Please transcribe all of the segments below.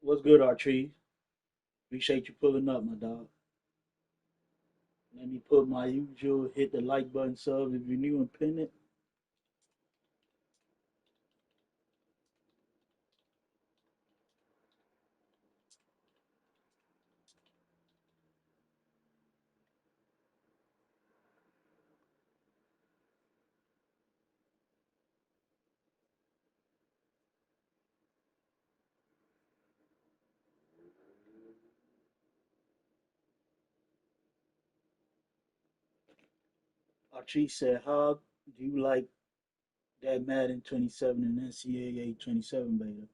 What's good, Archie? Appreciate you pulling up, my dog. Let me put my usual hit the like button, sub if you're new and pin it. Archie said, how do you like that Madden 27 and NCAA 27 beta?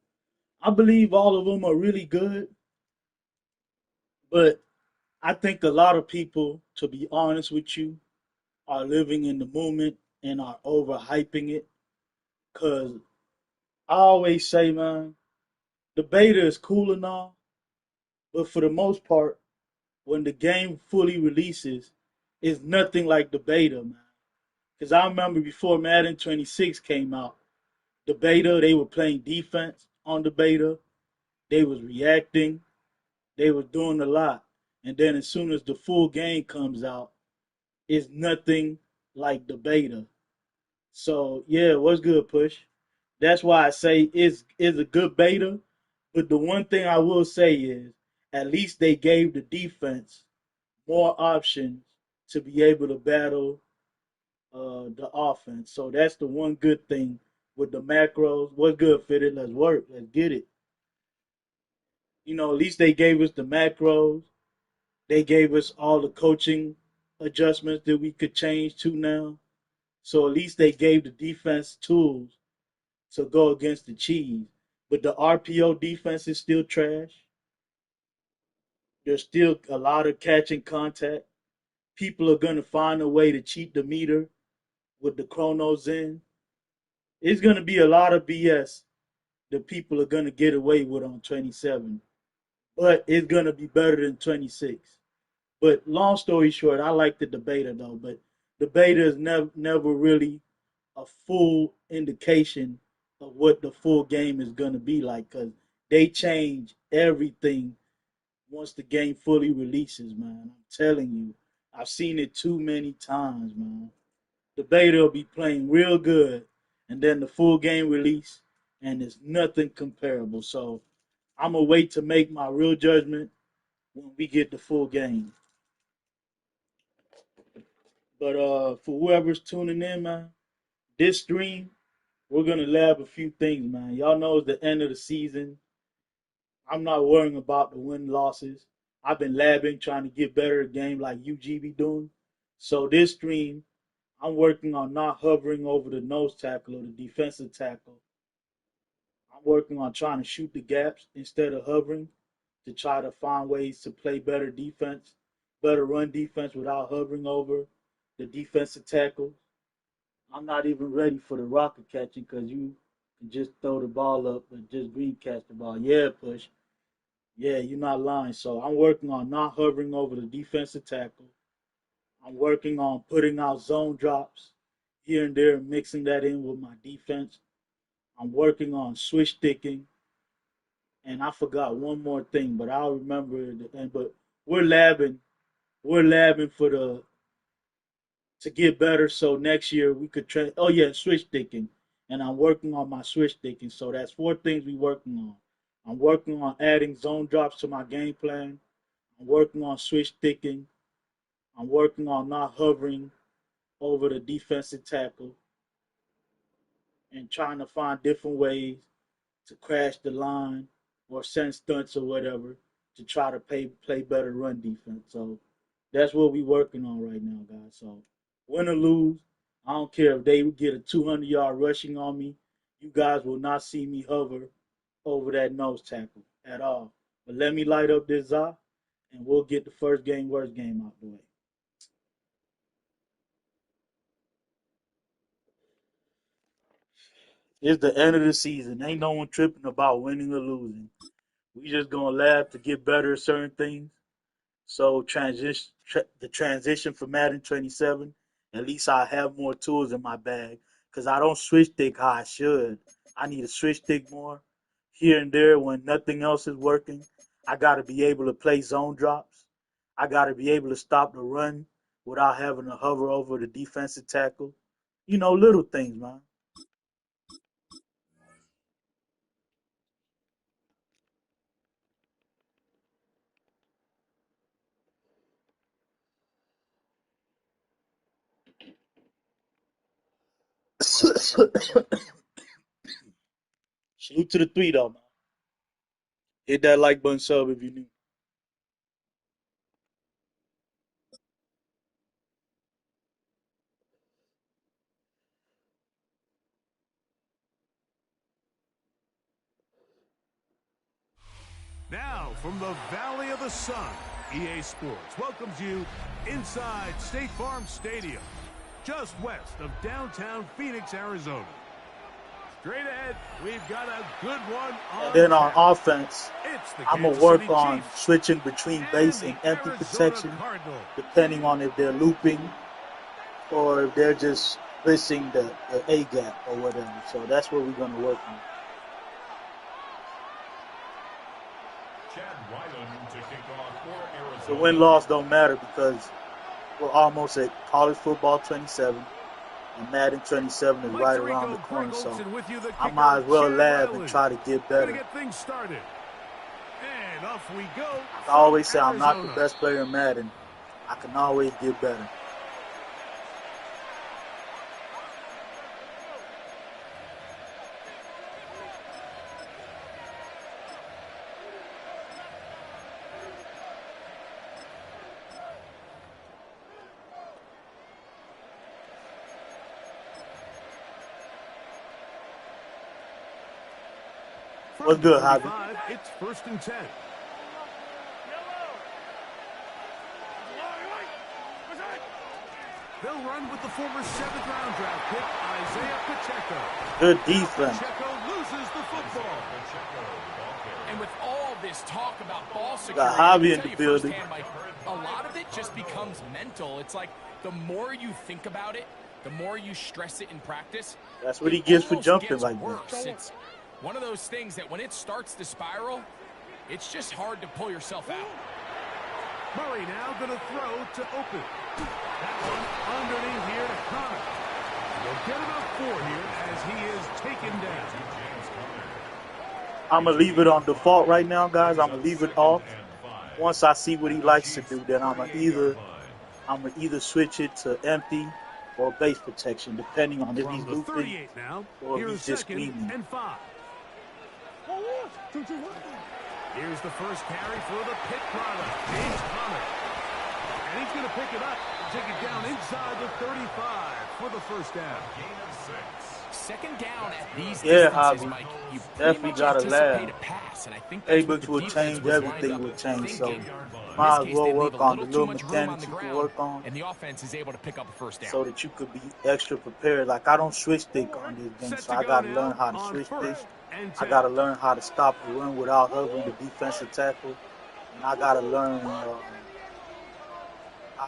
I believe all of them are really good, but I think a lot of people, to be honest with you, are living in the moment and are overhyping it. Cause I always say, man, the beta is cool and all, but for the most part, when the game fully releases, it's nothing like the beta, man. Because I remember before Madden 26 came out, the beta, they were playing defense on the beta. They was reacting. They was doing a lot. And then as soon as the full game comes out, it's nothing like the beta. So yeah, what's good, Push? That's why I say it's a good beta. But the one thing I will say is at least they gave the defense more options to be able to battle the offense. So that's the one good thing with the macros. What's good, Fitted? Let's work. Let's get it. At least they gave us the macros. They gave us all the coaching adjustments that we could change to now. So at least they gave the defense tools to go against the cheese. But the RPO defense is still trash. There's still a lot of catching contact. People are going to find a way to cheat the meter with the chronos in. It's going to be a lot of BS that people are going to get away with on 27, but it's going to be better than 26. But long story short, I like the beta though, but the beta is never really a full indication of what the full game is going to be like because they change everything once the game fully releases, man. I'm telling you, I've seen it too many times, man. The beta will be playing real good, and then the full game release, and it's nothing comparable. So I'm gonna wait to make my real judgment when we get the full game. But for whoever's tuning in, man, this stream we're gonna lab a few things, man. Y'all know it's the end of the season. I'm not worrying about the win losses. I've been labbing, trying to get better at game like UG be doing. So this stream, I'm working on not hovering over the nose tackle or the defensive tackle. I'm working on trying to shoot the gaps instead of hovering to try to find ways to play better defense, better run defense without hovering over the defensive tackle. I'm not even ready for the rocket catching because you can just throw the ball up and just green catch the ball. Yeah, Push. Yeah, you're not lying. So I'm working on not hovering over the defensive tackle. I'm working on putting out zone drops here and there, mixing that in with my defense. I'm working on switch sticking, and I forgot one more thing, but I'll remember it. But we're labbing, we're labbing for the to get better. So next year we could try. Oh yeah, switch sticking, and I'm working on my switch sticking. So that's four things we're working on. I'm working on adding zone drops to my game plan. I'm working on switch sticking. I'm working on not hovering over the defensive tackle and trying to find different ways to crash the line or send stunts or whatever to try to play better run defense. So that's what we're working on right now, guys. So win or lose, I don't care if they get a 200-yard rushing on me. You guys will not see me hover over that nose tackle at all. But let me light up this eye, and we'll get the first game, worst game out the way. It's the end of the season. Ain't no one tripping about winning or losing. We just gonna laugh to get better at certain things. So the transition for Madden 27. At least I have more tools in my bag because I don't switch stick how I should. I need to switch stick more. here and there when nothing else is working. I got to be able to play zone drops. I got to be able to stop the run without having to hover over the defensive tackle. You know, little things, man. Salute to the three, though, man. Hit that like button, sub if you new. Now, from the Valley of the Sun, EA Sports welcomes you inside State Farm Stadium, just west of downtown Phoenix, Arizona. Straight ahead, we've got a good one on And then on tap. offense, It's the I'm going to Kansas work City on Chiefs switching between base and and the empty Arizona protection, Cardinals. depending on if they're looping or if they're just blitzing the A gap or whatever. So that's what we're going to work on. The win-loss don't matter because we're almost at college football 27, and Madden 27 is right around the corner. So I might as well laugh and try to get better. Get things started. And off we go. I always say I'm not the best player in Madden. I can always get better. What's good, Javi? It's 1st and 10. They'll run with the former 7th-round draft pick, Isaiah Pacheco. Good defense. Pacheco loses the football. And with all this talk about ball security, Got Javi in the building. Mike, a lot of it just becomes mental. It's like the more you think about it, the more you stress it in practice. That's what he gets for jumping like that. It's one of those things that when it starts to spiral, it's just hard to pull yourself out. Murray now going to throw to open. That one underneath here to Connor. He'll get about 4 here as he is taken down. I'm going to leave it on default right now, guys. I'm going to leave it off. Once I see what he likes to do, then I'm going to either switch it to empty or base protection, depending on if he's looping or if he's just screaming. And 5. Here's the first carry for the Pitt product, James Conner. And he's going to pick it up and take it down inside the 35 for the first down. Gain of 6. Second down at these distances, Mike, you definitely got to laugh. Pass, and I think playbooks will change, everything will change. So might as well work on the little mechanics you can work on, and the offense is able to pick up a first down, so that you could be extra prepared. Like, I don't switch stick on this game, so I got to learn how to switch stick. I got to learn how to stop the run without hovering the defensive tackle, and I got to learn how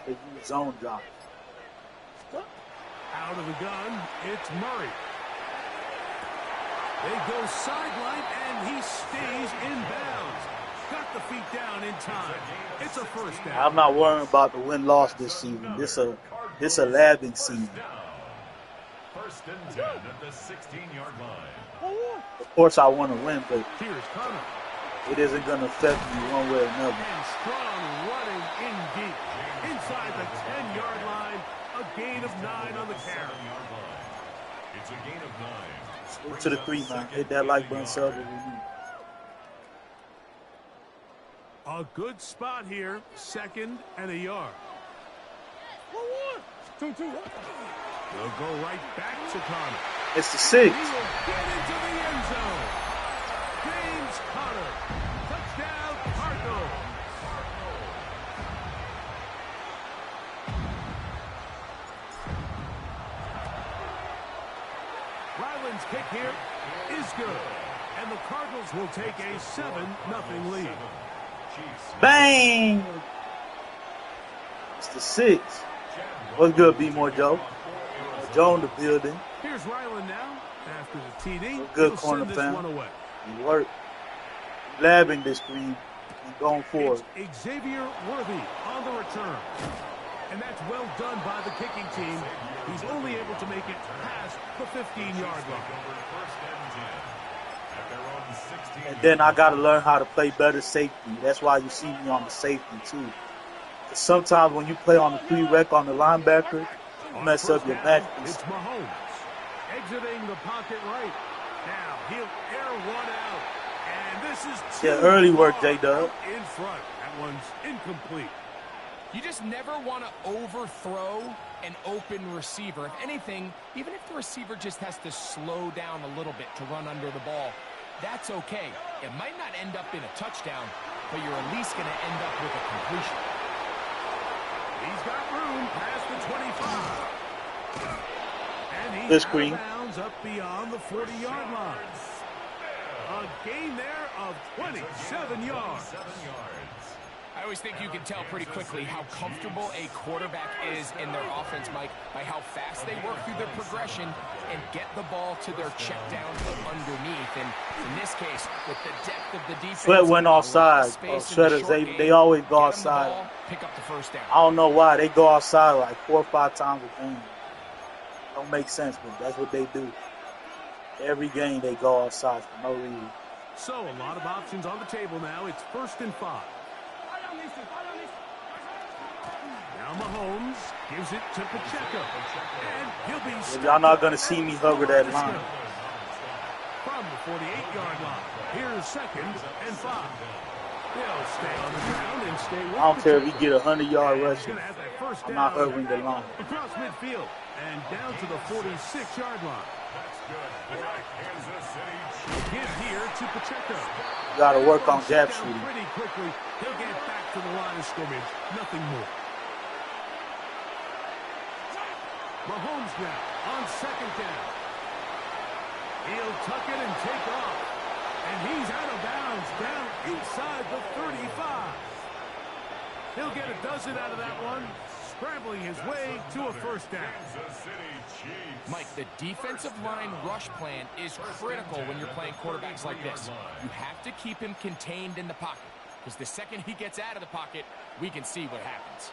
to use zone drops. Out of the gun, it's Murray. They go sideline, and he stays in bounds. Got the feet down in time. It's a first down. I'm not worrying about the win-loss this season. This a labbing season. 1st and 10 at the 16-yard line. Of course, I want to win, but Here's Connor. it isn't going to affect me one way or another. And strong running in deep. Inside the 10-yard line, a gain of 9 on the carry. It's a gain of 9. To the 3, man. Hit that like button, sub if you need. A good spot here, 2nd and a yard. They'll go right back to Connor. It's the 6. He will get into the end zone. James Conner. Touchdown, Cardinals. Ryland's kick here is good. And the Cardinals will take a 7-0 lead. Bang! It's the 6. What's good, B-More Joe? Joe in the building. Here's Ryland now. After the TD, Good corner, fam. You work. labbing this screen and going forward. It's Xavier Worthy on the return. And that's well done by the kicking team. He's only able to make it past the 15-yard line. And then I got to learn how to play better safety. That's why you see me on the safety, too. Sometimes when you play on the pre-rec on the linebacker, you mess up your match. It's Mahomes exiting the pocket right. Now he'll air one out. And this is early work, J-Dub. In front. That one's incomplete. You just never want to overthrow an open receiver. If anything, even if the receiver just has to slow down a little bit to run under the ball, that's okay. It might not end up in a touchdown, but you're at least going to end up with a completion. He's got room past the 25. And he's this out screen. of bounds up beyond the 40-yard line. A gain there of 27 yards. I always think you can tell pretty quickly how comfortable a quarterback is in their offense, Mike, by how fast they work through their progression and get the ball to their check down underneath. And in this case, with the depth of the defense, Sweat went offside. Shredders, they always go outside. Ball, pick up the first down. I don't know why. They go outside like 4 or 5 times a game. Don't make sense, but that's what they do. Every game they go outside for no reason. So a lot of options on the table now. It's 1st and 5. Now Mahomes gives it to Pacheco. And he'll be... Y'all not going to see me hover that line. From the 48-yard line. Here's 2nd and 5. He'll stay on the ground and stay with I don't care if Pacheco. you get 100-yard rushing. I'm not down hovering the line. across midfield and down to the 46-yard line. Give here to Pacheco. You got to work on gap shooting. Pretty quickly, he'll get back to the line of scrimmage. Nothing more. Mahomes now on 2nd down. He'll tuck it and take off. And he's out of bounds down inside the 35. He'll get a dozen out of that one, scrambling his way to a 1st down. Mike, the defensive line rush plan is critical when you're playing quarterbacks like this. You have to keep him contained in the pocket, because the second he gets out of the pocket, we can see what happens.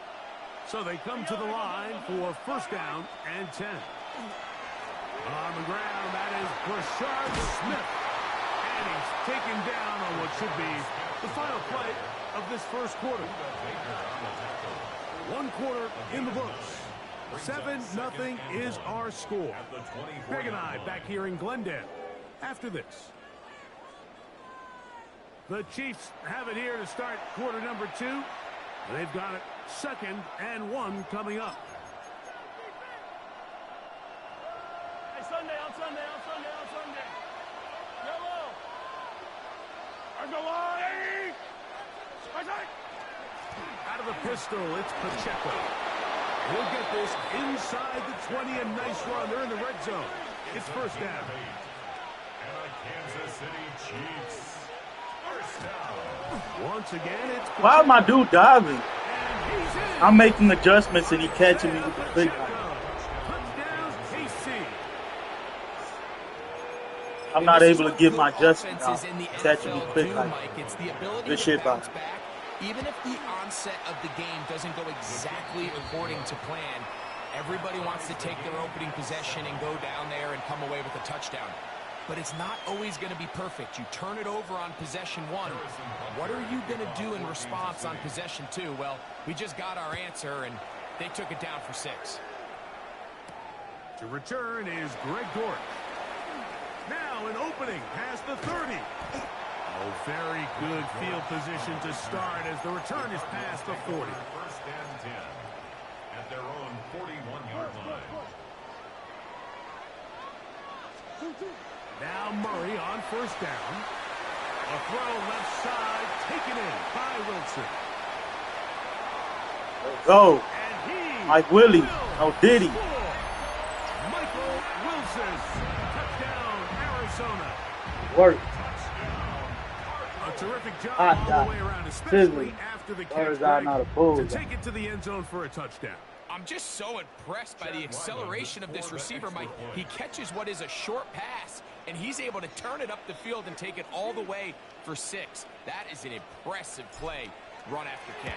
So they come to the line for 1st down and 10. On the ground, that is Brashard Smith. And he's taken down on what should be the final play of this 1st quarter. 1 quarter in the books. 7-0 is our score. Greg and I back here in Glendale after this. The Chiefs have it here to start quarter number 2. They've got it 2nd and 1 coming up. Hey, Sunday, on Sunday. Yellow. Out of the pistol, it's Pacheco. He'll get this inside the 20, a nice run. They're in the red zone. It's 1st down. And the Kansas City Chiefs. 1st down. Once again, it's Pacheco. Why my dude diving? And he's in. I'm making adjustments and he catching me with the quick one. Touchdown, KC. I'm not able to get my adjustment out. Offenses in the Catching me NFL quick do, like Mike. It's the ability good to shit, bounce Bob. back. Even if the onset of the game doesn't go exactly according to plan, everybody wants to take their opening possession and go down there and come away with a touchdown. But it's not always going to be perfect. You turn it over on possession 1. What are you going to do in response on possession 2? Well, we just got our answer, and they took it down for 6. To return is Greg Dortch. Now an opening past the 30. Oh, very good field position to start as the return is past the 40. 1st and 10 at their own 41-yard line. Now Murray on 1st down. A throw left side, taken in by Wilson. Go. And he Mike Willie. will No Diddy. score. Michael Wilson. Touchdown, Arizona. Work. A terrific job Hot all dog. the way around, especially Sizzling. after the Or catch is that not a bull? to take it to the end zone for a touchdown. I'm just so impressed by the acceleration of this receiver, Mike. He catches what is a short pass, and he's able to turn it up the field and take it all the way for 6. That is an impressive play, run after catch.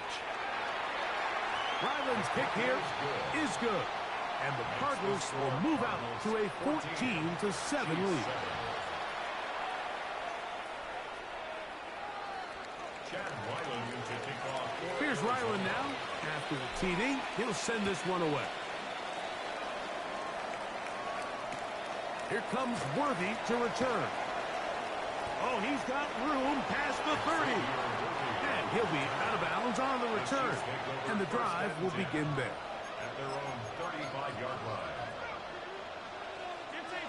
Ryland's kick here is good. And the Cardinals will move out to a 14-7 lead. Here's Ryland now. After the TD, he'll send this one away. Here comes Worthy to return. Oh, he's got room past the 30. And he'll be out of bounds on the return. And the drive will begin there. At their own 35-yard line. 15.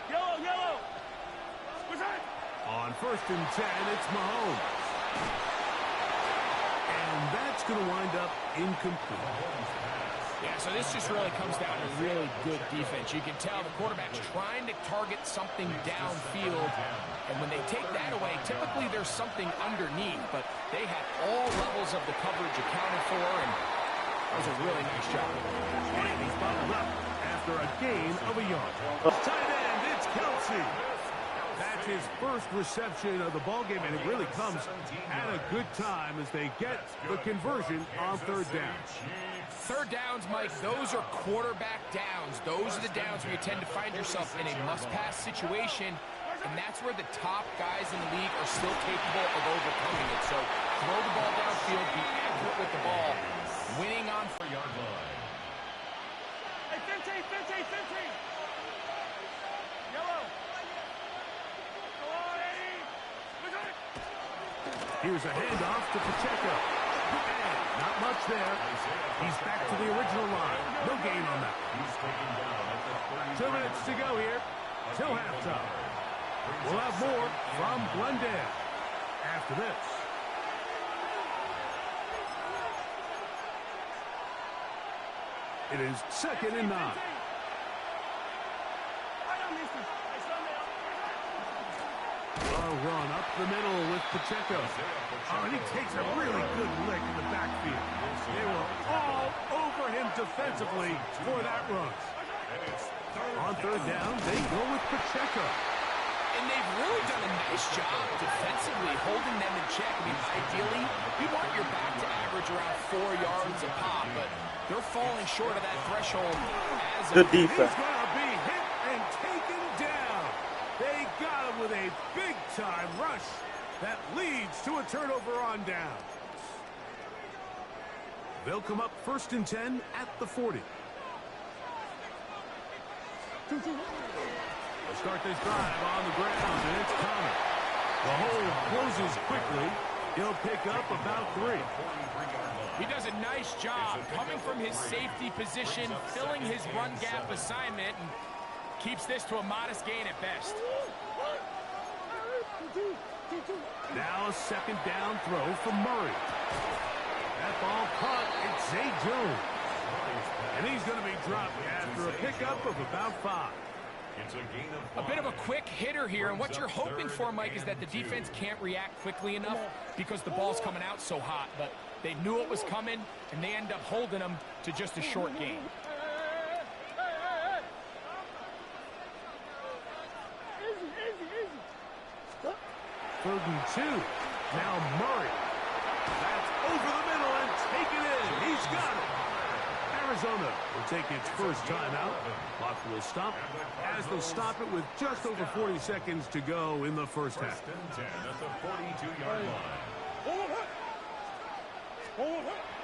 Yellow, yellow. What's that? On 1st and 10, it's Mahomes. And that's going to wind up incomplete. Yeah, so this just really comes down to really good defense. You can tell the quarterback's trying to target something downfield, and when they take that away, typically there's something underneath, but they had all levels of the coverage accounted for, and that was a really nice job. And he's bottled up after a gain of a yard. Tight end, it's Kelsey. That's his first reception of the ballgame, and it really comes at a good time as they get the conversion on 3rd down. 3rd downs, Mike, those are quarterback downs. Those are the downs where you tend to find yourself in a must-pass situation, and that's where the top guys in the league are still capable of overcoming it. So throw the ball downfield, be accurate with the ball, winning on 4-yard line. Hey, 15. Yellow. Go on, Eddie. What's that? Here's a handoff to Pacheco. And not much there. He's back to the original line. No gain on that. 2 minutes to go here till halftime. We'll have more from Glendale after this. It is 2nd and 9. A run up the middle with Pacheco. Oh, and he takes a really good lick in the backfield. They were all over him defensively for that run. On 3rd down, they go with Pacheco. And they've really done a nice job defensively holding them in check. I mean, ideally, you want your back to average around 4 yards a pop, but they're falling short of that threshold. Good defense. He's going to be hit and taken down. They got him with a big-time rush that leads to a turnover on down. They'll come up 1st and 10 at the 40. They'll start this drive on the ground, and it's Connor. The hole closes quickly. He'll pick up about 3. He does a nice job coming from his safety position, filling his run gap assignment, and keeps this to a modest gain at best. Now a 2nd down throw from Murray. That ball caught. It's Zay Jones. And he's going to be dropped after a pickup of about 5. It's a gain of 5. A bit of a quick hitter here, and what you're hoping for, Mike, is that the defense can't react quickly enough because the ball's coming out so hot. But they knew it was coming, and they end up holding them to just a short gain. Easy. 3rd and 2. Now Murray. That's over the middle and taken in. He's got it. Arizona will take its first timeout. Clock will stop as they'll stop it with just over 40 seconds to go in the first half. 1st and 10 at the 42-yard line.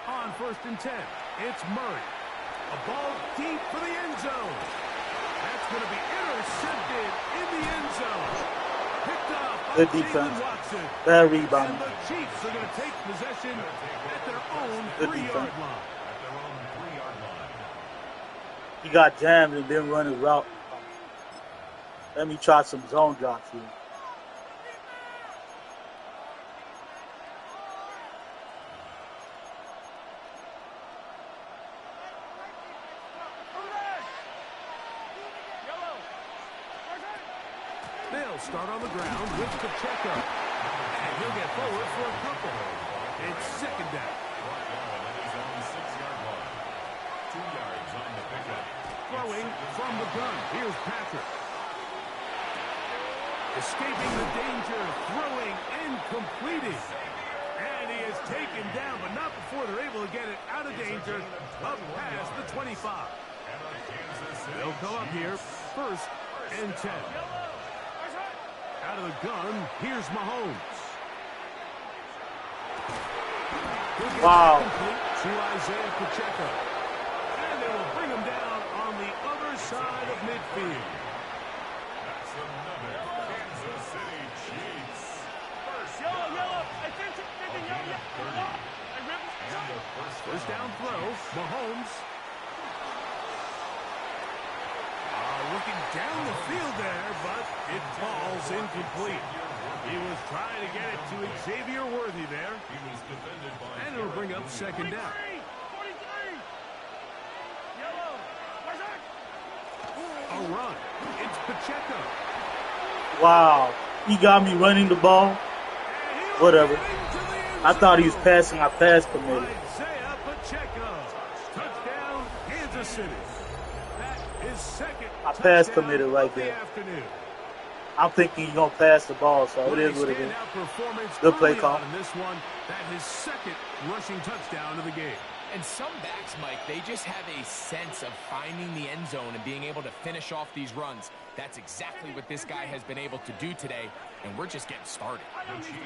On 1st and 10, it's Murray. A ball deep for the end zone. That's going to be intercepted in the end zone. Picked up by Good defense. Jalen Watson. Bad rebound. And the Chiefs are going to take possession at their own Good 3-yard defense. line. At their own 3-yard line. He got jammed and didn't run his route. Let me try some zone drops here. They'll start on the ground with Pacheco. And he'll get forward for a couple. It's 2nd down. throwing from the gun. Here's Patrick. Escaping the danger, throwing and completing. And he is taken down, but not before they're able to get it out of danger, up past the 25. They'll come up here, 1st and 10. Out of the gun, here's Mahomes. Wow. To Isaiah Pacheco. And they will bring him down on the other side of midfield. That's another Kansas City Chiefs. Yellow. I think yellow. And the First down throw, Mahomes. Looking down the field there, but it falls incomplete. He was trying to get it to Xavier Worthy there. He was defended by And it'll bring up 2nd down. 43. Yellow. A run. It's Pacheco. Wow. He got me running the ball. Whatever. I thought he was passing. I pass committed. Isaiah Pacheco. Touchdown, Kansas City. That is 2nd. I pass committed right of the there. afternoon. I'm thinking he's going to pass the ball, so it is what it is. Standout performance Good play early call. on in this one. That his 2nd rushing touchdown of the game. And some backs, Mike, they just have a sense of finding the end zone and being able to finish off these runs. That's exactly what this guy has been able to do today, and we're just getting started. the Chiefs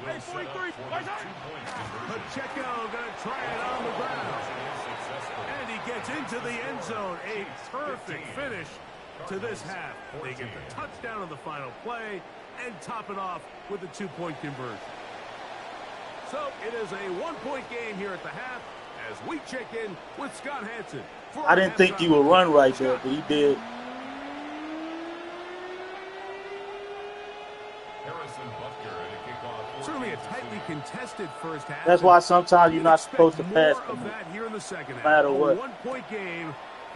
will set up for the 2-point conversion. Pacheco going to try it on the ground. Successful. And he gets into the end zone. A perfect finish to this half. They get the touchdown on the final play and top it off with a 2-point conversion. So it is a 1-point game here at the half as we check in with Scott Hanson. I didn't think he would run right there, but he did. Harrison Butker at a kickoff. Certainly a tightly contested first half. That's why sometimes you're not supposed to pass More of him. that here in the second half. No matter A what. 1-point game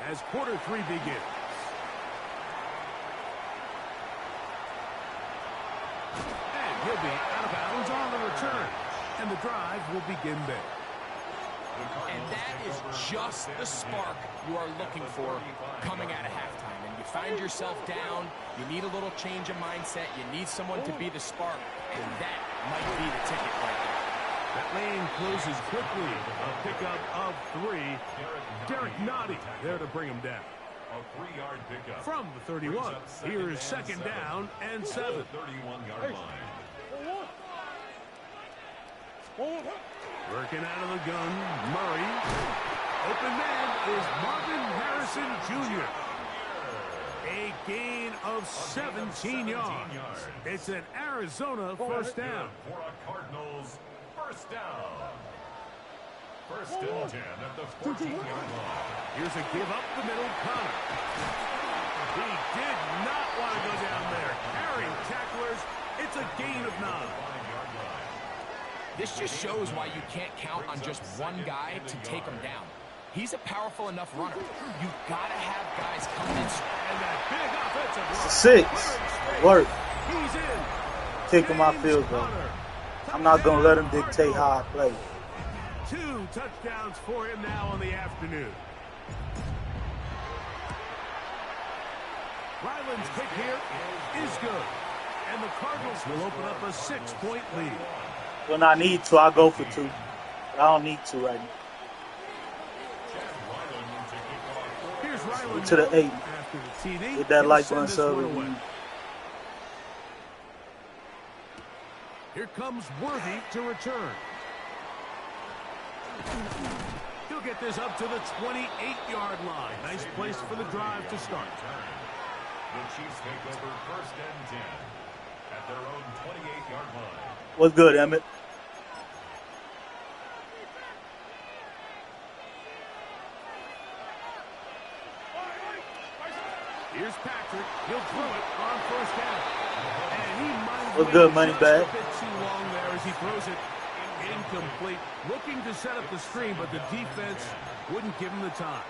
as quarter 3 begins. And he'll be out of bounds on the return. And the drive will begin there. And that is just the spark you are looking for coming out of halftime. And you find yourself down, you need a little change of mindset, you need someone to be the spark, and that might be the ticket right there. That lane closes quickly. A pickup of 3. Derek Nottie there to bring him down. A 3-yard pickup. From the 31, here's 2nd down and 7. 31-yard line. Working out of the gun, Murray. Open man is Marvin Harrison Jr. A gain of 17 yards. It's an Arizona first down. For a Cardinals first down. 1st and 10 at the 14-yard line. Here's a give up the middle, Connor. He did not want to go down there. Carrying tacklers, it's a gain of 9. 5-yard line. This just shows why you can't count on just one guy to take him down. He's a powerful enough runner. You've got to have guys coming in. And that big offensive run. 6. Work. He's in. Taking my field goal. I'm not going to let him dictate how I play. 2 touchdowns for him now on the afternoon. Ryland's kick here is good. And the Cardinals will open up a 6-point lead. When I need to, I go for 2. But I don't need to right now. Here's Ryland To the 8. after the TD. Get that He'll like send button this sub one review. away. Here comes Worthy to return. He'll get this up to the 28-yard line. Nice place for the drive to start. The Chiefs take over 1st and 10 at their own 28-yard line. What's good, Emmett? Here's Patrick. He'll throw it on 1st down. And he might What's good, money bag? a bit too long there as he throws it incomplete. Looking to set up the screen, but the defense wouldn't give him the time.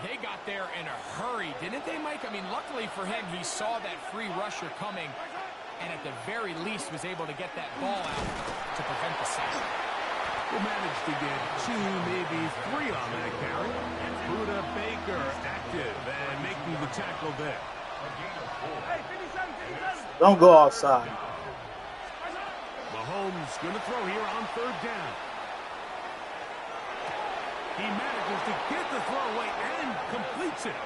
They got there in a hurry, didn't they, Mike? I mean, luckily for him, he saw that free rusher coming, and at the very least was able to get that ball out to prevent the sack. will manage to get 2, maybe 3 on that carry. Buda Baker active and making the tackle there. Hey, 57, 57. Don't go outside. Mahomes going to throw here on 3rd down. He manages to get the throw away and completes it.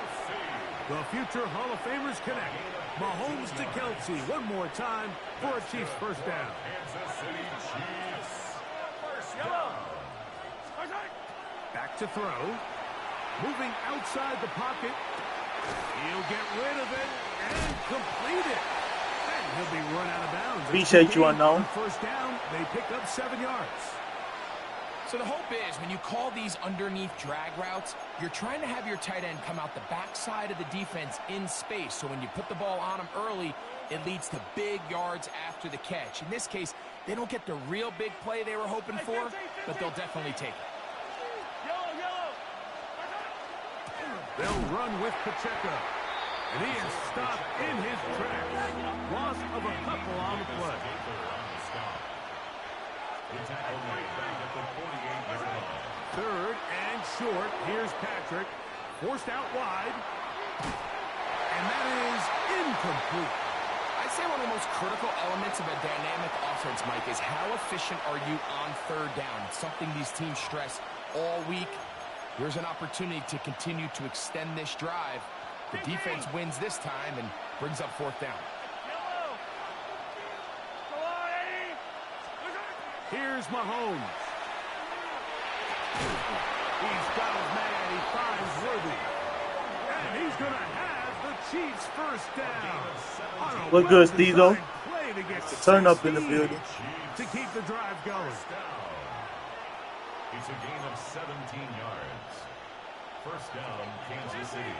The future Hall of Famers connect. Mahomes to Kelsey one more time for a Chiefs first down. Kansas City Chiefs. First Yellow. down. Back to throw. Moving outside the pocket. He'll get rid of it and complete it. And he'll be run out of bounds. Appreciate you, Unknown. First down, they pick up 7 yards. So the hope is when you call these underneath drag routes, you're trying to have your tight end come out the backside of the defense in space. So when you put the ball on him early, it leads to big yards after the catch. In this case, they don't get the real big play they were hoping for, but they'll definitely take it. Yellow, yellow. They'll run with Pacheco. And he is stopped in his tracks. Loss of a couple on the play. The tackle made back at the 48-yard line. 3rd and short. Here's Patrick. Forced out wide. And that is incomplete. I'd say one of the most critical elements of a dynamic offense, Mike, is how efficient are you on 3rd down. It's something these teams stress all week. Here's an opportunity to continue to extend this drive. The defense wins this time and brings up 4th down. Yellow. Go on, Eddie. Here's Mahomes. He's got his man. He finds Worthy. And he's going to have the Chiefs first down. Look good, Stezo. Play to get Turn up in the 16 building. to keep the drive going. It's a gain of 17 yards. First down, Kansas City.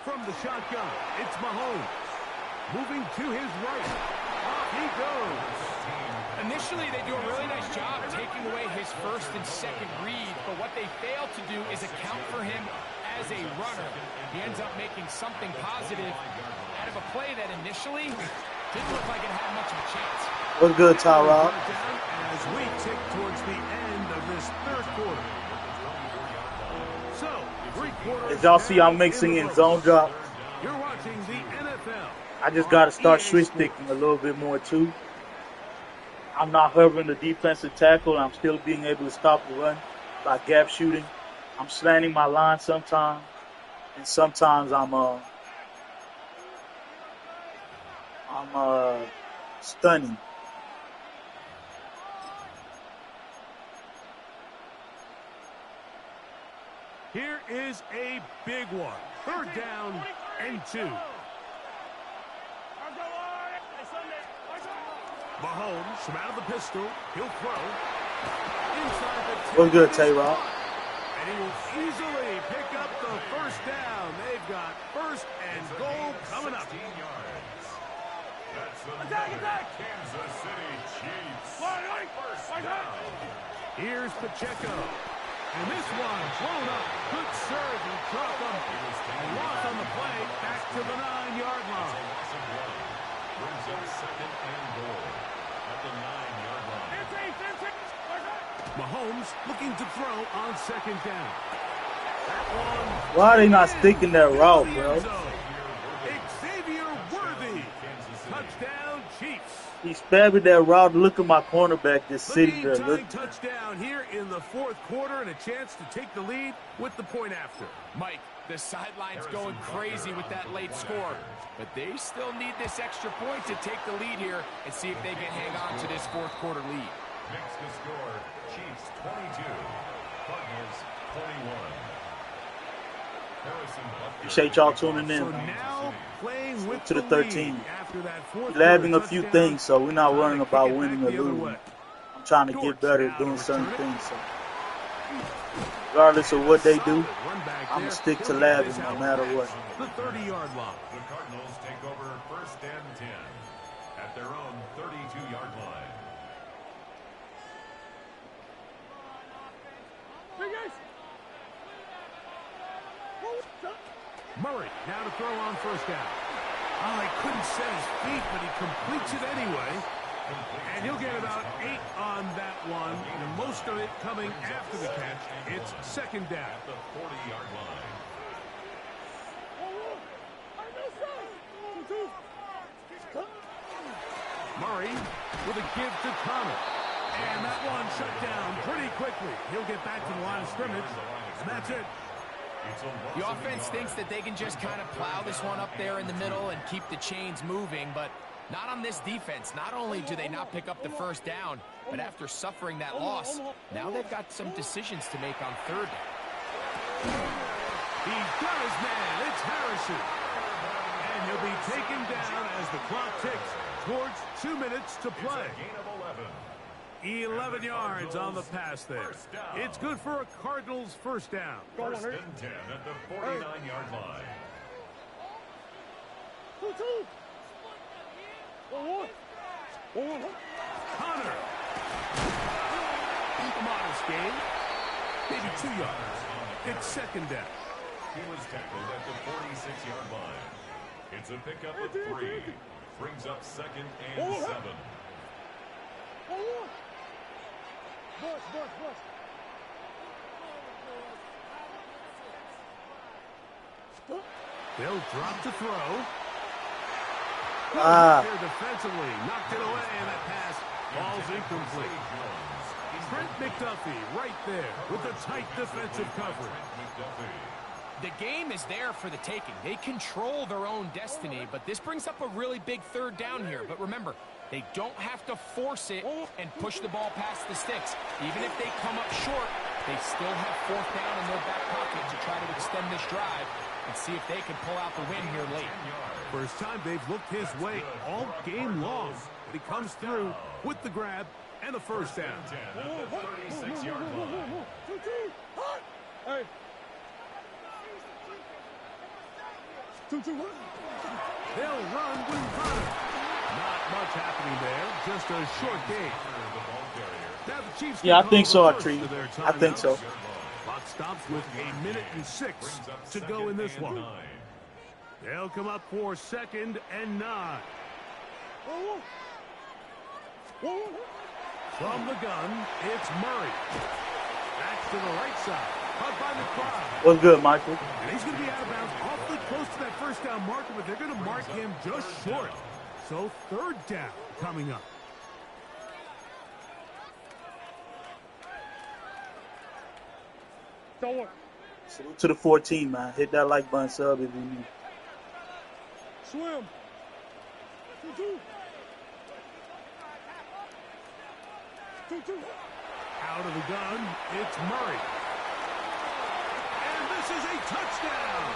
From the shotgun, it's Mahomes. Moving to his right. Off he goes. Initially, they do a really nice job taking away his 1st and 2nd read, but what they fail to do is account for him as a runner. He ends up making something positive out of a play that initially didn't look like it had much of a chance. What's good, Tyrod? As we tick towards the end of this 3rd quarter. So, 3 quarters. As y'all see, I'm mixing in zone drop. You're watching the NFL. I just got to start switch sticking a little bit more, too. I'm not hovering the defensive tackle. I'm still being able to stop the run by gap shooting. I'm slanting my line sometimes, and sometimes I'm stunning. Here is a big one. 3rd down and 2. Mahomes from out of the pistol. He'll throw. Inside the 10. What's good, Takeoff? And he will easily pick up the first down. They've got 1st and goal coming up. 16 yards. That's the Attack! Kansas City Chiefs. First down. Here's Pacheco. And this one blown up. Good serve. He dropped him. And lost on the play. Back to the 9-yard line. Brings up 2nd and goal at the 9-yard line. Mahomes looking to throw on 2nd down. That one. Why are they not sticking that route, bro? Xavier Worthy. Touchdown, Chiefs. He's spamming that route. Look at my cornerback just sitting there. Look. Touchdown here in the 4th quarter and a chance to take the lead with the point after. Mike, the sideline's going crazy with that late score, but they still need this extra point to take the lead here and see if they can hang on to this 4th quarter lead. Makes the score Chiefs 22, Cardinals 21. Appreciate y'all tuning in. So now playing with to the 13. After that 4th We're having a quarter few touchdown, things, so we're not worrying trying to about kick it winning or back the other losing. way. I'm trying to get better at doing certain things. So regardless of what they do, I'm going to stick to labbing no matter what. The 30-yard line. The Cardinals take over 1st and 10 at their own 32-yard line. Murray now to throw on 1st down. Oh, he couldn't set his feet, but he completes it anyway. And he'll get about 8 on that one. Most of it coming after the catch. It's second down. At the 40-yard line. Murray with a give to Connor. And that one shut down pretty quickly. He'll get back to the line of scrimmage. And that's it. The offense thinks that they can just kind of plow this one up there in the middle and keep the chains moving, but not on this defense. Not only do they not pick up the first down, but after suffering that loss, now they've got some decisions to make on third down. He's got his man. It's Harrison. And he'll be taken down as the clock ticks towards 2 minutes to play. 11 yards on the pass there. It's good for a Cardinals first down. First and 10 at the 49-yard line. Connor. A modest gain. Maybe 2 yards. It's second down. He was tackled at the 46-yard line. It's a pickup of 3. Brings up second and 7. They'll drop to throw. Ah. Defensively, knocked it away, and that pass falls incomplete. Trent McDuffie right there with the tight defensive coverage. The game is there for the taking. They control their own destiny, but this brings up a really big third down here. But remember, they don't have to force it and push the ball past the sticks. Even if they come up short, they still have fourth down in their back pocket to try to extend this drive and see if they can pull out the win here late. First time they've looked his way all game long. But he comes through with the grab and a first down. 10 at the 36-yard line. They'll run with Connor. Not much happening there. Just a short game. Now the Chiefs Yeah, I think so, first Artree. to their I think so. Clock stops with 1:06 to go in this one. They'll come up for second and 9. From the gun, it's Murray. Back to the right side. Caught by the crowd. What's good, Michael? And he's going to be out of bounds awfully close to that first down marker, but they're going to mark him just short. So third down coming up. Salute to the 14, man. Hit that like button, sub if you need. Swim. Out of the gun, it's Murray. And this is a touchdown.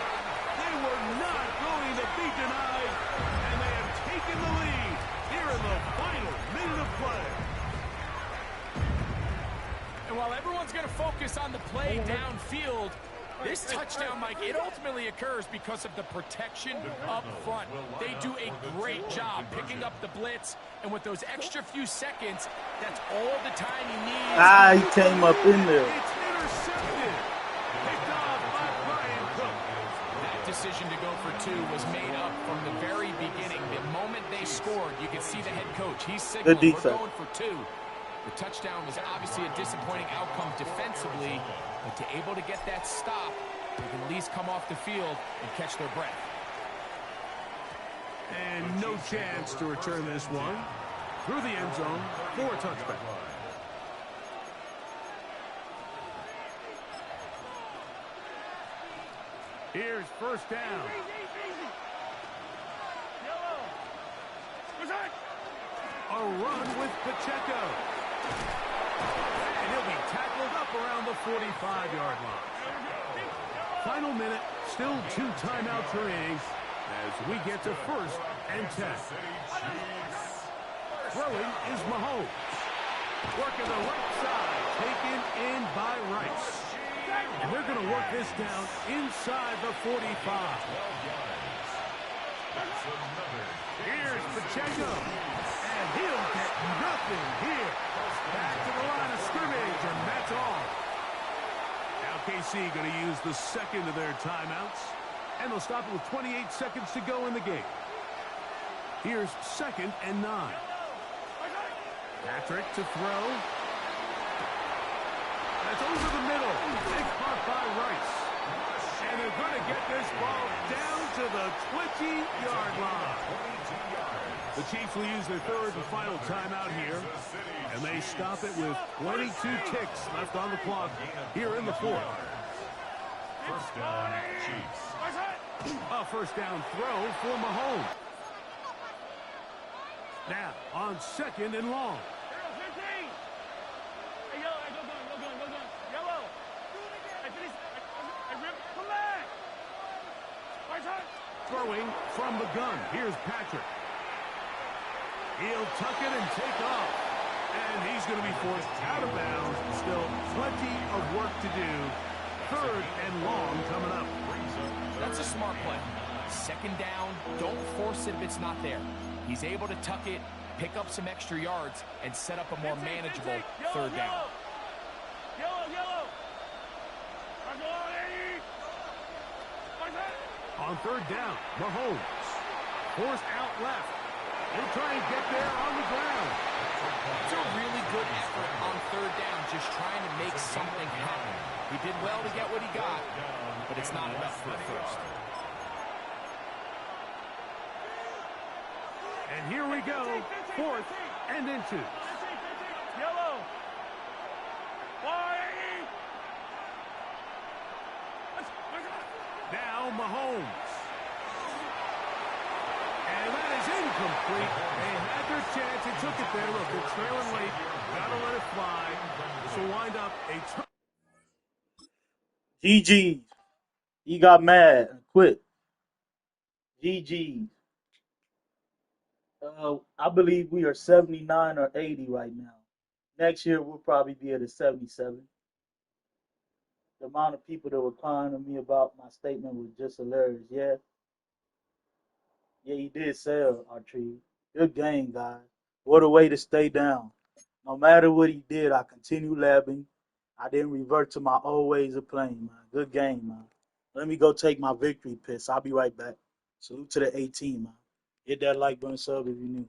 They were not going to be denied, and they have taken the lead here in the final minute of play. And while everyone's going to focus on the play downfield, this touchdown, Mike, it ultimately occurs because of the protection up front. They do a great job picking up the blitz, and with those extra few seconds, that's all the time he needs. Ah, he came up in there. It's intercepted. Picked off by Brian Cook. That decision to go for 2 was made up from the very beginning. The moment they scored, you could see the head coach. He's signaling, we're going for 2. The touchdown was obviously a disappointing outcome defensively, but to able to get that stop, they can at least come off the field and catch their breath. And no chance to return this one through the end zone for a touchback. Here's first down. A run with Pacheco. And he'll be tackled up around the 45-yard line. Final minute, still 2 timeouts remaining as we get to first and 10. Throwing is Mahomes. Working the right side, taken in by Rice. And they're going to work this down inside the 45. Here's Pacheco. And he'll get nothing here. Back to the line of scrimmage, and that's all. Now KC going to use the second of their timeouts. And they'll stop it with 28 seconds to go in the game. Here's second and 9. Patrick to throw. That's over the middle. It's caught by Rice. And they're going to get this ball down to the 20-yard line. The Chiefs will use their third and final timeout here. And they stop it with 22 ticks left on the clock here in the fourth. First down, Chiefs. A first down throw for Mahomes. Now on second and long. Throwing from the gun. Here's Patrick. He'll tuck it and take off. And he's going to be forced out of bounds. Still plenty of work to do. Third and long coming up. That's a smart play. Second down, don't force it if it's not there. He's able to tuck it, pick up some extra yards, and set up a more manageable third down. On third down, Mahomes. Forced out left. He'll try and get there on the ground. It's a really good effort on third down, just trying to make something happen. He did well to get what he got, but it's not enough for a first. And here we go, fourth and into. Yellow. Now Mahomes. And that is incomplete. They had their chance. They took it there. Look, they're trailing late. Got to let it fly. This will wind up a turn. GG. He got mad and quit. GG. I believe we are 79 or 80 right now. Next year we'll probably be at a 77. The amount of people that were clowning on me about my statement was just hilarious. Yeah, he did sell our tree. Good game, guys. What a way to stay down. No matter what he did, I continued labbing. I didn't revert to my old ways of playing, man. Good game, man. Let me go take my victory piss. I'll be right back. Salute to the 18, man. Hit that like button, sub if you new.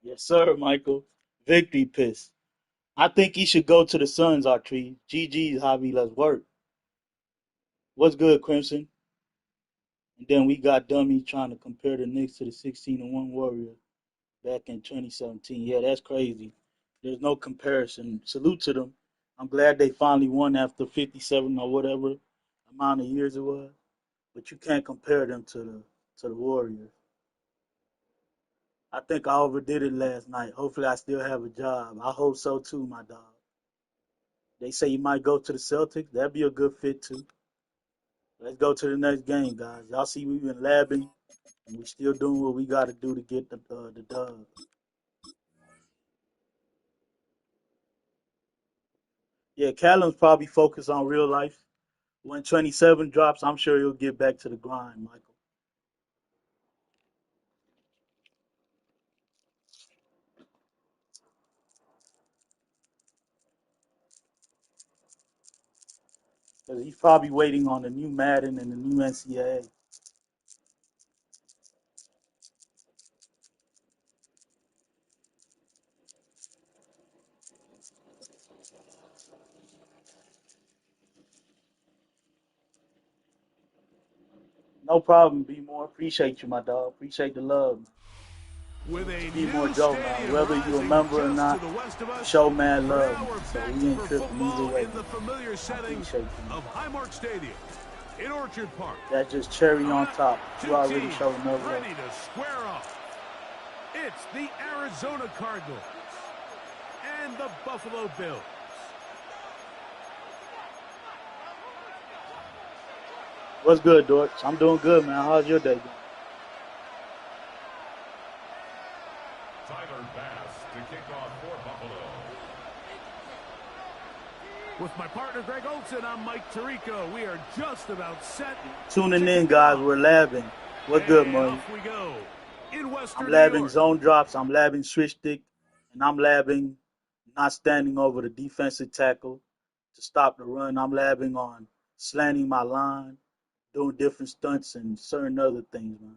Yes, sir, Michael. Victory piss. I think he should go to the Suns, Artree. GG's hobby, let's work. What's good, Crimson? And then we got Dummy trying to compare the Knicks to the 16-1 Warriors back in 2017. Yeah, that's crazy. There's no comparison. Salute to them. I'm glad they finally won after 57 or whatever amount of years it was. But you can't compare them to the Warriors. I think I overdid it last night. Hopefully I still have a job. I hope so too, my dog. They say you might go to the Celtics. That'd be a good fit too. Let's go to the next game, guys. Y'all see we've been labbing and we still doing what we got to do to get the dub. Yeah, Callum's probably focused on real life. When 27 drops, I'm sure he'll get back to the grind, Michael. Because he's probably waiting on the new Madden and the new NCAA. No problem, B more. Appreciate you, my dog. Appreciate the love. With a B more new Joe, man. stadium Whether you rising remember or just to not, the west of us, show man for love, now man. we're So back we ain't for tripping either football way, in the man. familiar I setting appreciate you, man. of Highmark Stadium in Orchard Park. That's just cherry Coming on up, top. two You already teams showed enough love. ready to square off. It's the Arizona Cardinals and the Buffalo Bills. What's good, Dortch? I'm doing good, man. How's your day going? Tyler Bass to kick off for Buffalo. With my partner Greg Olson, I'm Mike Tirico. We are just about set. Tuning in, guys. We're labbing. What's good, And man? off we go in Western I'm New labbing York. zone drops. I'm labbing switch stick. And I'm labbing not standing over the defensive tackle to stop the run. I'm labbing on slanting my line, doing different stunts and certain other things, man.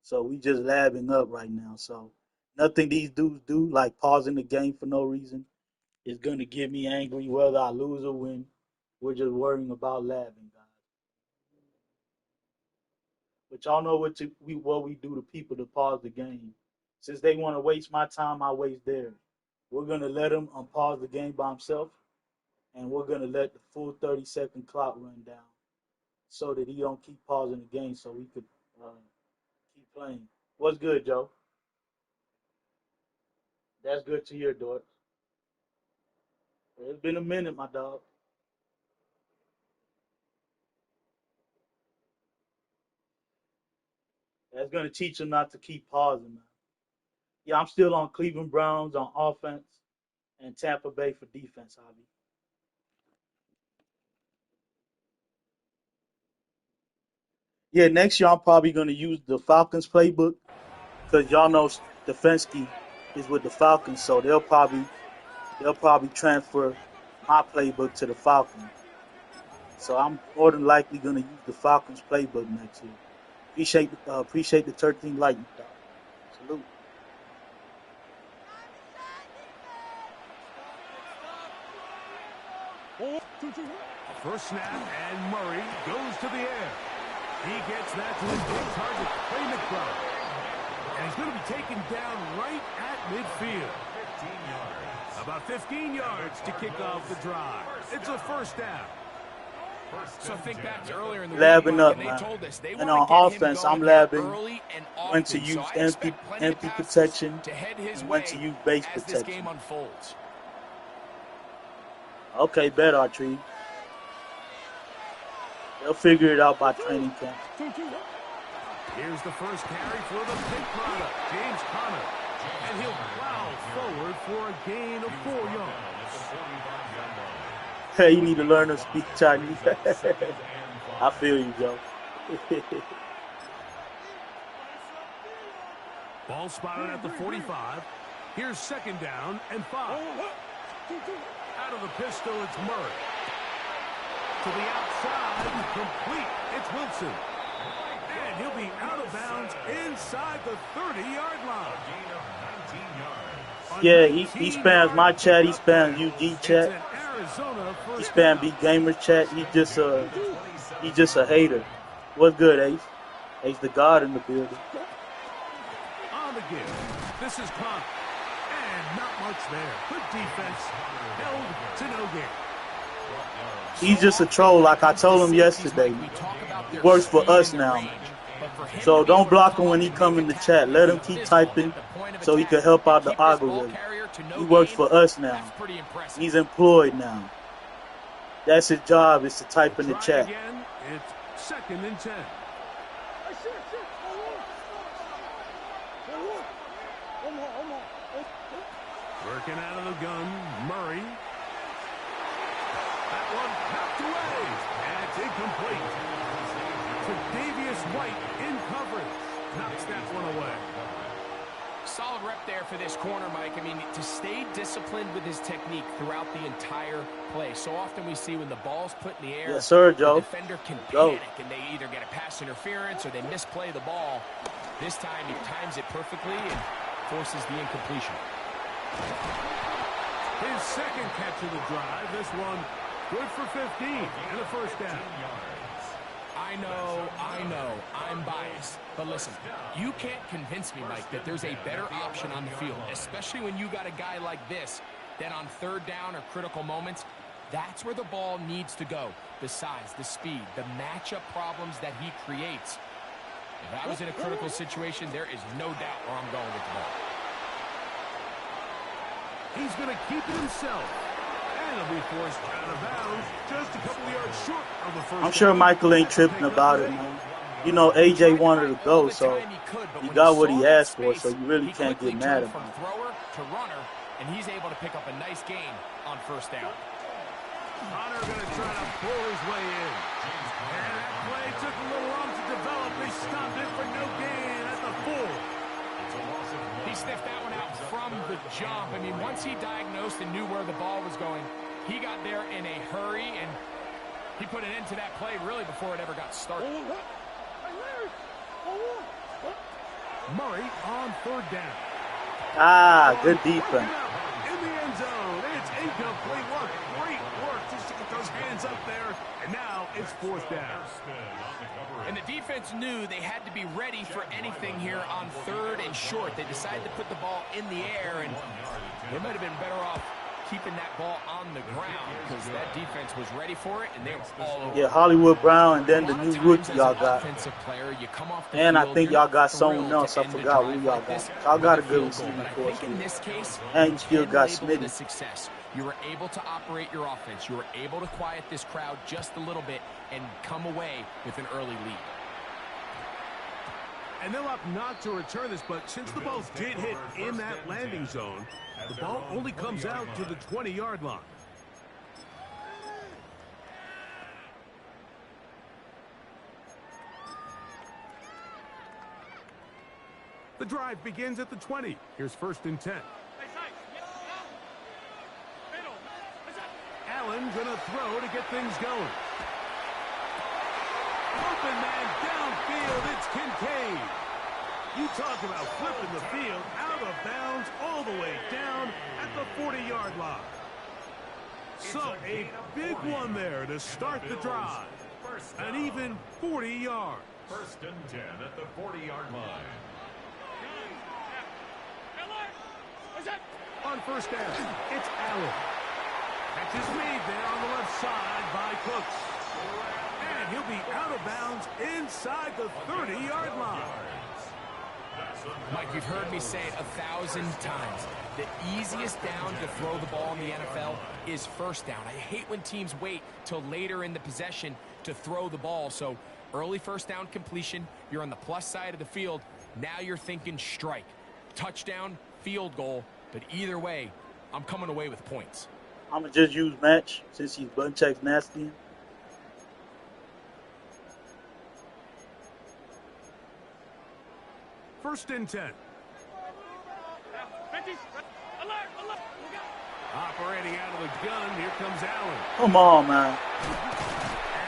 So we just labbing up right now. So nothing these dudes do, like pausing the game for no reason, is gonna get me angry whether I lose or win. We're just worrying about labbing, guys. But y'all know what we do to people to pause the game. Since they want to waste my time, I waste theirs. We're gonna let him unpause the game by himself, and we're gonna let the full 30-second clock run down so that he don't keep pausing the game, so we could uh, keep playing. What's good, Joe? That's good to hear, Dort. It's been a minute, my dog. That's gonna teach him not to keep pausing, man. Yeah, I'm still on Cleveland Browns on offense and Tampa Bay for defense, Javi. Yeah, next year I'm probably gonna use the Falcons playbook because y'all know Stefanski is with the Falcons, so they'll probably transfer my playbook to the Falcons. So I'm more than likely gonna use the Falcons playbook next year. Appreciate the 13 Lightning, dog. Salute. First snap, and Murray goes to the air. He gets that to his big target, Clay McBride. And he's going to be taken down right at midfield. 15 yards. About 15 yards to kick off the drive. It's a first down. So think back to earlier in the week, Labbing Mike, up, and they man. told us they And want to on get him offense, I'm going here labbing early and when to often. So use I expect plenty of empty passes protection to head his and when to way use base as this game protection. unfolds. Okay, bet, Artree. They'll figure it out by training camp. Here's the first carry for the pink product, James Conner. And he'll plow forward for a gain of 4 yards. Hey, you need to learn to speak Chinese. I feel you, Joe. Ball spotted at the 45. Here's second down and 5. Out of the pistol, it's Murray. To the outside, complete. It's Wilson. And he'll be out of bounds inside the 30-yard line. Gain of 19 yards. Yeah, he spams my chat. He spams UG chat. He spams B Gamers chat. He's just a hater. What's good, Ace? Ace the God in the building. On the give. This is Conner. And not much there. Good defense. Held to no gain. He's just a troll, like I told him yesterday. He works for us now. So don't block him when he come in the chat. Let him keep typing so he can help out the algorithm. He works for us now. He's employed now. That's his job, is to type in the chat. Again, it's second and 10. Working out of the gun, Murray. That one knocked away, and it's incomplete. Tre'Davious White in coverage. Knocks that one away. Solid rep there for this corner, Mike. I mean, to stay disciplined with his technique throughout the entire play. So often we see when the ball's put in the air, Yes, sir, Joe. the defender can panic, and they either get a pass interference or they misplay the ball. This time he times it perfectly and forces the incompletion. His second catch of the drive. This one good for 15 and a first down. I know, I'm biased. But listen, you can't convince me, Mike, that there's a better option on the field, especially when you got a guy like this, that on third down or critical moments, that's where the ball needs to go. The size, the speed, the matchup problems that he creates. If I was in a critical situation, there is no doubt where I'm going with the ball. He's going to keep it himself. And he'll be forced out of bounds just a couple of yards short of the first. I'm sure Michael ain't tripping about it, man. You know, AJ wanted to go, so he got what he asked for, so you really can't get mad at him. From thrower to runner, and he's able to pick up a nice gain on first down. Hunter going to try to pull his way in. And that play took a little long to develop. They stopped it for no gain at the 4. He sniffed that one out from the jump. I mean, once he diagnosed and knew where the ball was going, he got there in a hurry, and he put an end to that play really before it ever got started. Murray on third down. Ah, good defense. In the end zone, it's incomplete. What great work just to get those hands up there, and now it's fourth down. And the defense knew they had to be ready for anything here on third and short. They decided to put the ball in the air, and they might have been better off keeping that ball on the ground because that defense was ready for it, and they were all over. Yeah, Hollywood Brown, and then the new rookie y'all got. Player, you come off the and field, I think y'all got someone else. I forgot who y'all got. Y'all got a good receiving force. In this case, and you still got Smitty. Success. You were able to operate your offense. You were able to quiet this crowd just a little bit and come away with an early lead. And they'll opt not to return this, but since the ball did hit in that landing zone, the ball only comes out to the 20-yard line. The drive begins at the 20. Here's first and 10. Allen gonna throw to get things going. Open man downfield, it's Kincaid. You talk about flipping the field out of bounds all the way down at the 40-yard line. So a big one there to start the drive. An even 40 yards. First and 10 at the 40-yard line. On first down, it's Allen. Catch is made there on the left side by Cooks. And he'll be out of bounds inside the 30-yard line. Mike, you've heard me say it 1,000 times. The easiest down to throw the ball in the NFL is first down. I hate when teams wait till later in the possession to throw the ball. So early first down completion, you're on the plus side of the field. Now you're thinking strike. Touchdown, field goal. But either way, I'm coming away with points. I'm going to just use match since he's button checks nasty. First and 10. Operating out of the gun, here comes Allen. Come on, man.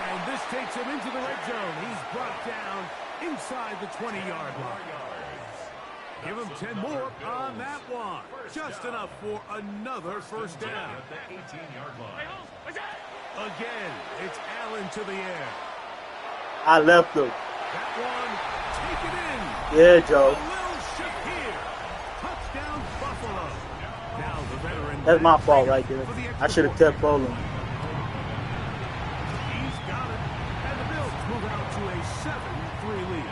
And this takes him into the red zone. He's brought down inside the 20-yard line. Give him 10 more on that one. Just enough for another first down. At the 18-yard line. Again, it's Allen to the air. I left him. That one, take it in. Yeah, Joe. Will Shakir. Touchdown, Buffalo. Now the veteran. That's my fault right there. I should have kept bowling. He's got it. And the Bills move out to a 7-3 lead.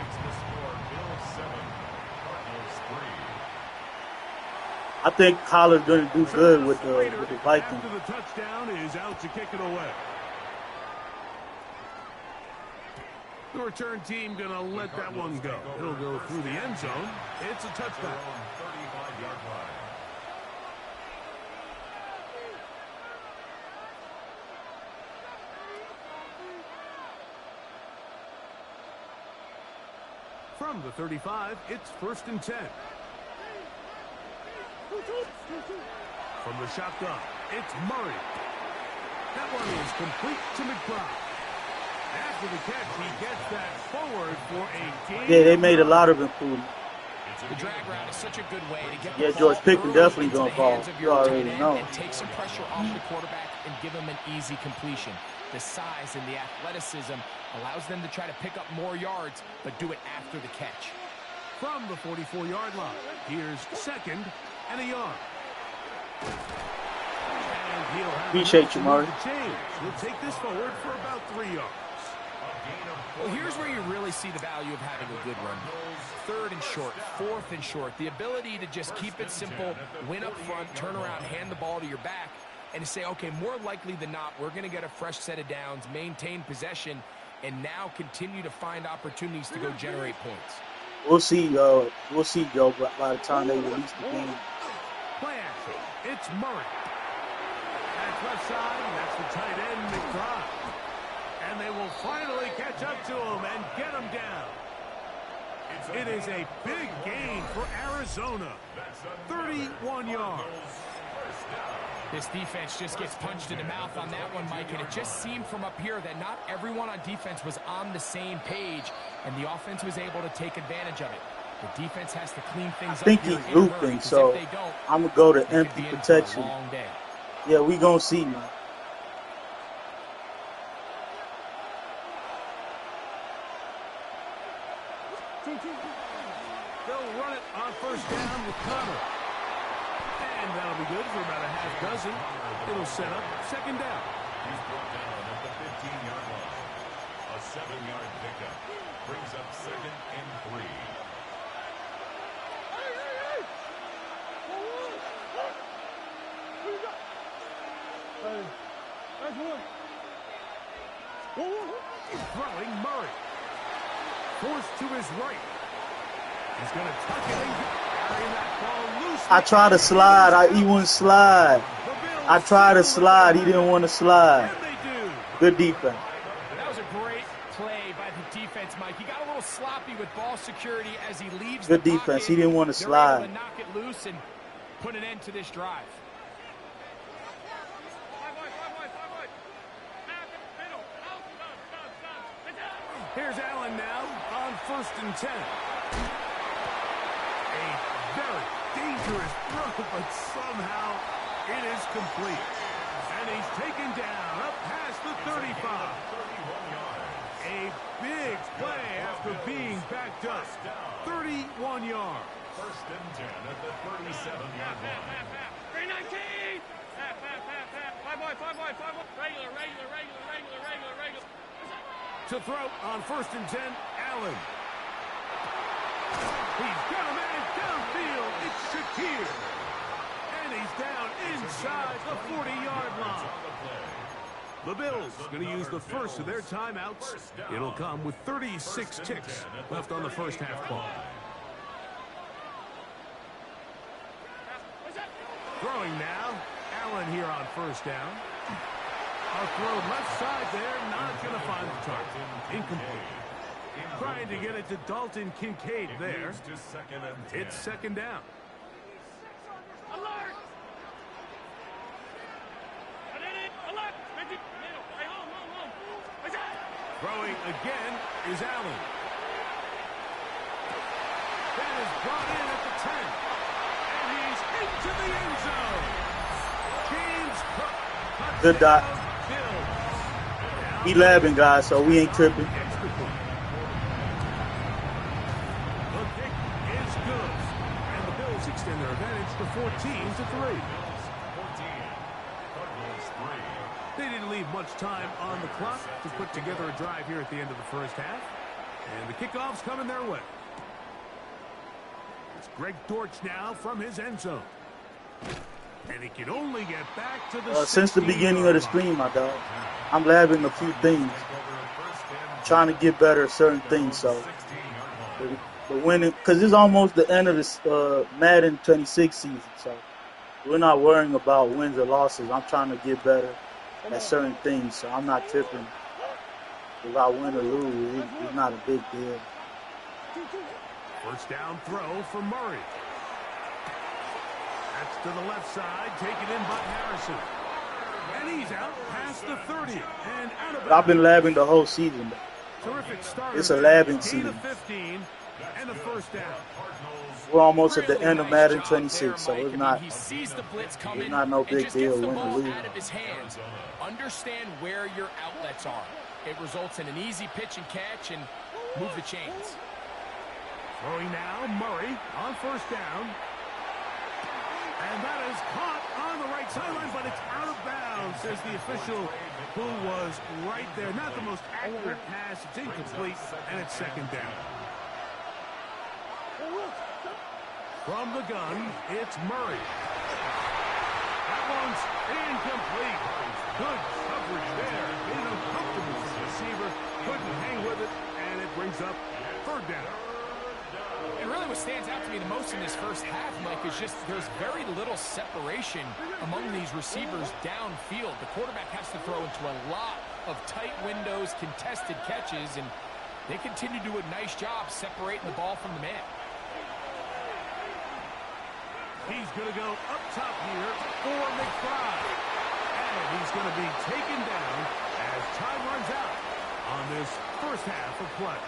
I think Collar's going to do good with the Vikings. After the touchdown is out to kick it away. The return team going to let that one go. It'll go through the end zone. It's a touchdown. 35-yard line. From the 35, it's first and 10. From the shotgun, it's Murray. That one is complete to McBride. After the catch, he gets that forward for a gain. Yeah, they made a lot of improvement. The drag route is such a good way to get Yeah, the George ball Pickens early definitely into gonna the fall. hands of You your already tight end know. and take some pressure off the quarterback and give him an easy completion. the size and the athleticism allows them to try to pick up more yards, but do it after the catch. From the 44-yard line, here's 2nd and a yard. And he'll have Appreciate you, Mark. He'll take this forward for about 3 yards. Well, here's where you really see the value of having a good run. 3rd and short, 4th and short. The ability to just keep it simple, win up front, turn around, hand the ball to your back, and to say, okay, more likely than not, we're going to get a fresh set of downs, maintain possession, and now continue to find opportunities to go generate points. We'll see, Joe, by the time they release the game. Play action. It's Murray. That's left side, and that's the tight end, McBride. And they will finally catch up to him and get him down. It is a big gain for Arizona. 31 yards. This defense just gets punched in the mouth on that one, Mike, and it just seemed from up here that not everyone on defense was on the same page, and the offense was able to take advantage of it. The defense has to clean things up. I think he's looping, so I'm going to go to empty protection. Yeah, we going to see, man. They'll run it on 1st down with Connor. And that'll be good for about a half dozen. It'll set up 2nd down. He's brought down at the 15-yard line. A 7-yard pickup brings up 2nd and 3. Throwing Murray. Forced to his right. He's going to tuck it and carry that ball loose. I tried to slide. He wouldn't slide. I tried to slide. He didn't want to slide. Good defense. That was a great play by the defense, Mike. He got a little sloppy with ball security as he leaves Good the defense. pocket. He didn't want to slide. They're able to knock it loose and put an end to this drive. Here's Allen now on 1st and 10. A very dangerous throw, but somehow it is complete. And he's taken down up past the 35. A big play after being backed up. 31 yards. 1st and 10 at the 37-yard line. 319! Regular. To throw on 1st and 10, Allen. He's got a man downfield. It's Shakir. And he's down inside the 40-yard line. The Bills going to use the first of their timeouts. It'll come with 36 ticks left on the first half clock. Throwing now, Allen here on 1st down. A throw left side there, not going to find the target. Incomplete. Trying to get it to Dalton Kincaid there. It's 2nd down. Alert! Throwing again is Allen. That is brought in at the 10. And he's into the end zone. James Cook. Good dot. He labbing, guys, so we ain't tripping. The kick is good. And the Bills extend their advantage to 14-3. They didn't leave much time on the clock to put together a drive here at the end of the first half. And the kickoff's coming their way. It's Greg Dortch now from his end zone. And he can only get back to the since the beginning of the stream, my dog, I'm labbing a few things, trying to get better at certain things. So the winning, because it's almost the end of this Madden 26 season, so we're not worrying about wins or losses. I'm trying to get better at certain things, so I'm not tripping. If I win or lose, it's not a big deal. First down throw for Murray. That's to the left side, taken in by Harrison. And he's out past the 30. And out of I've been labbing the whole season. Terrific start. It's a labbing season. 15 and a first down. We're almost at the Really end of nice Madden job 26, there, so Mike. I mean, he sees the blitz coming not no and big just gets deal the win or ball lose. out of his hands. Understand where your outlets are. It results in an easy pitch and catch and move the chains. Throwing now, Murray on first down. And that is caught on the right sideline, but it's out of bounds, says the official who was right there. Not the most accurate pass. It's incomplete, and it's second down. From the gun, it's Murray. That one's incomplete. Good coverage there. Being uncomfortable for the receiver. Couldn't hang with it, and it brings up third down. And really what stands out to me the most in this first half, Mike, is just there's very little separation among these receivers downfield. The quarterback has to throw into a lot of tight windows, contested catches, and they continue to do a nice job separating the ball from the man. He's going to go up top here for McBride. And he's going to be taken down as time runs out on this first half of play.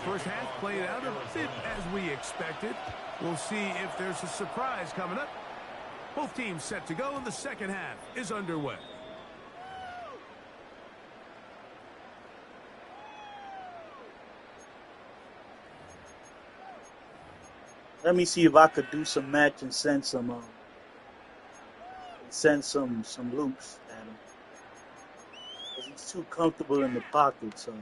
First half played out a bit as we expected. We'll see if there's a surprise coming up. Both teams set to go, and the second half is underway. Let me see if I could do some match and send some loops at him. 'Cause he's too comfortable in the pocket, so.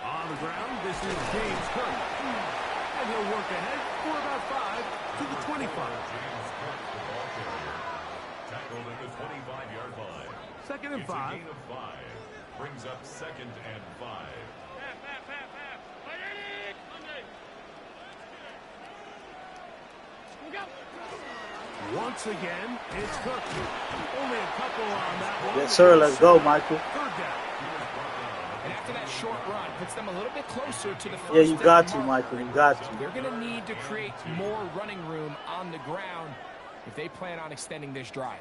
On the ground, this is James Cook. And he'll work ahead for about 5 to the 25. James Cook, the ball carrier. Tackled at the 25-yard line. Second and It's a 5. gain of 5. Brings up second and 5. Once again, it's Cook. Only a couple on that one. Yes, sir. Let's go, Michael. Third down. And after that short run, puts them a little bit closer to the first Yeah, you got down to, marker. Michael. You got to. They're going to need to create more running room on the ground if they plan on extending this drive.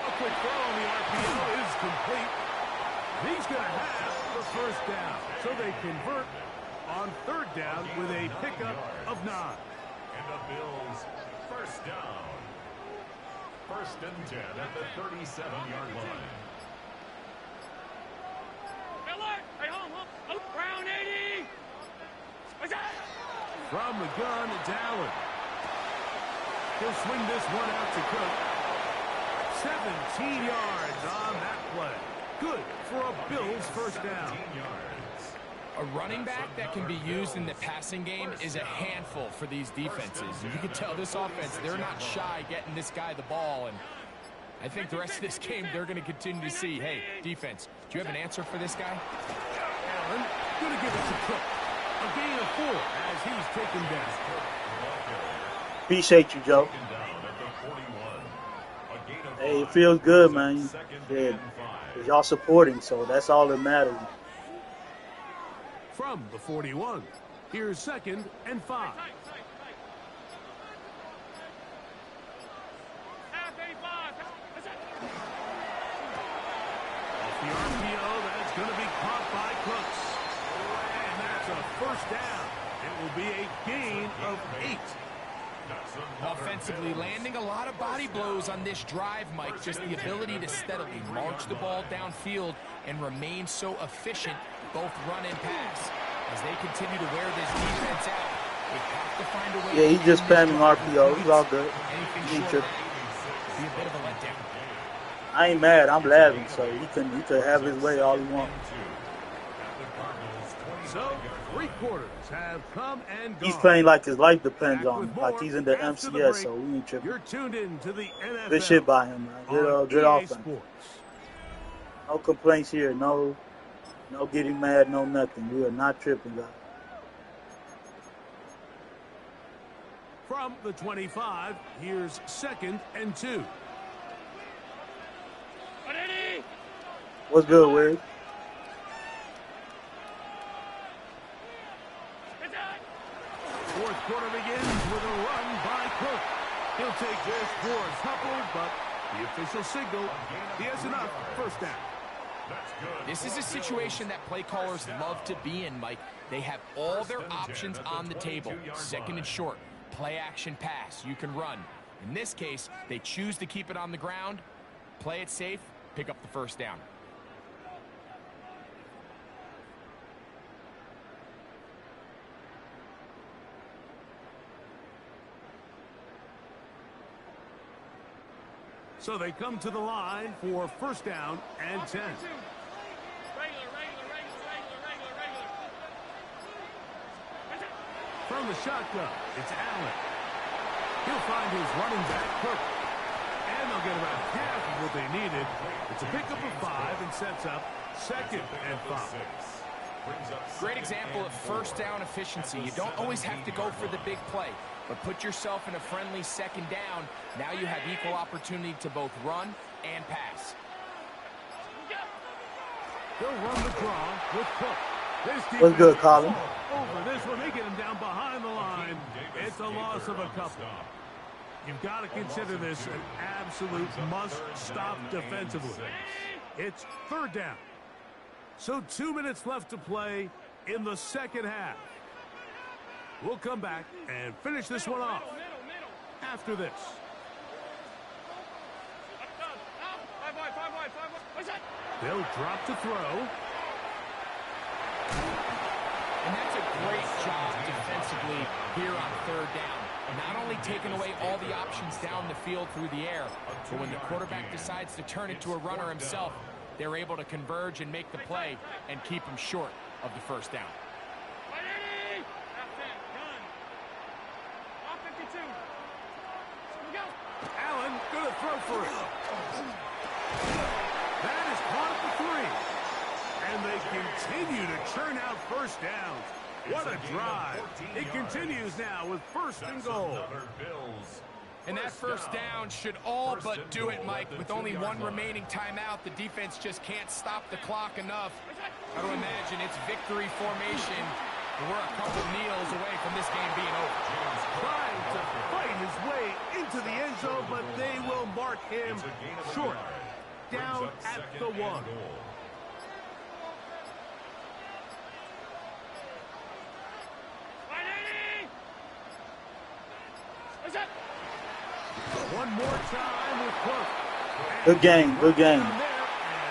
A quick throw on the RPO is complete. He's going to have the first down. So they convert on third down with a pickup of 9. And the Bills first down. First and 10 at the 37-yard line. Brown 80. From the gun, it's Allen. He'll swing this one out to Cook. 17 yards on that play. Good for a Bills first down. 17 yards. A running back that can be used in the passing game is a handful for these defenses. You can tell this offense, they're not shy getting this guy the ball. And I think the rest of this game, they're going to continue to see, hey, defense, do you have an answer for this guy? Allen going to give it to Cook. A gain of 4 as he's taken down. Appreciate you, Joe. Taken down at the 41. A gain of Hey, it 5. feels good, man. Second Yeah, and 5. y'all supporting, so that's all that matters. From the 41, here's second and 5. Off the RPO, that's going to be caught by Cooks. And that's a first down. It will be a gain of 8. Offensively, landing a lot of body blows on this drive, Mike. Just the ability to steadily march the ball downfield and remain so efficient, both run and pass. As they continue to wear this defense out, they have to find a way. Yeah, he's just spamming RPO. He's all good. Anything He short tripping. of be a bit of a letdown. I ain't mad. I'm laughing, so he can have his way all he wants. So, 3 quarters have come and gone. He's playing like his life depends Back on with him. more Like he's in the after the MCS, break. so we ain't tripping. You're tuned in to the NFL. Good shit by him, man. on Good EA offense. Sports. No complaints here. No getting mad. No nothing. We are not tripping, guys. From the 25, here's second and 2. What's good, Weird? quarter begins with a run by Cook. He'll take this for a couple, but the official signal, he has enough. First down. This is a situation that play callers love to be in, Mike. They have all their options on the table. Second and short, play action pass, you can run. In this case, they choose to keep it on the ground, play it safe, pick up the first down. So they come to the line for first down and 10. From the shotgun, it's Allen. He'll find his running back, Cook. And they'll get about half of what they needed. It's a pickup of 5 and sets up second and 5. Great example of first down efficiency. You don't always have to go for the big play, but put yourself in a friendly second down. Now you have equal opportunity to both run and pass. They'll run the draw with Cook. What's good, Colin? Over this one, they get him down behind the line. It's a loss of a couple. You've got to consider this an absolute must-stop defensively. It's third down. So 2 minutes left to play in the second half. We'll come back and finish this one off after this. They'll drop to throw. And that's a great job defensively here on third down. Not only taking away all the options down the field through the air, but when the quarterback decides to turn it to a runner himself, they're able to converge and make the play and keep him short of the first down. Allen gonna throw for it. That is caught at the 3. And they continue to churn out first downs. What a drive. It continues now with first and goal. And that first down should all but do it, Mike. With only one remaining timeout, the defense just can't stop the clock enough. I don't imagine it's victory formation. We're a couple kneels away from this game being over. Trying to fight his way into the end zone, but they will mark him short. Down at the 1. One more time with Cook. Good game, good game. And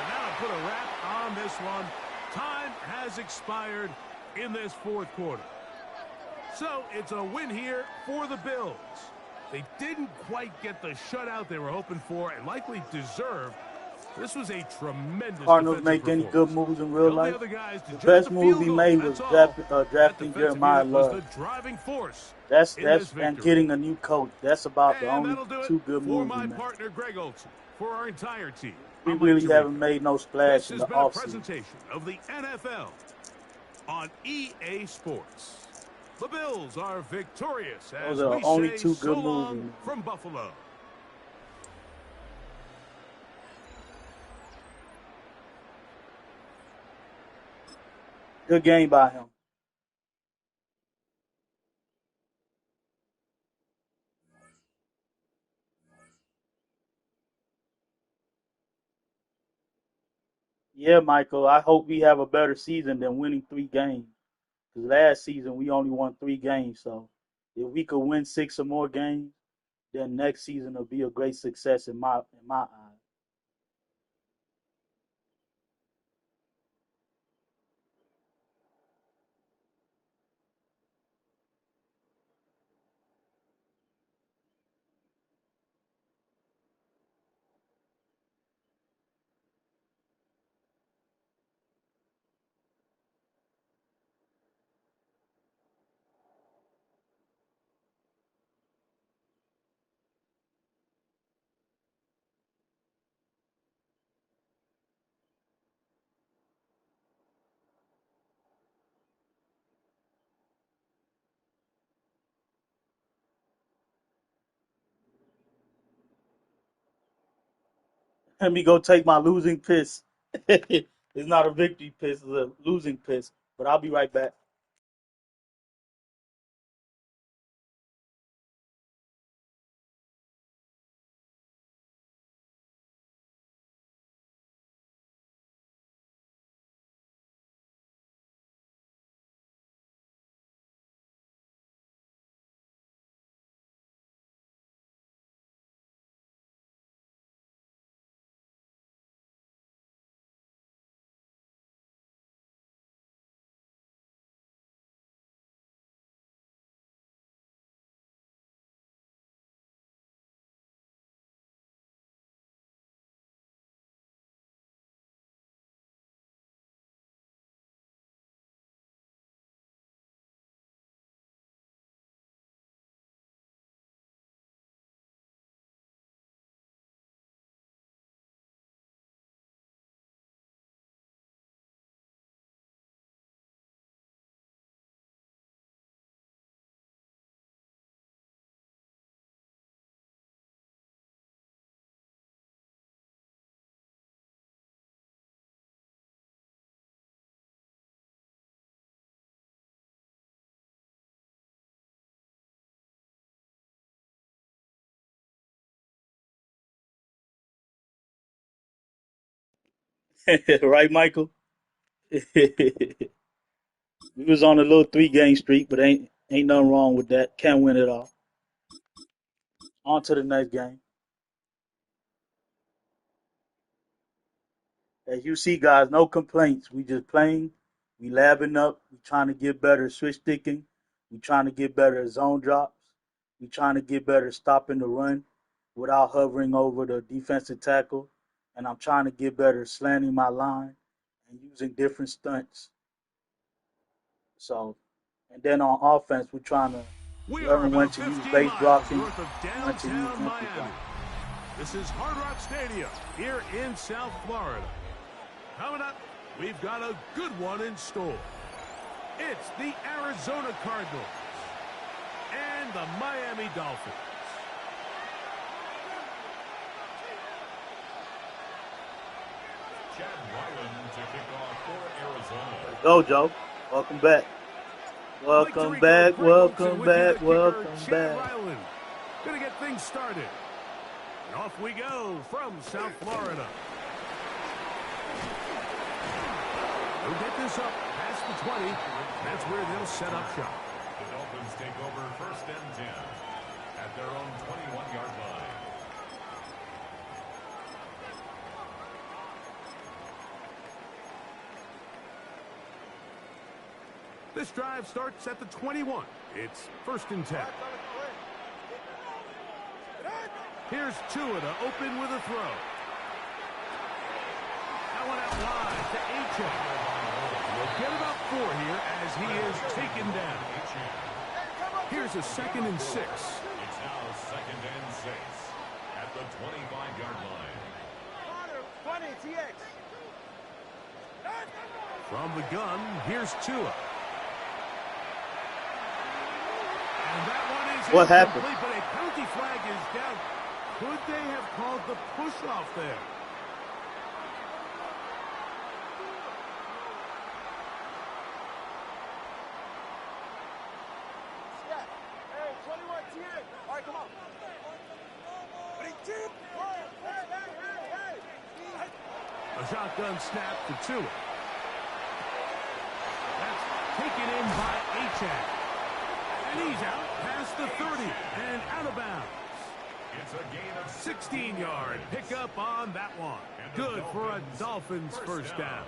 that'll put a wrap on this one. Time has expired in this fourth quarter. So it's a win here for the Bills. They didn't quite get the shutout they were hoping for and likely deserved. This was a tremendous Cardinals make any good moves in real life. The best move he made was drafting Jeremiah Love. That's and getting a new coach. That's about the only two good moves he made. Partner Greg Olson, for our entire team. We really haven't made no splash in the offseason. This has been a presentation of the NFL on EA Sports. The Bills are victorious as those are we only say two good so long moves. from Buffalo. Good game by him. Yeah, Michael, I hope we have a better season than winning 3 games. Because last season we only won 3 games. So if we could win 6 or more games, then next season will be a great success in my eyes. Let me go take my losing piss. It's not a victory piss, it's a losing piss. But I'll be right back. Right, Michael? We was on a little 3 game streak, but ain't nothing wrong with that. Can't win it all. On to the next game. As you see, guys, no complaints. We just playing. We labbing up. We trying to get better at switch sticking. We trying to get better at zone drops. We trying to get better at stopping the run without hovering over the defensive tackle. And I'm trying to get better at slanting my line and using different stunts. So, and then on offense, we're trying to We are learn when about to use 15 base miles blocking north of and when to use downtown empty Miami. blocking. This is Hard Rock Stadium here in South Florida. Coming up, we've got a good one in store. It's the Arizona Cardinals and the Miami Dolphins. Chad Ryland to kick off for Arizona. Go, Joe. Welcome back. Welcome back. Welcome back. Welcome Chad back. Ryland. Gonna get things started. And off we go from South Florida. They'll get this up past the 20. That's where they'll set up shop. The Dolphins take over 1st and 10 at their own 21-yard line. This drive starts at the 21. It's 1st and 10. Here's Tua to open with a throw. That one out wide to Achane. We'll get about 4 here as he is taken down. Here's a 2nd and 6. It's now 2nd and 6 at the 25-yard line. From the gun, here's Tua. And that one is What happened? incomplete, but a penalty flag is down. Could they have called the push-off there? A shotgun snap to Tua. That's taken in by Achane. And he's out past the 30 and out of bounds. It's a gain of 16-yard pickup on that one. Good for a Dolphins first down.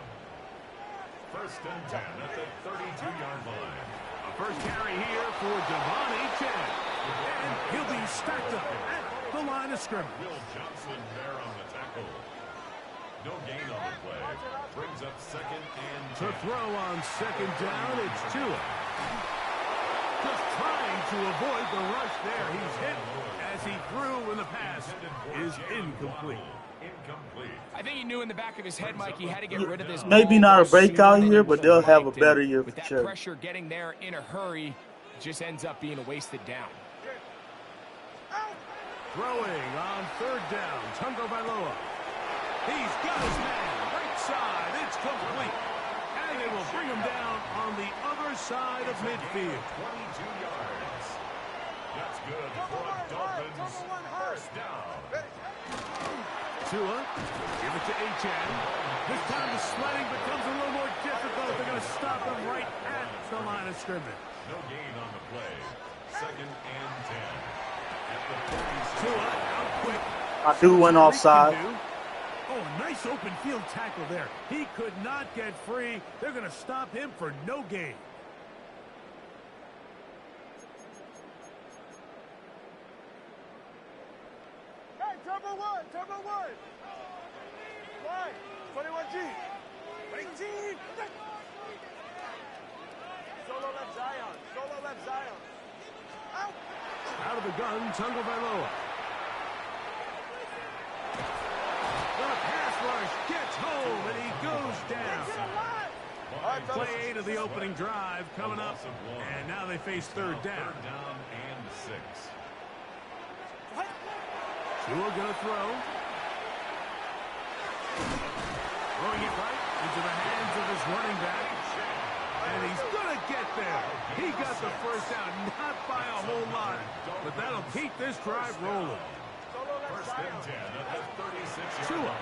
1st and 10 at the 32-yard line. A first carry here for Devon Achane. And he'll be stacked up at the line of scrimmage. Will Johnson there on the tackle. No gain on the play. Brings up 2nd and 10. To throw on 2nd down, it's Tua. Just trying to avoid the rush there. He's hit as he threw, and the pass is incomplete. I think he knew in the back of his head, Mike, he had to get rid of this ball. Maybe not a breakout sooner year, than but he would they'll have a liked, better and year with for that sure. pressure getting there in a hurry, just ends up being a wasted down. Throwing on 3rd down, Tagovailoa. He's got his man, right side, it's complete. And they will bring him down on the other side of midfield. 22 yards. That's good for a Dolphins first down. Tua, give it to Achane. This time the sledding becomes a little more difficult. They're going to stop him right at the line of scrimmage. No gain on the play. 2nd and 10 at the 36. Tua out quick. I do went offside. Oh, a nice open field tackle there. He could not get free. They're going to stop him for no gain. Turbo one. Line, 21G. 18. Solo left Zion. Out of the gun, Tagovailoa. The pass rush gets home, and he goes down. Play 8 of the opening drive coming up, and now they face 3rd down. 3rd down and 6. Tua gonna throw. Throwing it right into the hands of his running back. And he's gonna get there. He got the first down, not by a whole lot, but that'll keep this drive rolling. 1st and 10 at the 36-yard Tua. line.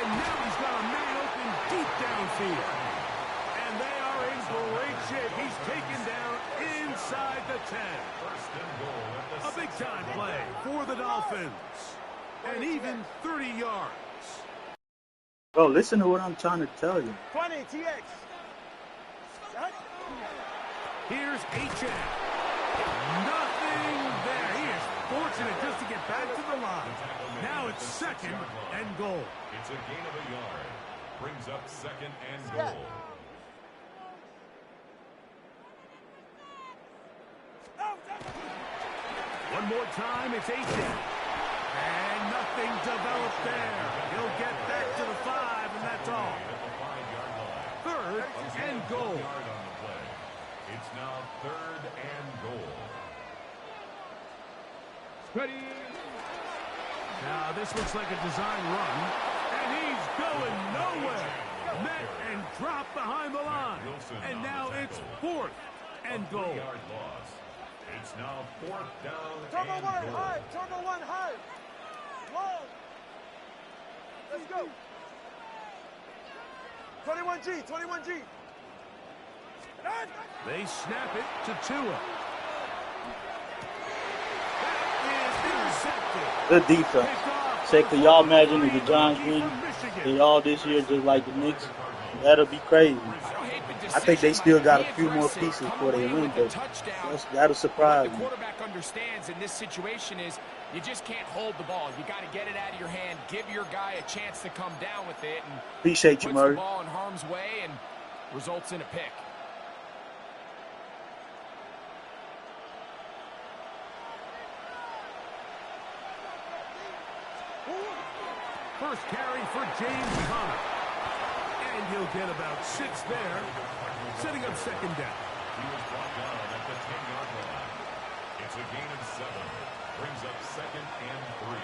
And now he's got a man open deep downfield. And they are in great shape. He's taken down inside the 10. First and goal at the A big-time play for the Dolphins. And even 30 yards. Bro, listen to what I'm trying to tell you. 20, TX. Set. Here's H.M. Nothing there. He is fortunate just to get back to the line. Now it's second and goal. It's a gain of a yard. Brings up second and goal. One more time, it's H.M. And nothing developed there. He'll get back to the 5, and that's all. Third and goal. It's now third and goal. Ready. Now this looks like a design run, and he's going nowhere. Met and dropped behind the line. And now it's fourth and goal. 3-yard loss. It's now fourth down Turbo and 1 goal. high. Turbo 1 high. Long. Let's go. 21G. 21G. They snap it to Tua. That is intercepted. Good defense. Say, could y'all imagine if the Giants win they all this year just like the Knicks? That'll be crazy. I think they still got a few more pieces before they win, but that'll surprise The me. quarterback understands in this situation is you just can't hold the ball. You got to get it out of your hand, give your guy a chance to come down with it, and Appreciate you, puts Murray. the ball in harm's way and results in a pick. First carry for James Conner. And he'll get about 6 there, setting up second down. He was brought down at the 10-yard line. It's a gain of 7. Brings up second and 3.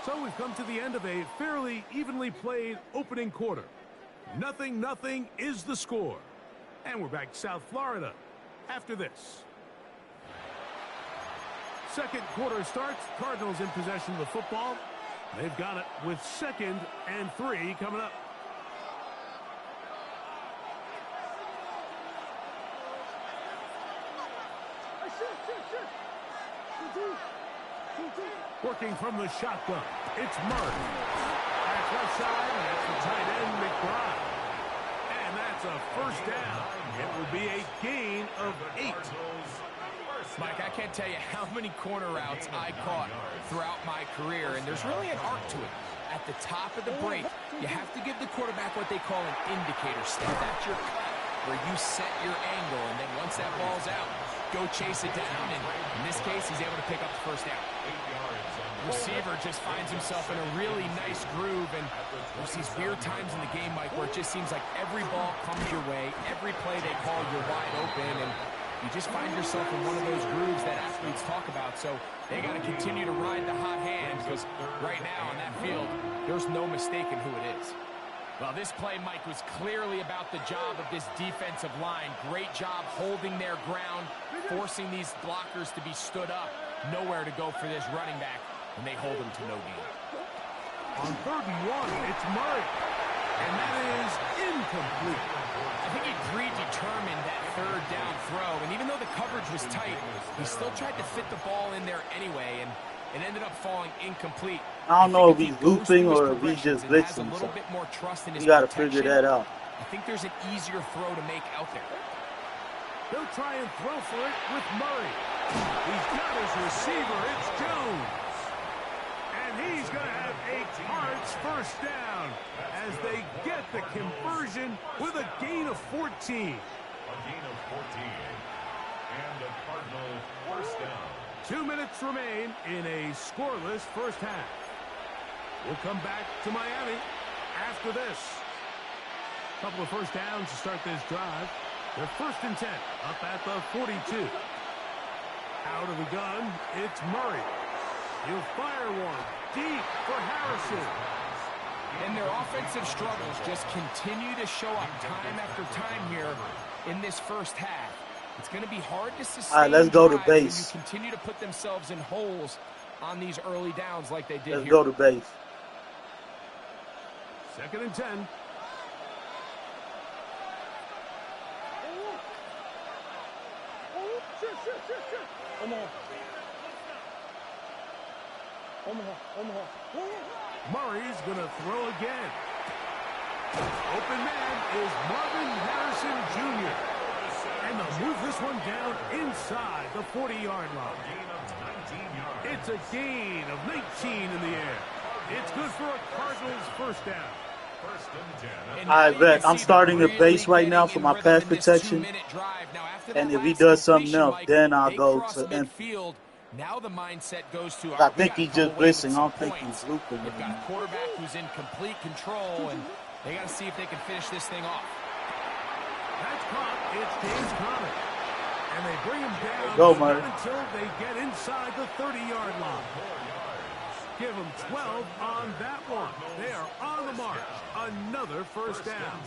So we've come to the end of a fairly evenly played opening quarter. 0-0 is the score. And we're back to South Florida after this. Second quarter starts. Cardinals in possession of the football. They've got it with second and 3 coming up. Working from the shotgun, it's Murray. Back left side, and that's the tight end, McBride. And that's a first down. It will be a gain of 8. Mike, I can't tell you how many corner routes I caught throughout my career, and there's really an arc to it. At the top of the break, you have to give the quarterback what they call an indicator step. That's your cut, where you set your angle, and then once that ball's out, go chase it down, and in this case, he's able to pick up the first down. Receiver just finds himself in a really nice groove, and there's these weird times in the game, Mike, where it just seems like every ball comes your way, every play they call, you're wide open, and you just find yourself in one of those grooves that athletes talk about. So they got to continue to ride the hot hand, because right now on that field, there's no mistaking who it is. Well, this play, Mike, was clearly about the job of this defensive line. Great job holding their ground, forcing these blockers to be stood up. Nowhere to go for this running back, and they hold him to no gain. On 3rd and 1, it's Murray. And that is incomplete. I think he predetermined that 3rd down throw, and even though the coverage was tight, he still tried to fit the ball in there anyway, and it ended up falling incomplete. I don't know if he's looping or if he's just blitzing. So you got to figure that out. I think there's an easier throw to make out there. He'll try and throw for it with Murray. He's got his receiver. It's Jones. And he's going to have a Cards first down as they get the conversion with a gain of 14. A gain of 14. And a Cardinal first down. 2 minutes remain in a scoreless first half. We'll come back to Miami after this. Couple of first downs to start this drive. They're 1st and 10 up at the 42. Out of the gun, it's Murray. He'll fire one deep for Harrison. And their offensive struggles just continue to show up time after time here in this first half. It's going to be hard to sustain. All right, let's go to drives when you base. continue to put themselves in holes on these early downs like they did Let's here. go to base. 2nd and 10. Murray's going to throw again. Open man is Marvin Harrison Jr. And they'll move this one down inside the 40-yard line. It's a gain of 19 in the air. It's good for a Cardinals first down. I bet I'm starting a base right now for my pass protection. And if he does something else, then I'll go to empty. Now the mindset goes to, I think he's just blitzing. I don't think he's looping. They've got a quarterback who's in complete control, and they got to see if they can finish this thing off. That's caught. It's James Conner. And they bring him down Go, Murray. until they get inside the 30-yard line. Give them 12 on that one. They are on the march. Another first down.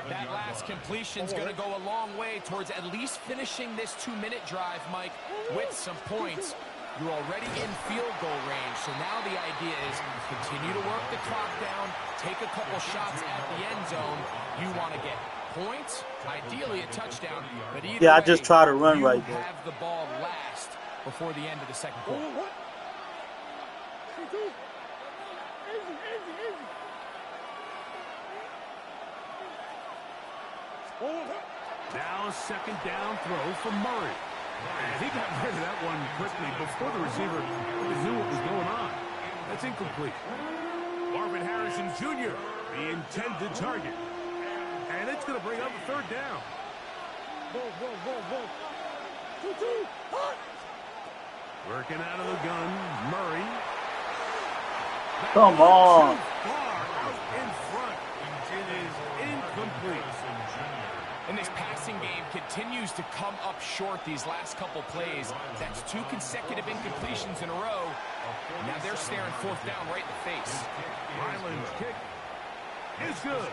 That last completion's going to go a long way towards at least finishing this 2-minute drive, Mike, with some points. You're already in field goal range, so now the idea is continue to work the clock down, take a couple shots at the end zone. You want to get points, ideally a touchdown, but either Yeah, I way, just try to run you right there. have the ball last before the end of the second quarter. Now a 2nd down throw from Murray. And he got rid of that one quickly before the receiver even knew what was going on. That's incomplete. Marvin Harrison Jr., the intended target. And it's going to bring up a 3rd down. Working out of the gun, Murray. Come on. Far out in front. It is incomplete. And this passing game continues to come up short these last couple plays. That's 2 consecutive incompletions in a row. Now they're staring 4th down right in the face. Ryland's kick is good.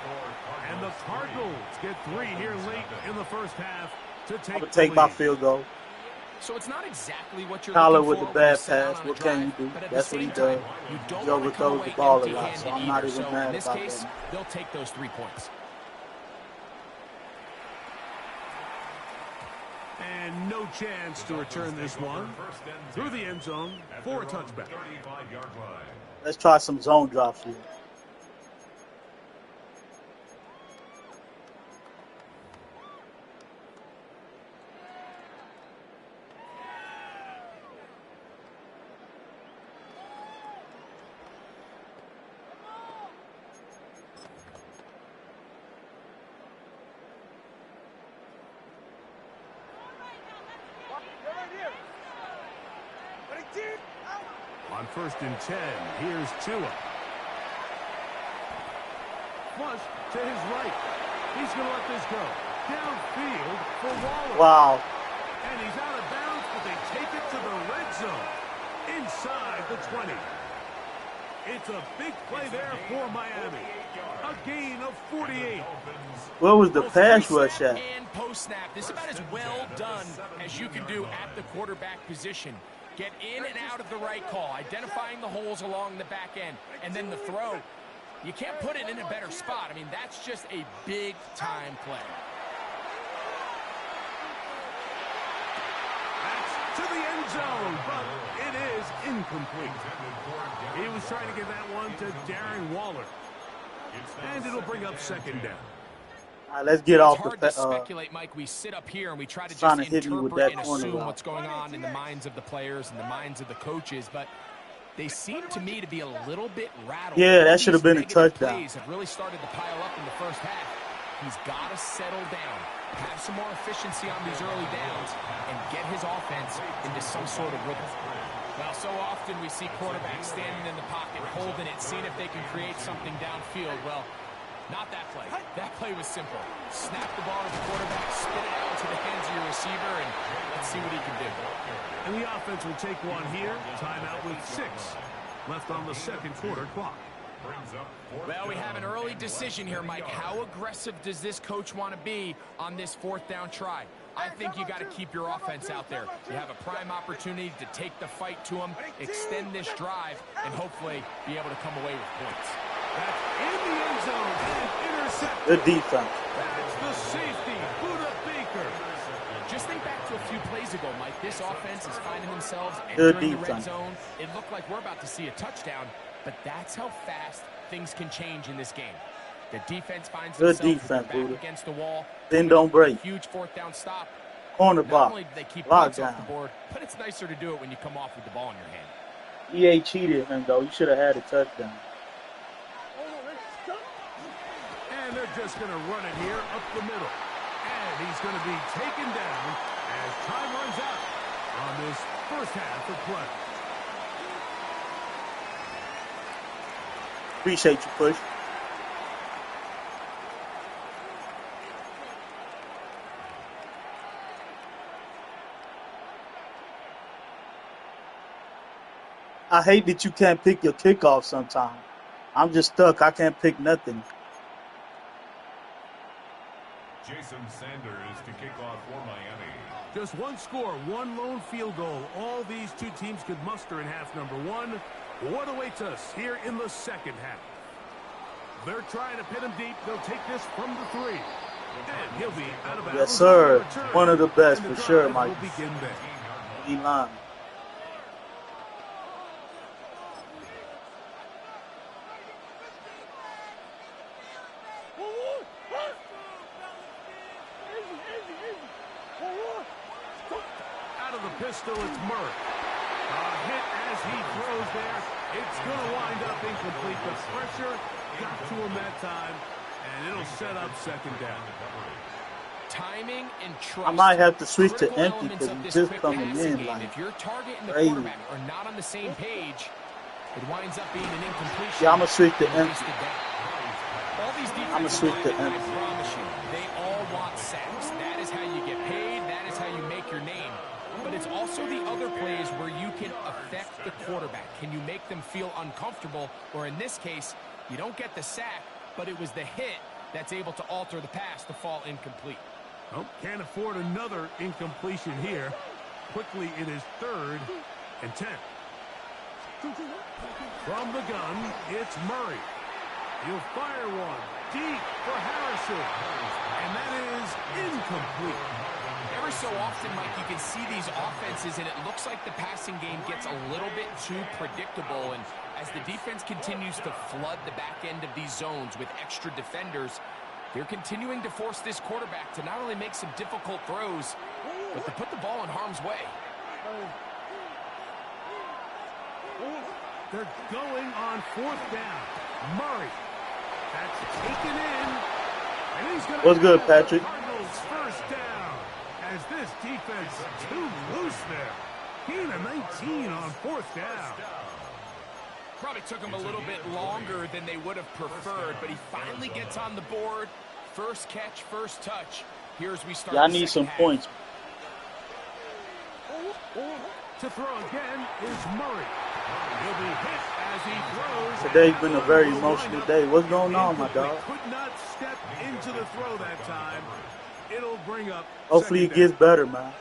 And the Cardinals get 3 here late in the first half to take I'm going to take my field goal. So it's not exactly what you're Collar looking with for the when you bad set out pass. on What a can you drive, do? but at the That's what he same does. time, you don't He want to come overthrows away the ball a lot, empty-handed so I'm not either. even So mad in this about case, that. they'll take those 3 points. And no chance to return this one through the end zone for a touchback. Let's try some zone drops here. On 1st and 10, here's Tua. Flush to his right. He's going to let this go. Downfield for Waller. Wow. And he's out of bounds, but they take it to the red zone. Inside the 20. It's a big play there for Miami. A gain of 48. Where was the pass rush at? And post-snap. This is about as well done as you can do at the quarterback position. Get in and out of the right call, identifying the holes along the back end, and then the throw. You can't put it in a better spot. I mean, that's just a big-time play. That's to the end zone, but it is incomplete. He was trying to get that one to Darren Waller. And it'll bring up 2nd down. All right, let's get off It's hard the to speculate, Mike. We sit up here and we try to trying just to hit me with interpret that and corner assume route. what's going on in the minds of the players and the minds of the coaches, but they seem to me to be a little bit rattled. Yeah, that All should have these been a negative touchdown. Plays have really started to pile up in the first half. He's got to settle down, have some more efficiency on these early downs, and get his offense into some sort of rhythm. Well, so often we see quarterbacks standing in the pocket, holding it, seeing if they can create something downfield. Well, not that play. That play was simple. Snap the ball to the quarterback, spit it out into the hands of your receiver, and let's see what he can do. And the offense will take one here. Timeout with 6 left on the second quarter clock. Brings up fourth Well, we have an down early and decision here, Mike. How aggressive does this coach want to be on this fourth down try? I think you got to keep your offense out there. You have a prime opportunity to take the fight to them, extend this drive, and hopefully be able to come away with points. That's in the end zone and intercepted. Good defense. That's the safety, Buda Baker. Just think back to a few plays ago, Mike. This offense is finding themselves Good entering the red defense. zone. It looked like we're about to see a touchdown, but that's how fast things can change in this game. The defense finds Good themselves with defense, their back Buda. against the wall. Then don't break. Huge fourth down stop. Corner Not block. only do they keep Lock points off the down. board, but it's nicer to do it when you come off with the ball in your hand. EA cheated him, though. You should have had a touchdown. And they're just going to run it here up the middle. And he's going to be taken down as time runs out on this first half of play. Appreciate you, Push. I hate that you can't pick your kickoff sometimes. I'm just stuck. I can't pick nothing. Jason Sanders to kick off for Miami. Just one score, one lone field goal. All these two teams could muster in half number one. What awaits us here in the second half? They're trying to pin him deep. They'll take this from the 3. And he'll be out of bounds. Yes, sir. on the return. One of the best And for sure, drive Mike. will begin then. D-line. Out of the pistol, it's Murray. A hit as he throws there. It's going to wind up incomplete. The pressure got to him that time, and it'll set up second down. Timing and trust. I might have to switch to critical empty elements because of he's this just quick coming passing in game. like If your target and the crazy. quarterback are not on the same page, it winds up being an incompletion. Yeah, I'm going to switch to and empty. wasted down. All these I'ma defensive switch to linemen, I empty. promise you, they all want sacks. That is how you get paid. That is how you make your name. But it's also the other plays where you can affect the quarterback. Can you make them feel uncomfortable? Or in this case, you don't get the sack, but it was the hit that's able to alter the pass to fall incomplete. Oh, can't afford another incompletion here. Quickly, it is 3rd and 10. From the gun, it's Murray. He'll fire one deep for Harrison. And that is incomplete. Every so often, Mike, you can see these offenses, and it looks like the passing game gets a little bit too predictable. And as the defense continues to flood the back end of these zones with extra defenders, they're continuing to force this quarterback to not only make some difficult throws, but to put the ball in harm's way. They're going on 4th down. Murray. That's taken in. And he's going to What's good, Patrick? Cardinals first down. As this defense too loose there. Gain of 19 on 4th down. Probably took him a little bit longer than they would have preferred, but he finally gets on the board. First catch, first touch. Here as we start. Yeah, I the need second some half. points. To throw again is Murray. He'll be hit as he throws. Today's been a very emotional day. What's going on, my dog? Could not step into the throw that time. It'll bring up. Hopefully it second gets better, man.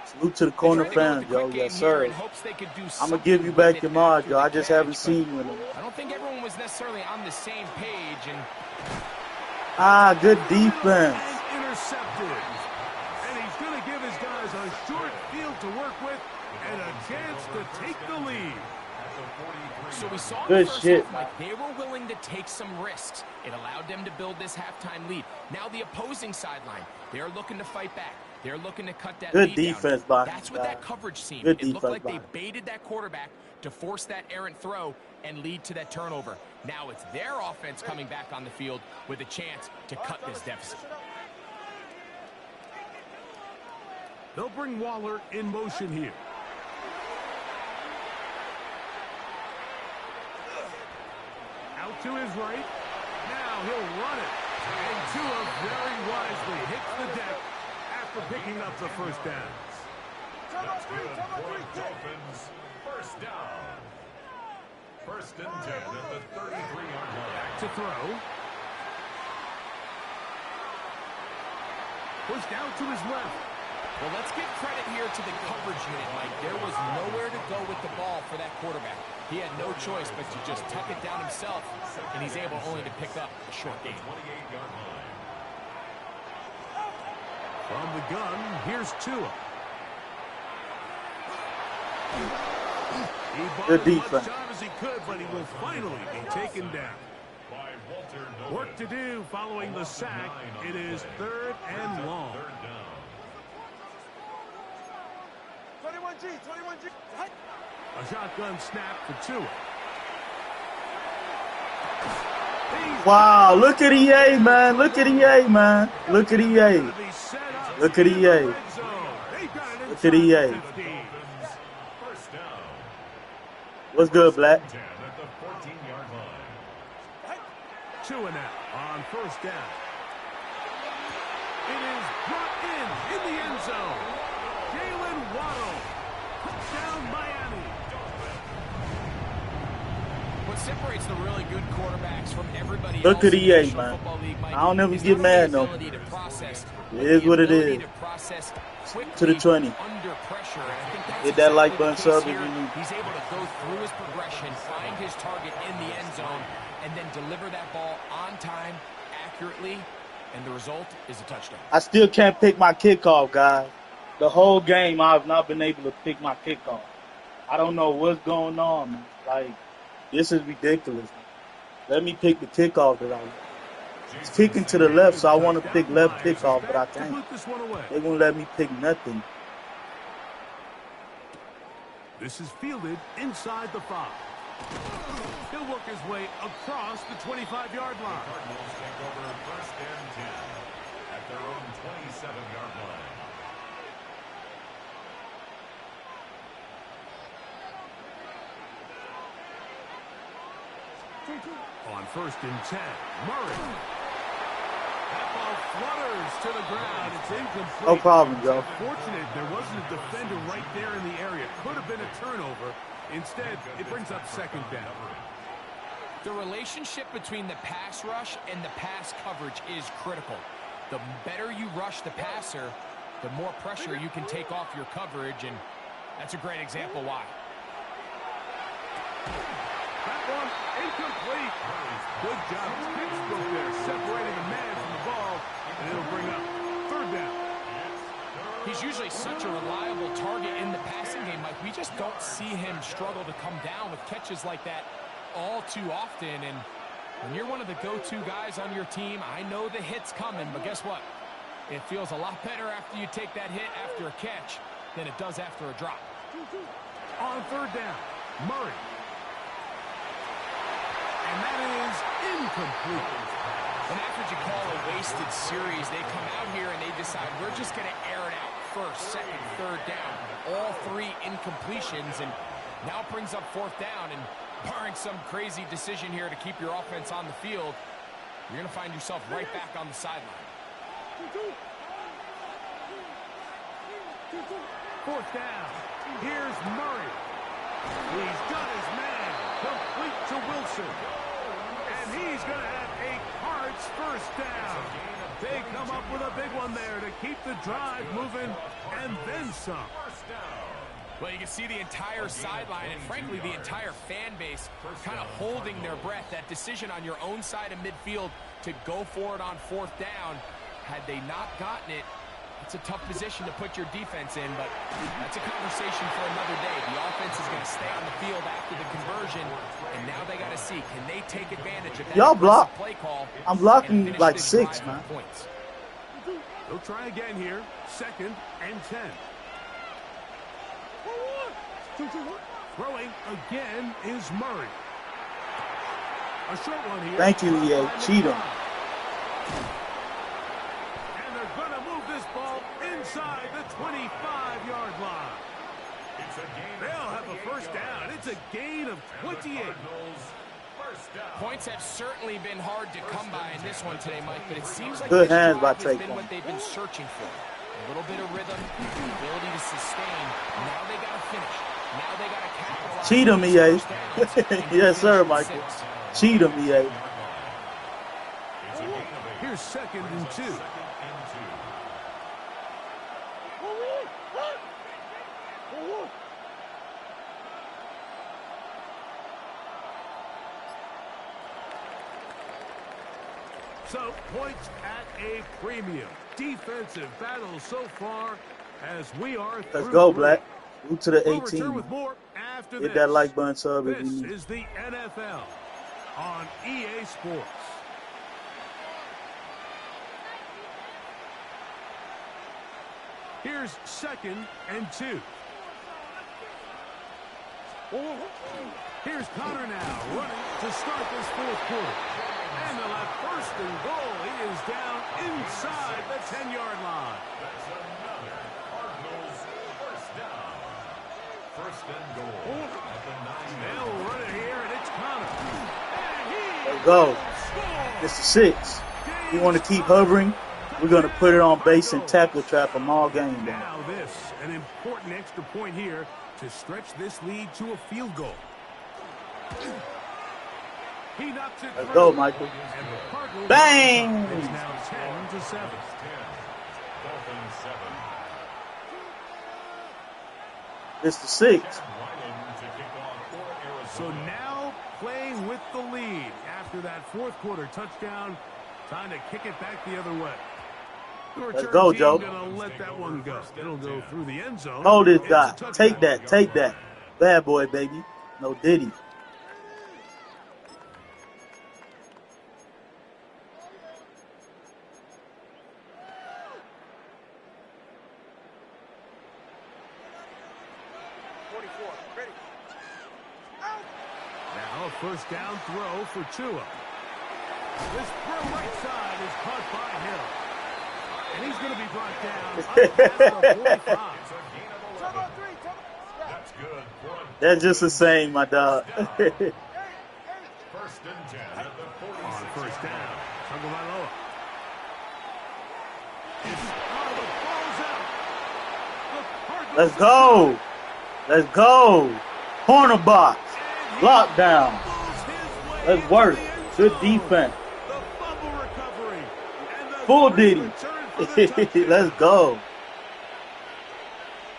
Salute to the corner They tried to fans, go yo. with the quick Yes, game here sir. in hopes they could do I'm going to something give you with back it your mod, after yo. I the just catch, haven't but seen you in a I don't think everyone was necessarily on the same page, and good defense. And intercepted. And he's going to give his guys a short field to work with and a chance to take the lead. so we saw in Good the first shit. half, Mike, they were willing to take some risks. It allowed them to build this halftime lead. Now the opposing sideline, they're looking to fight back. They're looking to cut that Good lead defense down. by That's him, what that guys. coverage seemed. Good It looked defense like by they him. baited that quarterback to force that errant throw and lead to that turnover. Now it's their offense coming back on the field with a chance to cut this deficit. They'll bring Waller in motion here. Out to his right. Now he'll run it. And Tua very wisely hits the deck after picking up the first downs. That's good for Dolphins. First down. First and 10 at the 33-yard line. To throw. Pushed out to his left. Well, let's give credit here to the coverage unit, Mike. There was nowhere to go with the ball for that quarterback. He had no choice but to just tuck it down himself, and he's able only to pick up a short gain. 28-yard line. From the gun, here's Tua. He bought Good as defense. much time as he could, but he will finally be taken down. By Walter Nolan. Work to do following the sack. It is 3rd and long. Third down. 21G, 21G. Hey. A shotgun snap for Tua. He's Wow, look at EA, man. Look at EA, man. Look at EA. gonna be set up Look at in the EA. red zone. They got it Look at inside EA. the 15. First down. What's good, Black? 10 at the 14-yard line. Tua now on first down. It is brought in the end zone. Jalen Waddle. Touchdown, Miami. What separates the really good quarterbacks from everybody Look else at in the EA, National man. Football League, Mike, I don't ever is get not only mad, the though. ability to process, It but is the what it ability is. to process quickly To the 20. under pressure. And I think that's Hit that like exactly button, the sub, case if here. you need. He's able to go through his progression, find his target in the end zone, and then deliver that ball on time, accurately, and the result is a touchdown. I still can't pick my kickoff, guys. The whole game, I've not been able to pick my kickoff. I don't know what's going on, man. Like, this is ridiculous. Let me pick the kickoff that I want. It's kicking to the left, so I want to pick left kickoff, but I To can't. put this one away. They won't let me pick nothing. This is fielded inside the 5. He'll work his way across the 25-yard line. Cardinals take over first and 10 at their own 27-yard line. On first and 10, Murray. That ball flutters to the ground. It's incomplete. No problem, Joe. Fortunate there wasn't a defender right there in the area. Could have been a turnover. Instead, it brings up second down. The relationship between the pass rush and the pass coverage is critical. The better you rush the passer, the more pressure you can take off your coverage, and that's a great example why. That one incomplete. Good job. Pittsburgh there, separating a man from the ball, and it'll bring up third down. He's usually such a reliable target in the passing game, Mike. We just don't see him struggle to come down with catches like that all too often. And when you're one of the go-to guys on your team, I know the hit's coming, but guess what? It feels a lot better after you take that hit after a catch than it does after a drop. On third down, Murray. And that is incomplete. And after you call a wasted series, they come out here and they decide we're just going to air it out first, second, third down. All 3 incompletions, and now it brings up fourth down. And barring some crazy decision here to keep your offense on the field, you're going to find yourself right back on the sideline. Fourth down. Here's Murray. He's got his man. Complete to Wilson. And he's going to have a Cards first down. They come up with a big one there to keep the drive moving, and then some. Well, you can see the entire sideline and, frankly, the entire fan base kind of holding their breath. That decision on your own side of midfield to go for it on fourth down, had they not gotten it, it's a tough position to put your defense in, but that's a conversation for another day. The offense is going to stay on the field after the conversion, and now they got to see, can they take advantage of that Y'all block. play call? I'm blocking and finish like this 6, drive man. with points? They'll try again here. Second and 10. Throwing again is Murray. A short one here. Thank you, EA. Cheat 'em. And they're going to move this ball inside the 25-yard line. It's a gain. They'll have a first down. It's a gain of 28. Points have certainly been hard to come by in this one today, Mike, but it seems like Good this hands by drive has been Takeoff. what they've been searching for. A little bit of rhythm, the ability to sustain. Now they got to finish. Now they got to capitalize Cheat on him, these EA. first downs and Yes, finish sir, with Michael. 6. Cheat him, EA. Here's 2nd and 2. So, points at a premium. Defensive battle so far as we are through. Let's go, 3. Black. Move to the We'll return 18. with more after Hit this. that like button, sub if you This need. is the NFL on EA Sports. Here's 2nd and 2. Here's Connor now running to start this 4th quarter. And they'll have 1st and goal. He is down inside the 10-yard line. That's another Cardinals first down. 1st and goal at the 9. They'll run it here, and it's Connor. And he Let's go. will score. It's the 6. You want to keep hovering? We're going to put it on base and tackle trap them all game. Then. Now this, an important extra point here to stretch this lead to a field goal. He knocks it Let's through. go, Michael. And the Cardinals Bang! It's now 10-7. Dolphins 7. It's the 6. Wyland to kick off for So Arizona. now playing with the lead after that 4th quarter touchdown. Time to kick it back the other way. The Let's return go, team Joe. gonna let that one go. It'll go through the end zone. Hold this It's a guy. touchdown. Take that. Take that. Bad boy, baby. No Diddy. Now a 1st down throw for Tua. This throw right side is caught by Hill. And he's going to be brought down up past the 45. It's a gain of 11. That's good. That's just the same, my dog. 1st and 10 at the 46. On 1st down, Tagovailoa. The ball's out. The Cardinals Let's go. Let's go. Corner box. Lockdown. Let's work. Good defense. The fumble recovery. And the Full great Diddy. return for the touchdown. Let's go.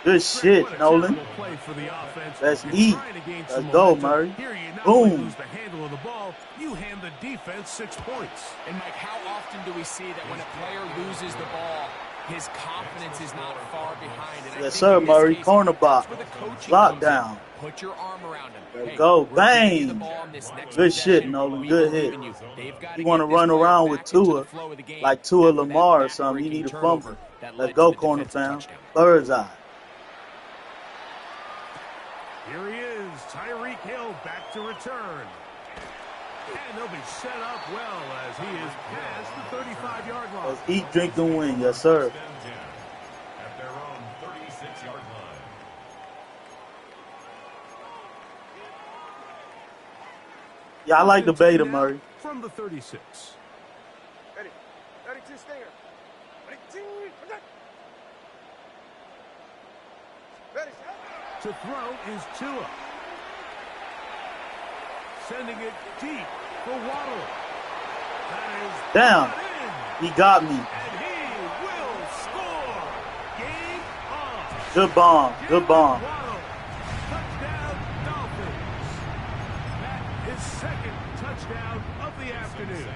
Good shit, What a Nolan. terrible play for the offense. Let's You're eat. trying to gain Let's some go, momentum. Murray. Here you not only Boom. lose the handle of the ball, you hand the defense 6 points. And Mike, how often do we see that when a player loses the ball, his confidence is not far behind? And I Yes, think sir, in this Murray. case, Corner box. that's where the coaching comes in. Lockdown. Put your arm around him. Let's Hey, go. we're giving you the Bang. ball on this next Good shit, possession. Nolan. We Good believe hit. in you. They've got to You want to get this run player around with back into the Tua, flow of the game like Tua after that Lamar or something. You back-breaking need a turnover fumble. that Let's led go, to the corner defensive pound. touchdown. Bird's eye. Here he is, Tyreek Hill back to return. And they'll be set up well as he is past the 35-yard line. Let's eat, drink, and win. Yes, sir. 1st and 10 at their own 36-yard line. Yeah, I like the beta, Murray. From the 36. Ready. 32 stinger. Ready. To throw is Tua. Sending it deep for Waddle. That is Damn. brought in. He got me. And he will score. Game on. Good bomb. Good bomb. Waddle. Touchdown, Dolphins. That is 2nd touchdown of the afternoon.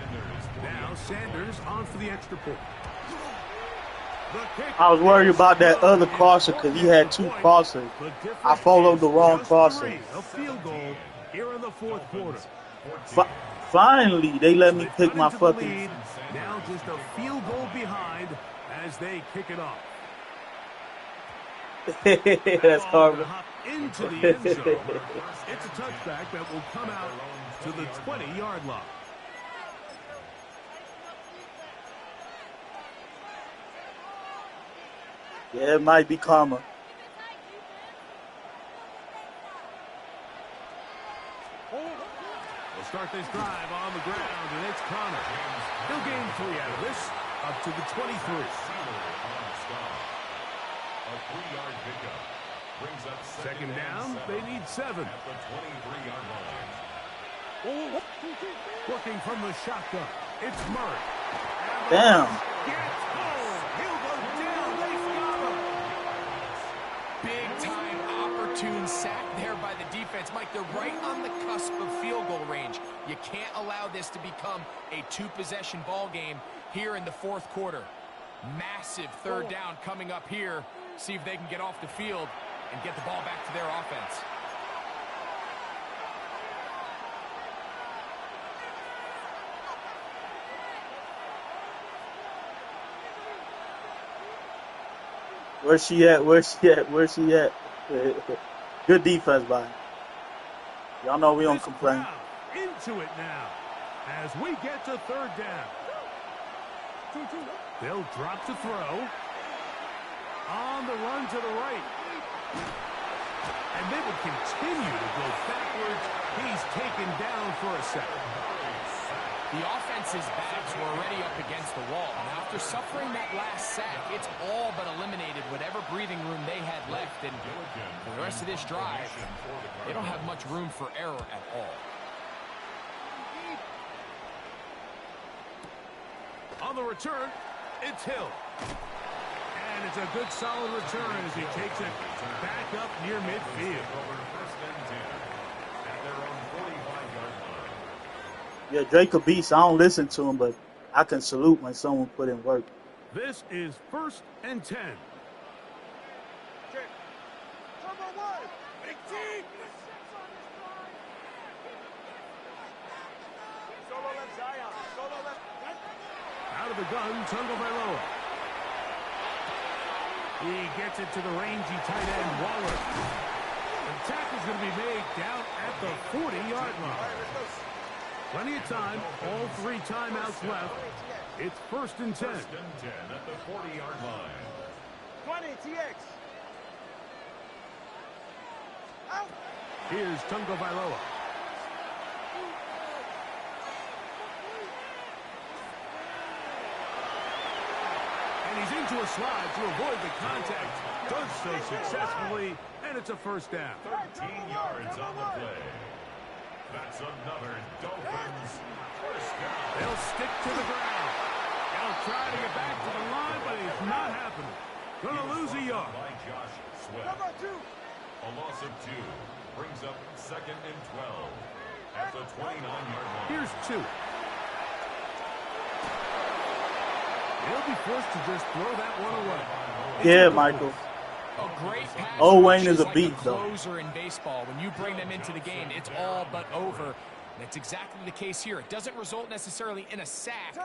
Now Sanders on for the extra point. The kick I was worried about that other crosser because he had 2 crossers. The difference I followed the is wrong just crosser. 3. A field goal here in the 4th quarter. Finally, they let me They've pick cut my into the fucking. lead. Now just a field goal behind as they kick it off. That's Ball Carver. gonna hop into the end zone. It's a touchback that will come out to the 20-yard line. Yeah, it might be karma. We'll start this drive on the ground, and it's Connor. He'll gain 3 out of this, up to the 23. A 3-yard pickup. Brings up Second down, they need 7. at the 23-yard line. Looking from the shotgun, it's Murray. Damn. Gets home. He'll go down. They got him. Big time opportune sack there by the defense. Mike, they're right on the cusp of field goal range. You can't allow this to become a 2-possession ball game here in the fourth quarter. Massive third down coming up here. See if they can get off the field and get the ball back to their offense. Where's she at? Where's she at? Where's she at? Good defense by him. Y'all know we don't This complain. crowd into it now as we get to third down. They'll drop to throw. On the run to the right. And they would continue to go backwards. He's taken down for a second. The offense's backs were already up against the wall. And after suffering that last sack, it's all but eliminated whatever breathing room they had left. And for the rest of this drive, they don't have much room for error at all. On the return, it's Hill. And it's a good solid return as he takes it back up near midfield. Yeah, Drake a beast. I don't listen to him, but I can salute when someone put in work. This is 1st and 10. Check. Number 1. 18. Solo left Zion. Solo left. Out of the gun, Tungo Bailoa. He gets it to the rangy tight end, Waller. The tackle's going to be made down at the 40-yard line. Plenty of time, all 3 timeouts left. It's 1st and 10. 1st and 10 at the 40-yard line. 20 TX. Out. Here's Tungo Bailoa. And he's into a slide to avoid the contact. Does so successfully, and it's a 1st down. 13 yards on the play. That's another Dolphins 1st down. They'll stick to the ground. They'll try to get back to the line, but it's not happening. Gonna lose a yard. By Josh Sweat. Number 2. A loss of 2 brings up 2nd and 12 at the 29-yard line. Here's 2. They'll be forced to just throw that one away. Yeah, Michael. A great pass. Wayne rush is a like beast, a though. closer in baseball. When you bring them into the game, it's all but over. And that's exactly the case here. It doesn't result necessarily in a sack,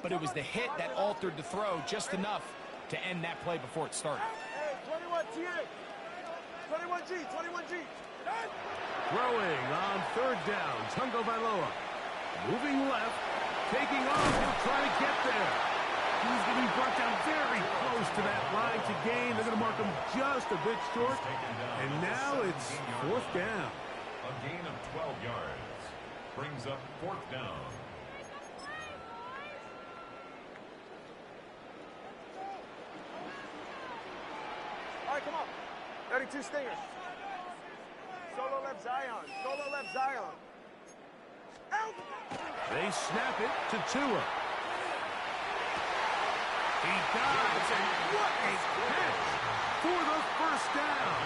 but it was the hit that altered the throw just enough to end that play before it started. Hey, 21 TX. 21G. 21G. Throwing on 3rd down, Tungo Bailoa. Moving left, taking off, he'll try to get there. He's going to be brought down very close to that line to gain. They're going to mark him just a bit short. And now it's 4th down. A gain of 12 yards brings up 4th down. All right, come on. 32 Stingers. Solo left Zion. Solo left Zion. Out. They snap it to Tua. He dives, and what a catch for the 1st down.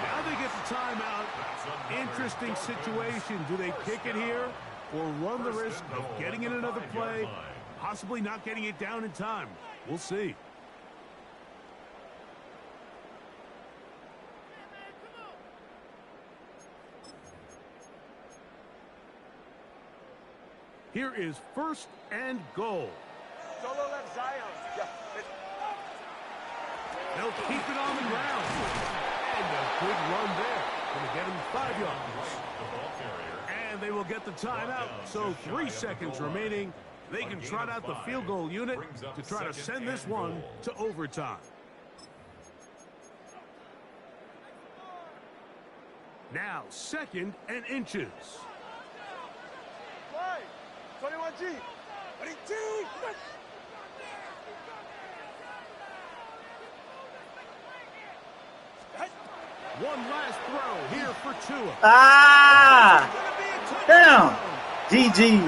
Now they get the timeout. Interesting situation. Do they kick it here or run the risk of getting in another play, possibly not getting it down in time? We'll see. Here is 1st and goal. Solo left Zion. Yeah. They'll keep it on the ground. And a good run there. Going to get him 5 yards. And they will get the timeout. So 3 seconds remaining. They can trot out the field goal unit to try to send this one to overtime. Now 2nd and inches. Play. 21G. 22. One last throw here for Tua. Ah! Damn! GG. They win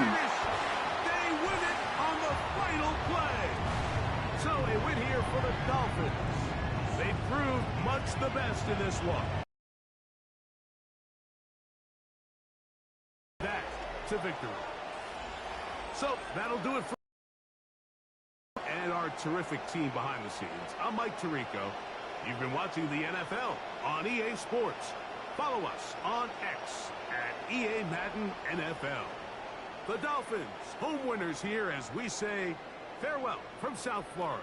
it on the final play. So a win here for the Dolphins. They proved much the best in this one. Back to victory. So that'll do it for and our terrific team behind the scenes. I'm Mike Tirico. You've been watching the NFL on EA Sports. Follow us on X at EA Madden NFL. The Dolphins, home winners here as we say farewell from South Florida.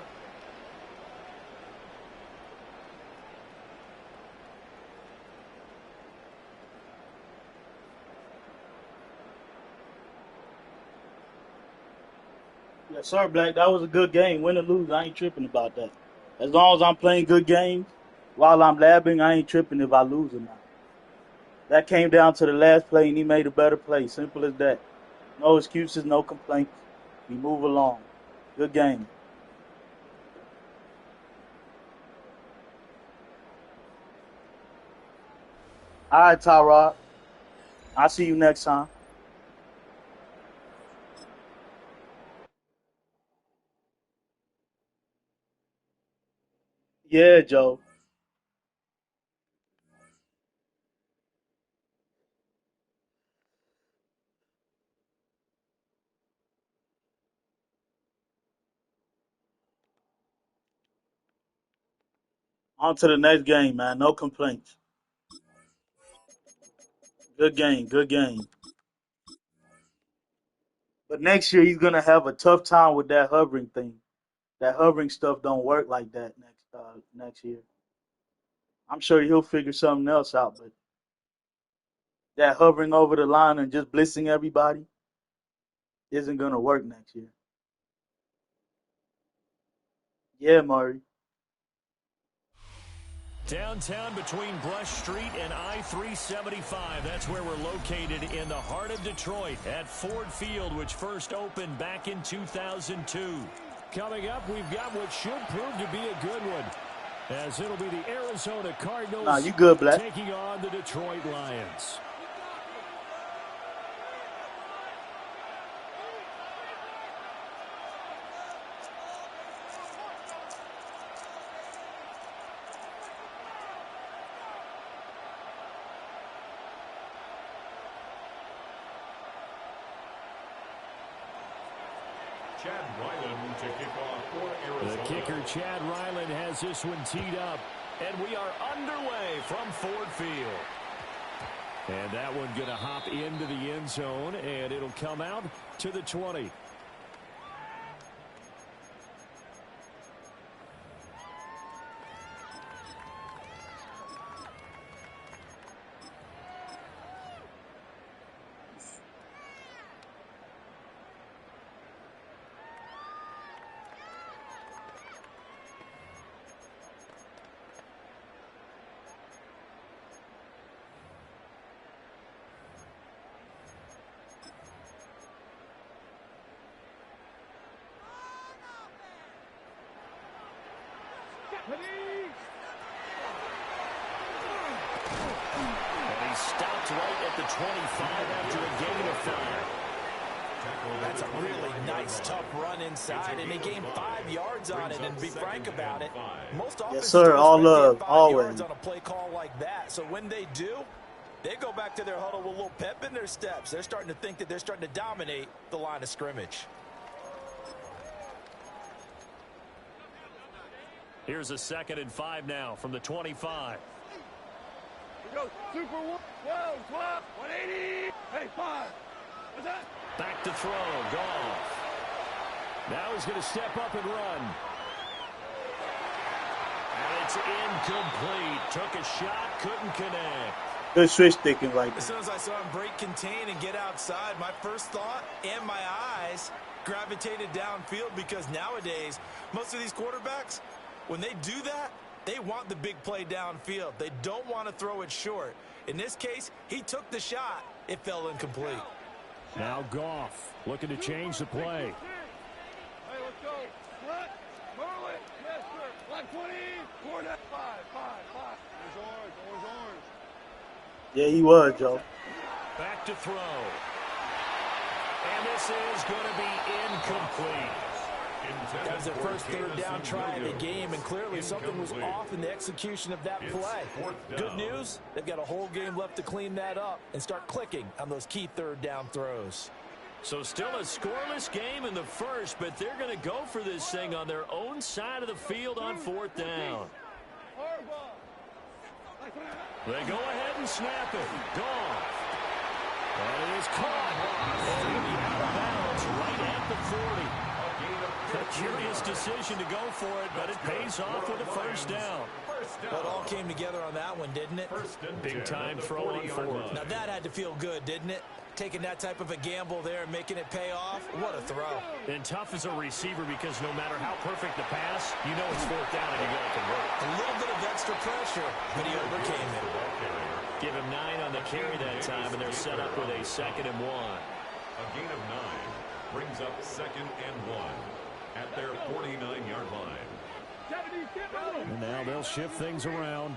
Yes, sir, Black. That was a good game. Win or lose, I ain't tripping about that. As long as I'm playing good games, while I'm labbing, I ain't tripping if I lose or not. That came down to the last play, and he made a better play. Simple as that. No excuses, no complaints. We move along. Good game. All right, Tyrod. I'll see you next time. Yeah, Joe. On to the next game, man. No complaints. Good game. Good game. But next year, he's going to have a tough time with that hovering thing. That hovering stuff don't work like that next year. I'm sure he'll figure something else out, but that hovering over the line and just blitzing everybody isn't gonna work next year. Yeah, Murray. Downtown between Brush Street and I-375. That's where we're located in the heart of Detroit at Ford Field, which first opened back in 2002. Coming up, we've got what should prove to be a good one, as it'll be the Arizona Cardinals Nah, you good, Black. taking on the Detroit Lions. Chad Ryland to kick off for Arizona. The kicker, Chad Ryland, has this one teed up. And we are underway from Ford Field. And that one going to hop into the end zone, and it'll come out to the 20. And he stopped right at the 25 after a gain of 5. That's a really nice, tough run inside, and they gained 5 yards on it. And to be frank about it, most offenses sir. All don't love, get 5 always. yards on a play call like that. So when they do, they go back to their huddle with a little pep in their steps. They're starting to think that they're starting to dominate the line of scrimmage. Here's a 2nd and 5 now from the 25. We go Super 12, 180. Hey, 5. What's that? Back to throw, Goff. Now he's going to step up and run. And it's incomplete. Took a shot, couldn't connect. Good switch sticking right As there. soon as I saw him break contain and get outside, my first thought and my eyes gravitated downfield, because nowadays, most of these quarterbacks, when they do that, they want the big play downfield. They don't want to throw it short. In this case, he took the shot. It fell incomplete. Now Goff looking to change the play. Hey, let's go. Flat. Merlin. Yes, sir. Flat 20. Corner. 5. Here's ours. Yeah, he was, Joe. Back to throw. And this is going to be incomplete. That was their first third down try in the game, and clearly something was off in the execution of that play. Good news, they've got a whole game left to clean that up and start clicking on those key third down throws. So still a scoreless game in the first, but they're going to go for this thing on their own side of the field on fourth down. They go ahead and snap it. Goff. And it is caught. And it'll be out of bounds right at the 40. A curious decision to go for it, but it pays off with a first down. Well, it all came together on that one, didn't it? Big time throw on fourth. Now that had to feel good, didn't it? Taking that type of a gamble there and making it pay off. What a throw. And tough as a receiver because no matter how perfect the pass, you know it's fourth down and you're going to convert. A little bit of extra pressure, but he overcame it. Give him 9 on the carry that time, and they're set up with a 2nd and 1. A gain of 9 brings up 2nd and 1 at their 49-yard line. And now they'll shift things around.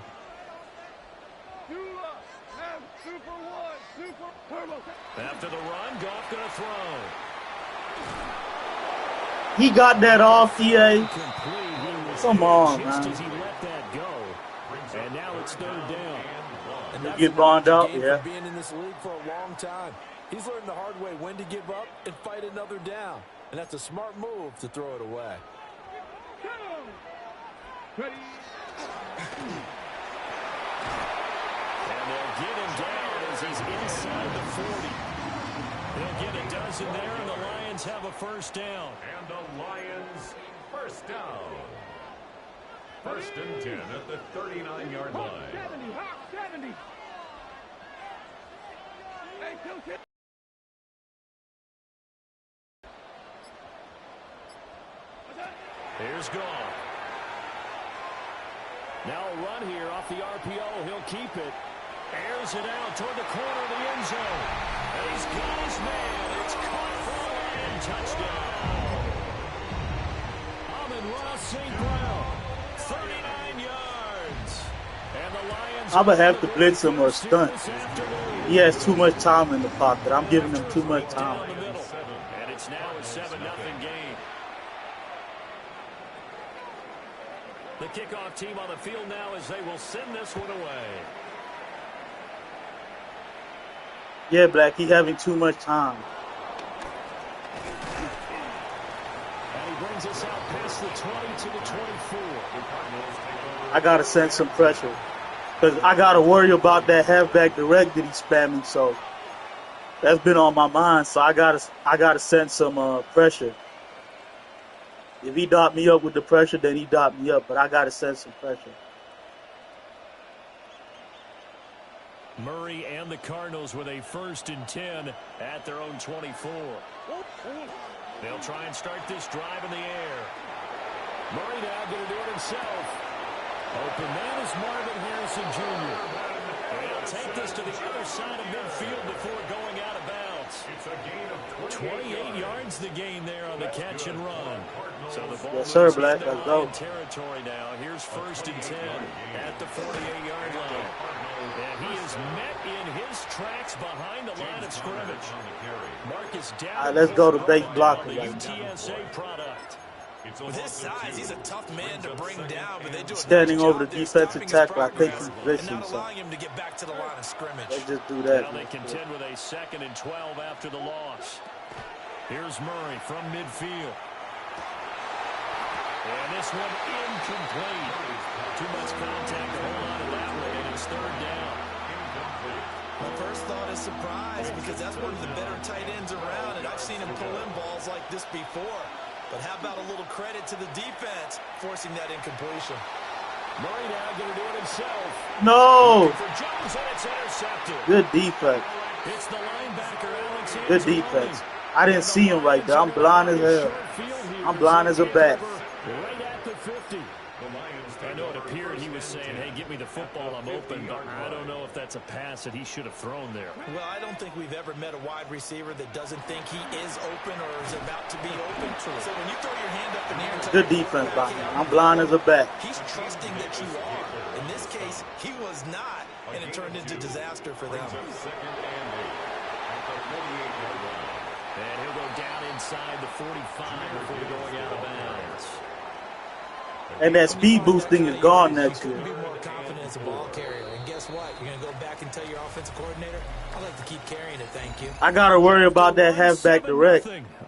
After the run, Goff going to throw. He got that off, EA. Come on, Just man. as he let that go. And now it's third down. And that's Get the bombed out, game yeah. from being in this league for a long time. He's learned the hard way when to give up and fight another down. And that's a smart move to throw it away. And they'll get him down as he's inside the 40. They'll get a dozen there, and the Lions have a first down. And the Lions first down. 1st and 10 at the 39-yard line. Here's Goff. Now a run here off the RPO. He'll keep it. Airs it out toward the corner of the end zone. And he's got his man. It's caught for a Lion touchdown. Amon-Ra St. Brown, 39 yards. And the Lions I'm going to have to blitz him or stunt. He has too much time in the pocket. I'm giving him too much time. And it's now a 7-0 game. The kickoff team on the field now as they will send this one away. Yeah, Black, he having too much time. And he brings us out past the 20 to the 24. I got to send some pressure. Because I got to worry about that halfback direct that he's spamming. So that's been on my mind. So I gotta send some pressure. If he dot me up with the pressure, then he dot me up. But I got to send some pressure. Murray and the Cardinals with a 1st and 10 at their own 24. They'll try and start this drive in the air. Murray now going to do it himself. Open man is Marvin Harrison Jr. And he'll take this to the other side of midfield before going out of bounds. It's a gain of 28 yards the gain there on the catch and run. So the ball Yes, sir, moves Black. into Let's go. Lion territory now. Here's 1st and 10 at the 48-yard line. And he is met in his tracks behind the line of scrimmage. Marcus down. All right, let's go to base blocking the right now. UTSA product. With his size, he's a tough man to bring down, but they do a Standing nice over job the there defensive stopping his tackle, I think progress he's and blitzing. not So allowing him to get back to the line of scrimmage. let's just do Now that. they contend with a 2nd and 12 after the loss. Here's Murray from midfield. And this one incomplete. Too much contact to hold on to that one, and it's third down. My first thought is surprise because that's one of the better tight ends around, and I've seen him pull in balls like this before. But how about a little credit to the defense forcing that incompletion? Murray now going to do it himself. No. For Jones, and it's intercepted. Good defense. It's the linebacker, Alex Good Anzalone. defense. I didn't see him right there. I'm blind as hell. I'm blind as a bat. Right at the 50. I know it appeared he was just saying, hey, give me the football, I'm open, but I don't know if that's a pass that he should have thrown there. Well, I don't think we've ever met a wide receiver that doesn't think he is open or is about to be open. So when you throw your hand up in the air and Good defense, by me. I'm blind as a bat. he's trusting that you are. In this case, he was not, and it turned into disaster for them. And he'll go down inside the 45 before going out of bounds. And that speed boosting is gone next You year. couldn't be more confident as a ball carrier. And guess what? You're going to go back and tell your offensive coordinator, I'd like to keep carrying it, thank you. I got to worry about that halfback direct.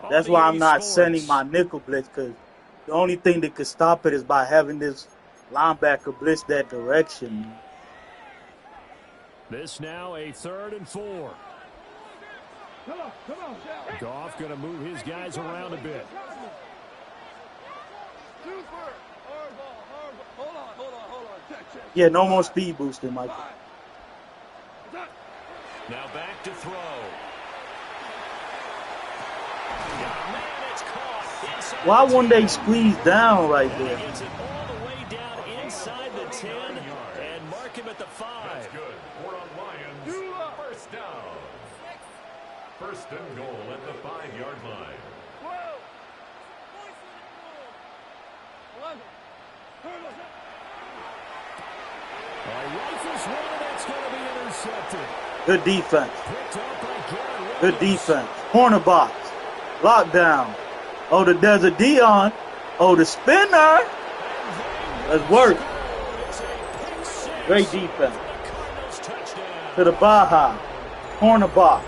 That's why I'm not sending my nickel blitz, because the only thing that could stop it is by having this linebacker blitz that direction. This now a 3rd and 4. Goff going to move his guys around a bit. Yeah, no more speed boosting, Michael. Now back to throw. Why wouldn't they squeeze down right there? Gets it all the way down inside the 10 and mark him at the 5. That's good. 4 on Lions. First down. First and goal at the 5-yard line. Rifles one, that's going to be intercepted. Good defense. Picked up by Garrett Good Willis. defense. Corner box. Lockdown. Oh, the Desert Dion. Oh, the spinner. Let's work. Great defense. Cardinals touchdown. To the Baja. Corner box.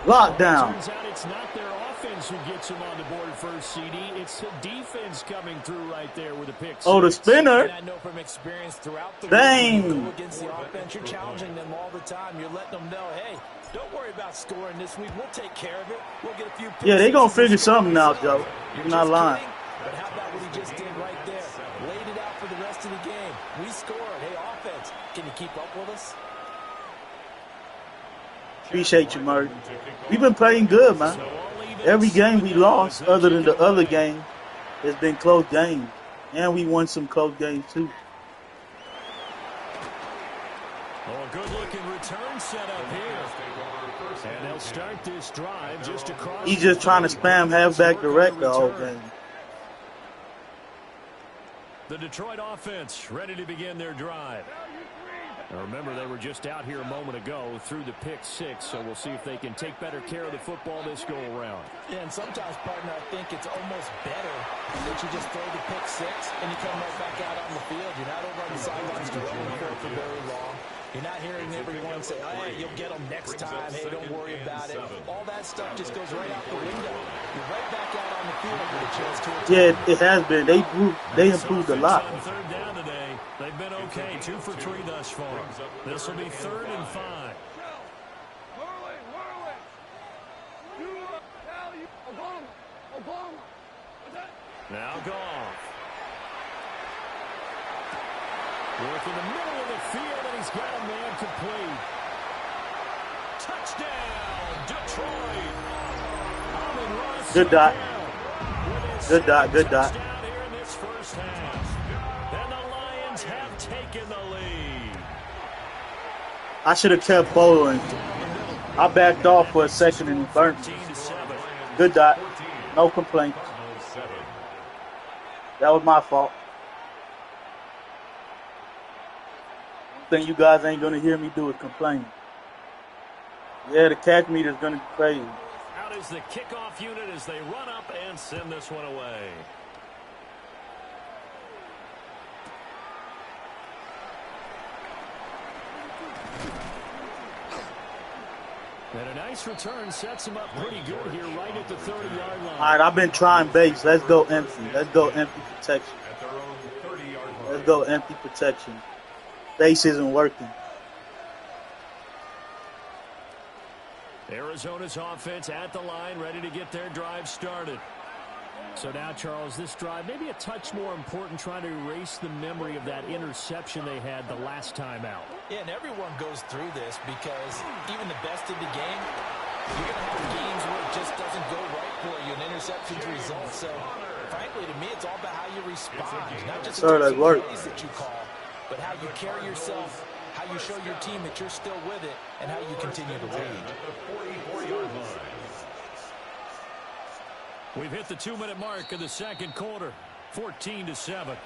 Lockdown. Turns out it's not their offense who gets him on the board first, CD. It's the defense coming through right there with a pick. Oh, the spinner. And I know from experience throughout the Dang. week, when you go against the offense, you're challenging them all the time. You're letting them know, hey, don't worry about scoring this week. We'll take care of it. We'll get a few picks. Yeah, they going to figure something out, Joe. You're You're not just lying. kidding, but how about what he just did right there? Laid it out for the rest of the game. We scored. Hey, offense, can you keep up with us? Appreciate you, Murray. We've been playing good, man. Every game we lost, other than the other game, has been close games. And we won some close games, too. Oh, a good-looking return set up here. And they'll start this drive just across. He's just trying to spam halfback direct the whole game. The Detroit offense ready to begin their drive. Now remember, they were just out here a moment ago through the pick 6, so we'll see if they can take better care of the football this go-around. Yeah, and sometimes, partner, I think it's almost better that you just throw the pick 6 and you come right back out on the field. You're not over on the sidelines dwelling for very long. You're not hearing everyone say, oh, hey, you'll get them next time. Hey, don't worry about it. All that stuff just goes right out the window. You're right back out on the field with a chance to attack. Yeah, it has been. They improved a lot. On third down today, they've been okay. 2 for 3 thus far. This will be 3rd and 5. Now Goff. Work in the middle of the field, and he's got a man complete. Touchdown, Detroit. Good dot. Good dot, good dot. Touchdown here in this first half. And the Lions have taken the lead. I should have kept following. I backed off for a second and he burnt me. 14-7. Good dot. No complaints. That was my fault. Thing you guys ain't gonna hear me do is complain. Yeah, the catch meter's gonna be crazy. Out is the kickoff unit as they run up and send this one away. And a nice return sets him up pretty good here right at the 30-yard line. All right, I've been trying base. Let's go empty. Let's go empty protection. At their own 30-yard line. Let's go empty protection. Base isn't working. Arizona's offense at the line, ready to get their drive started. So now, Charles, this drive maybe a touch more important, trying to erase the memory of that interception they had the last time out. Yeah, and everyone goes through this because even the best of the game, you're going to have games where it just doesn't go right for you, and interceptions result. So, frankly, to me, it's all about how you respond, not just the plays that you call. but how you carry yourself, how you show your team that you're still with it, and how you continue to lead. We've hit the 2-minute mark of the second quarter, 14-7.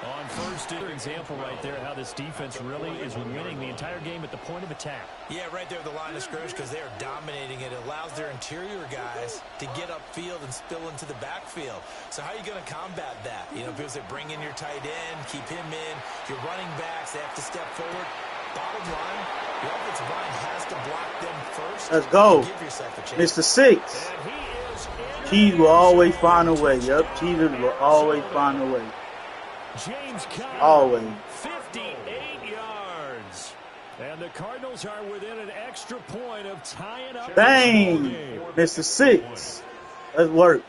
On first example right there, how this defense really is winning the entire game at the point of attack. Yeah, right there at the line of scrimmage, because they are dominating it. It allows their interior guys to get upfield and spill into the backfield. So how are you going to combat that? You know, because they bring in your tight end, keep him in. Your running backs, they have to step forward. Bottom line, the offensive line has to block them first. Let's go. Give yourself a chance. Mr. Six. Cheese will always find a way. Yep, cheeses will always find a way. James Conner, always. 58 yards. And the Cardinals are within an extra point of tying up. Bang! Mr. Six. Let's work.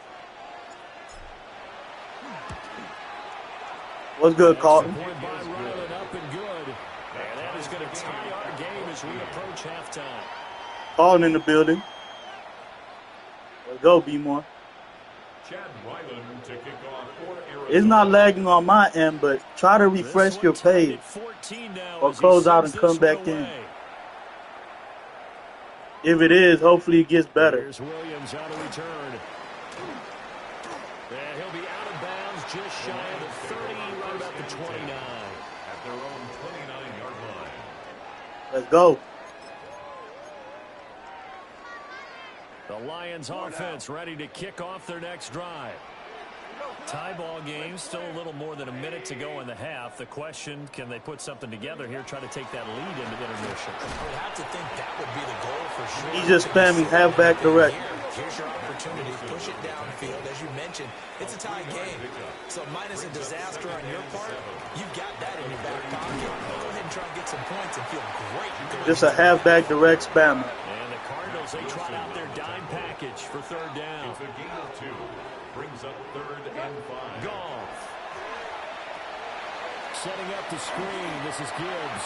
What's good, Carlton? Point by Ryland, up and good. And that is going to tie our game as we approach halftime. Carlton in the building. Let's go, B-More. Chad Ryland to kick off for Arizona. It's not lagging on my end, but try to refresh your page or close out and come back in. If it is, hopefully it gets better. Here's Williams out of return. And he'll be out of bounds just shy of the 30, right about the 29. At their own 29-yard line. Let's go. The Lions offense ready to kick off their next drive. Tie ball game, still a little more than a minute to go in the half. The question, can they put something together here, try to take that lead into intermission? I would have to think that would be the goal for sure. He's just spamming halfback direct. Here's your opportunity. Push it downfield. As you mentioned, it's a tie game. So minus a disaster on your part, you've got that in your back pocket. Go ahead and try and get some points and feel great. Just a halfback direct spammer. And the Cardinals, they trot out their dime package for third down. It's a gain of 2. Brings up 3rd and 5. Goff. Setting up the screen. This is Gibbs.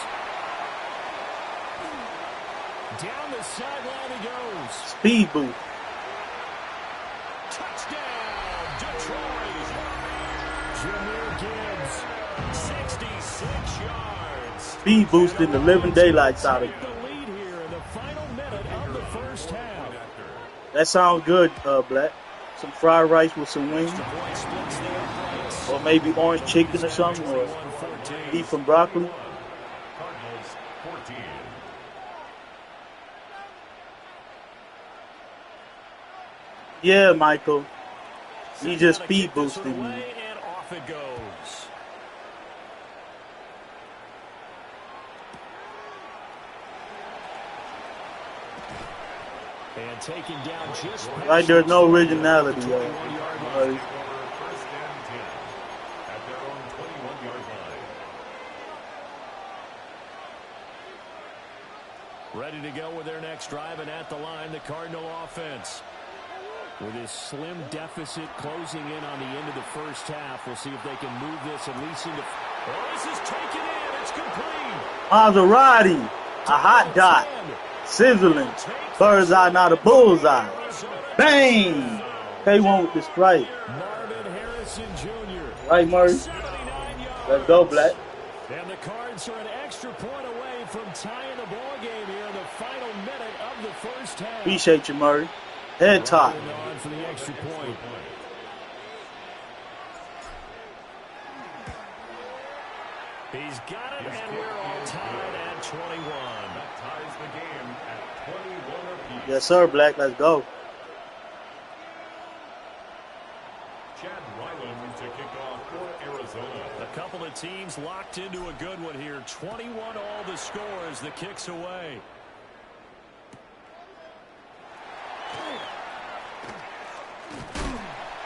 Down the sideline he goes. Speed boost. Touchdown, Detroit. Jameer Gibbs, 66 yards. Speed boosting the living daylights out of it. The lead here in the final minute of the first half. That sounds good, Black. Some fried rice with some wings. Or maybe orange chicken or something. Or beef and broccoli. Cardinals 14. Yeah, Michael. He just speed boosted me. And off it goes. And taken down just like there's no originality, yo. First and 10 at their own 21-yard line. Ready to go with their next drive, and at the line, the Cardinal offense. With his slim deficit closing in on the end of the first half, we'll see if they can move this at least into... Oh, this is taken in. It's complete. Maserati. A hot dot. Sizzling. Bird's eye, not a bullseye. Bang! K1 with the strike. Marvin Harrison Jr. Right, Murray? Let's go, Black. And the Cards are an extra point away from tying the ball game here in the final minute of the first half. Appreciate you, Murray. Head top. On for the extra point. He's got it, and we're all tied at 21. That ties the game at 21 apiece. Yes, sir, Black. Let's go. Chad Ryland to kick off for Arizona. A couple of teams locked into a good one here. 21 all the score as the kick's away.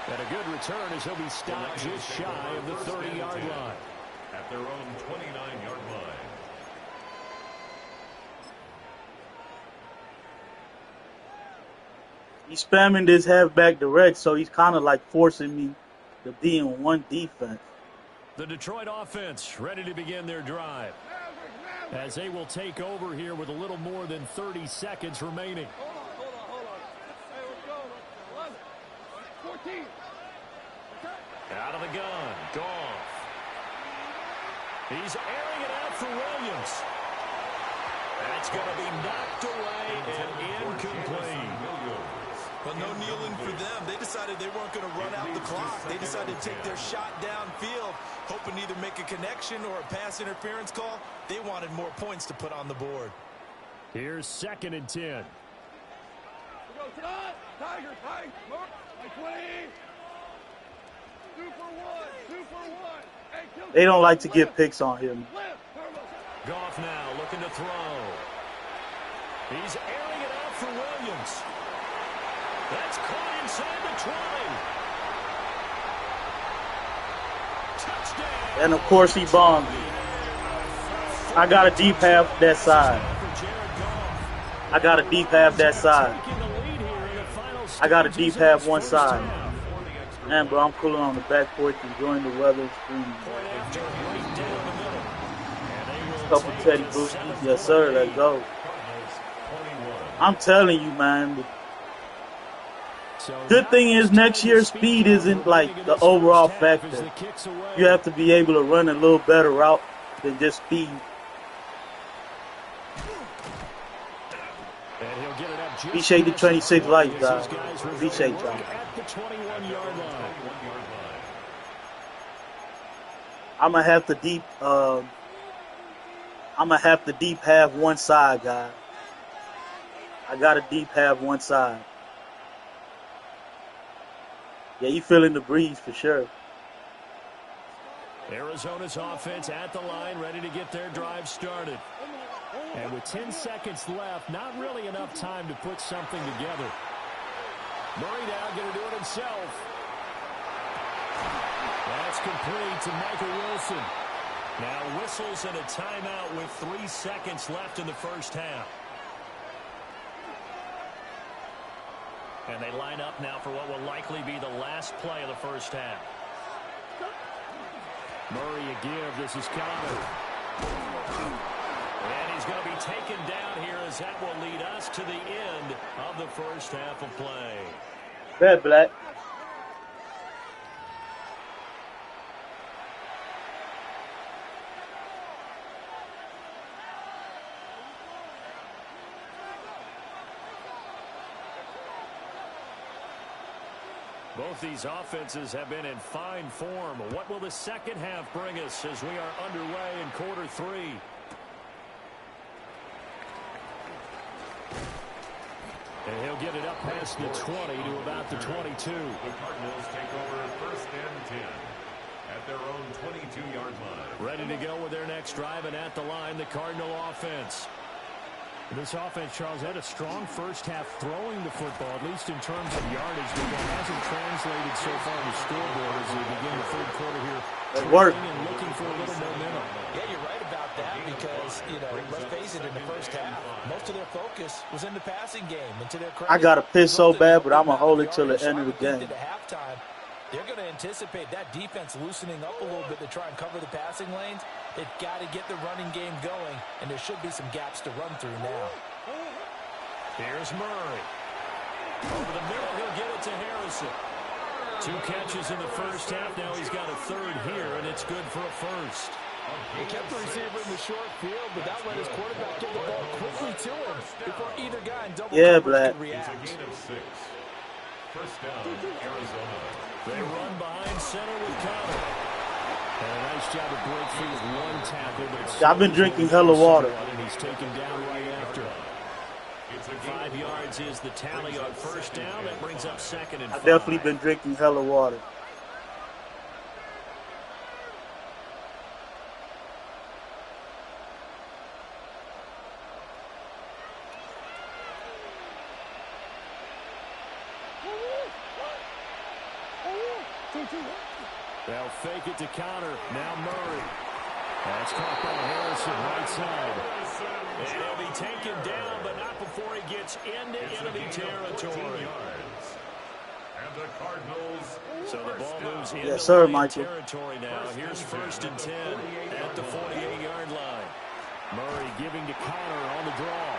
And a good return as he'll be stopped just shy of the 30-yard line. At their own 29-yard line. He's spamming this halfback direct, so he's kind of like forcing me to be in one defense. The Detroit offense ready to begin their drive, as they will take over here with a little more than 30 seconds remaining. Hold on. Hey, let's go. 11, 14. Out of the gun, Goff. He's airing it out for Williams. That's going to be knocked away and incomplete. Well, no kneeling for them. They decided they weren't going to run out the clock. They decided to take their shot downfield, hoping to either make a connection or a pass interference call. They wanted more points to put on the board. Here's 2nd and 10. We go tonight. Tiger. Mark. 20. 2 for 1. Hey, They don't like to get picks on him. Goff now looking to throw. He's airing it out for Williams. That's caught inside the 20. Touchdown. And of course he bombed. I got a deep half that side. I got a deep half that side. I got a deep half one side. Man, bro, I'm cooling on the back porch, enjoying the weather. Couple Teddy Boosties. Yes, sir. Let's go. I'm telling you, man. Good thing is next year speed isn't like the overall factor. You have to be able to run a little better route than just speed. Appreciate the 26 likes, guys. Appreciate y'all. I'm gonna have to deep half one side, guys. I got a deep half one side. Yeah, you feeling the breeze for sure. Arizona's offense at the line, ready to get their drive started. And with 10 seconds left, not really enough time to put something together. Murray now going to do it himself. That's complete to Michael Wilson. Now whistles and a timeout with 3 seconds left in the first half. And they line up now for what will likely be the last play of the first half. Murray a give. This is Connor. And he's going to be taken down here as that will lead us to the end of the first half of play. Bad Black. Both these offenses have been in fine form. What will the second half bring us as we are underway in quarter 3? And he'll get it up past the 20 to about the 22. The Cardinals take over 1st and 10 at their own 22-yard line. Ready to go with their next drive, and at the line, the Cardinal offense. This offense, Charles, had a strong first half throwing the football, at least in terms of yardage, but that hasn't translated so far to scoreboard as we begin the third quarter here. It worked. And looking for a little momentum. Yeah, you're right about that because, let's face it, in the first half, most of their focus was in the passing game. And to their credit, I got to piss so bad, but I'm going to hold it till the end of the game. At halftime, they're going to anticipate that defense loosening up a little bit to try and cover the passing lanes. They've got to get the running game going, and there should be some gaps to run through now. Here's Murray. Over the middle, he'll get it to Harrison. 2 catches in the first half. Now he's got a third here, and it's good for a first. He kept the receiver in the short field, but that let his quarterback get the ball quickly to him before either guy in double coverage could react. It's a gain of 6. First down, Arizona. They run behind center with Connor. And a nice job of breakthrough with 1 tackle. But I've been drinking hella water. And he's taken down right after. 5 yards is the tally on first down. That brings up 2nd and 5. I've definitely been drinking hella water. They'll fake it to Connor. Now Murray. That's caught by Harrison, right side. And he'll be taken down, but not before he gets into enemy territory. And the Cardinals. So the ball moves into Yes, sir, Lion Michael. territory now. Here's 1st and 10 at the 48-yard line. Murray giving to Connor on the draw.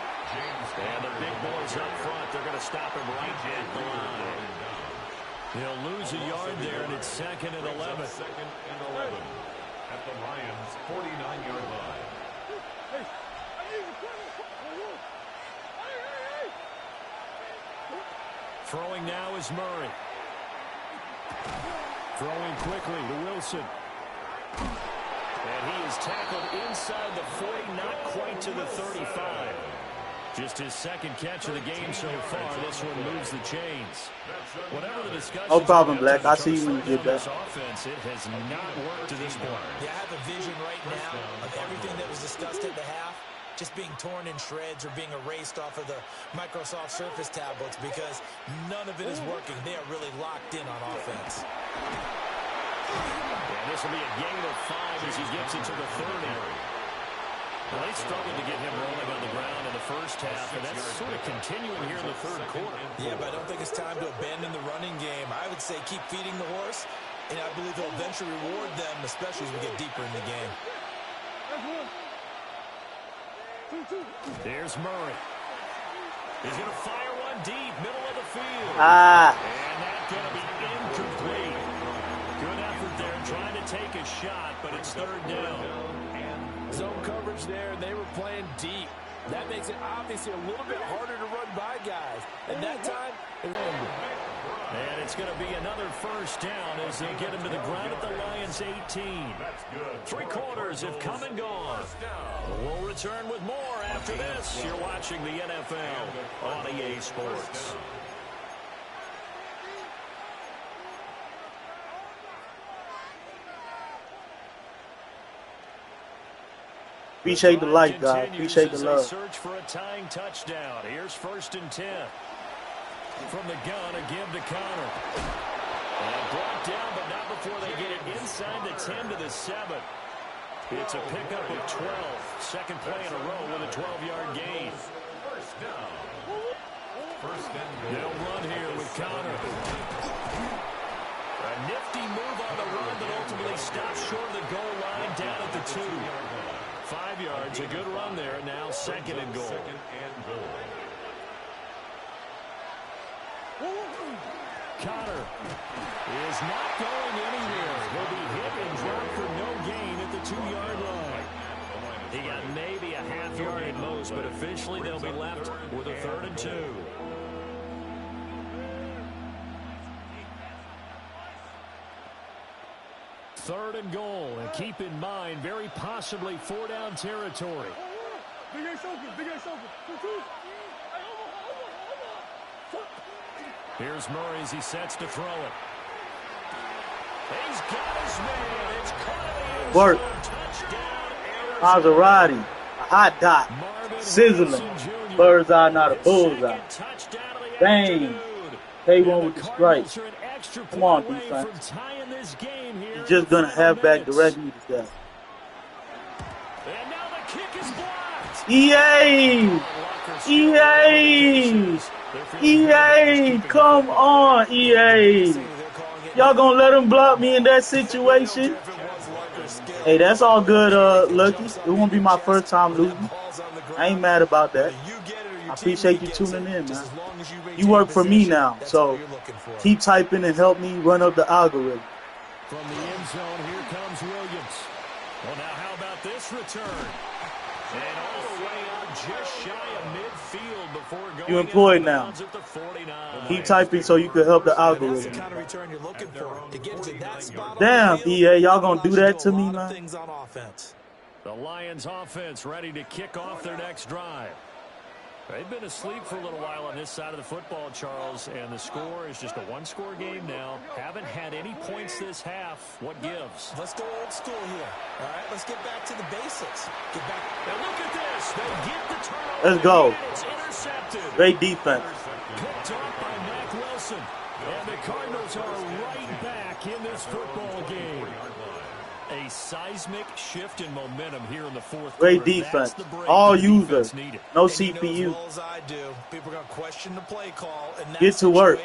And the big boys up front, they're going to stop him right at the line. He'll lose a yard there, and it's 2nd and 11. 2nd and 11 at the Lions' 49-yard line. Throwing now is Murray. Throwing quickly to Wilson. And he is tackled inside the 40, not quite to the 35. Just his 2nd catch of the game so far. This one moves the chains. Whatever the discussion. No problem, Black. I see you when you get back. Offense, it has not worked to this point. Yeah, I have a vision right now of everything that was discussed at the half just being torn in shreds or being erased off of the Microsoft Surface tablets because none of it is working. They are really locked in on offense. And this will be a gain of 5 as he gets it to the 30. Well, they struggled to get him rolling on the ground in the first half, and that's sort of continuing here in the 3rd quarter. Yeah, but I don't think it's time to abandon the running game. I would say keep feeding the horse, and I believe he'll eventually reward them, especially as we get deeper in the game. There's Murray. He's going to fire one deep, middle of the field. And that's going to be incomplete. Good effort there, trying to take a shot, but it's 3rd down. Zone coverage there, and they were playing deep. That makes it obviously a little bit harder to run by guys. And that time, and it's going to be another 1st down as they get him to the ground at the Lions' 18. 3 quarters have come and gone. We'll return with more after this. You're watching the NFL on EA Sports. Appreciate the like, guys. Appreciate the love. Search for a tying touchdown. Here's 1st and 10. From the gun, a give to Connor. And brought down, but not before they get it inside the 10 to the 7. It's a pickup of 12. 2nd play in a row with a 12-yard gain. They'll run here with Connor. A nifty move on the run that ultimately stops short of the goal line down at the 2. 5 yards, a good run there. Now 2nd and goal. Connor is not going anywhere. He'll be hit and dropped for no gain at the 2-yard line. He got maybe a half yard at most, but officially they'll be left with a 3rd and 2. 3rd and goal, and keep in mind, very possibly 4-down territory. Here's Murray as he sets to throw it. He's got his man. It's caught. Work. Maserati. A hot dot. Sizzling. Bird's eye, not a bullseye. Bang. K1 with the strike. Come on, defense. You're just going to have back directly to death. And now the kick is blocked. EA! EA! EA! Come on, EA! Y'all gonna let him block me in that situation? Hey, that's all good, Lucky. It won't be my first time losing. I ain't mad about that. I appreciate you tuning in, man. You work for me now, so keep typing and help me run up the algorithm. From the end zone, here comes Williams. Well, now how about this return? And all the way out just shy of midfield before going. You employed now. Keep typing so you can help the algorithm. That's the kind of return you're looking for. To get to that spot. Damn, EA, y'all gonna do that to me, man? The Lions offense ready to kick off their next drive. They've been asleep for a little while on this side of the football, Charles, and the score is just a one-score game now. Haven't had any points this half. What gives? Let's go old school here. All right, let's get back to the basics. Get back. Now look at this. They get the turnover. Let's go. It's intercepted. Great defense. Picked off by Mac Wilson. And the Cardinals are right back in this football game. A seismic shift in momentum here in the fourth quarter. Great defense. All users. No CPU. People are going to question the play call. Get to work.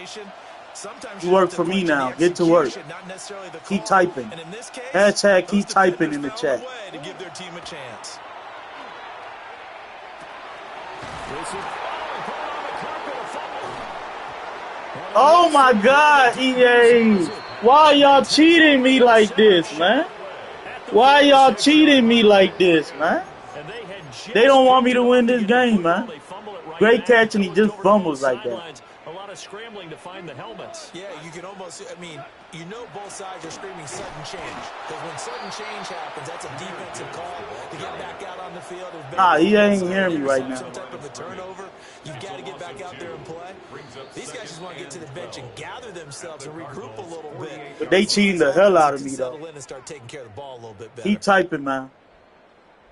Sometimes You you have work to for me question the now. Get to work. execution, not necessarily the Keep call. typing. And in this case, Hashtag those keep typing defenders in the found chat. a way to give their team a chance. Oh my God, EA. Why y'all cheating me like this, man? Why y'all cheating me like this, man? They don't want me to win this game, man. Great catch and he just fumbles like that. A lot of scrambling to find the helmets. Yeah, you can almost, I mean, you know both sides are screaming sudden change. Because when sudden change happens, that's a defensive call to get back out on the field. Nah, he ain't hearing me right now. Some type of a turnover. You've got to get back out there and play. These guys just want to get to the bench and gather themselves and regroup a little bit. But they cheating the hell out of me, though. Settle in and start taking care of the ball a little bit better. Keep typing, man.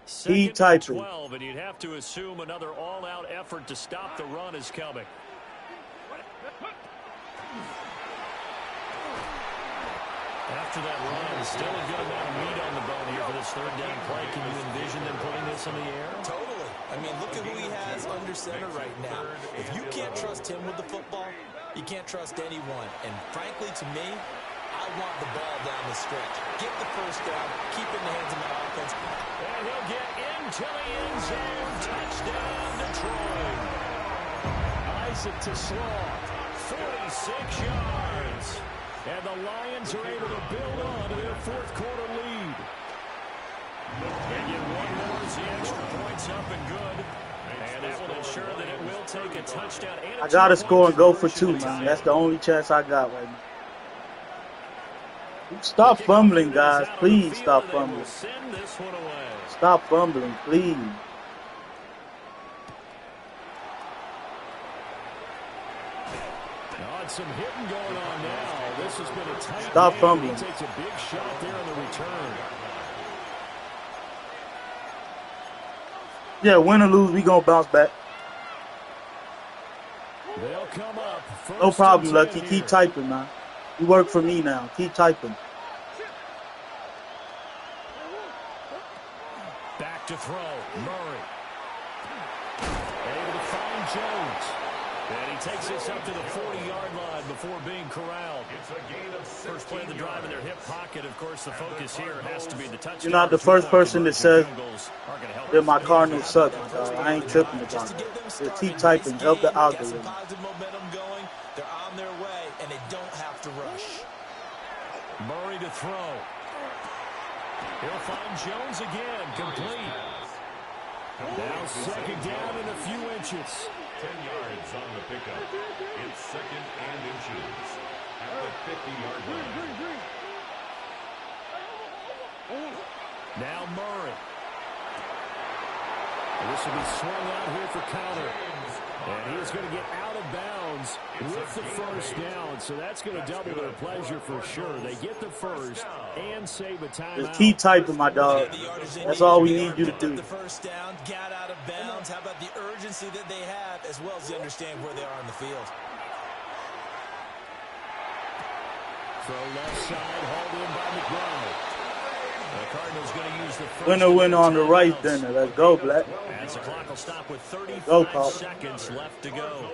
Keep typing. 12, and you'd have to assume another all-out effort to stop the run is coming. After that run, still a good amount of meat on the bone here for this third down play. Can you envision them putting this in the air? Totally. I mean, look at who he has under center right now. If you can't trust him with the football, you can't trust anyone. And frankly, to me, I want the ball down the stretch. Get the first down, keep it in the hands of my offense. And he'll get into the end zone. Touchdown, Detroit. Isaac to Slaw, 46 yards. And the Lions are able to build on to their fourth quarter lead. And get one more as the extra points up and good. And that will ensure that it will take a touchdown. And I got to score and go for 2, man. That's the only chance I got right now. Stop fumbling, guys. Please stop fumbling. Stop fumbling, please. Some hitting going on now. This has been a tight Stop game. fumbling. He takes a big shot there on the return. Yeah, win or lose, we gonna bounce back. They'll come up. No problem, Lucky. Keep typing, man. You work for me now. Keep typing. Back to throw. Murray. Able to find Jones. And he takes this up to the 40-yard line before being corralled. First play of the drive in their hip pocket. Of course, the focus here has to be the touchdown. You're not the first person that says that my Cardinals suck, my dog. I ain't tripping about it. Just keep typing. Help the algorithm. They're on their way, and they don't have to rush. Murray to throw. He'll find Jones again. Complete. Now second down in a few inches. 10 yards on the pickup. It's second and inches at the 50-yard line. Now Murray. And this will be swung out here for counter. And he is going to get out of bounds with the first down. So that's going to double their pleasure for sure. They get the first and save a timeout. Just keep typing, my dog. That's all we need you to do. The first down, got out of bounds. How about the urgency that they have, as well as they understand where they are on the field. Throw left side, hauled in by McBride. The Cardinals going to use the first. Winner on the right, then. Let's go, Black. As the clock will stop with 35 seconds left to go.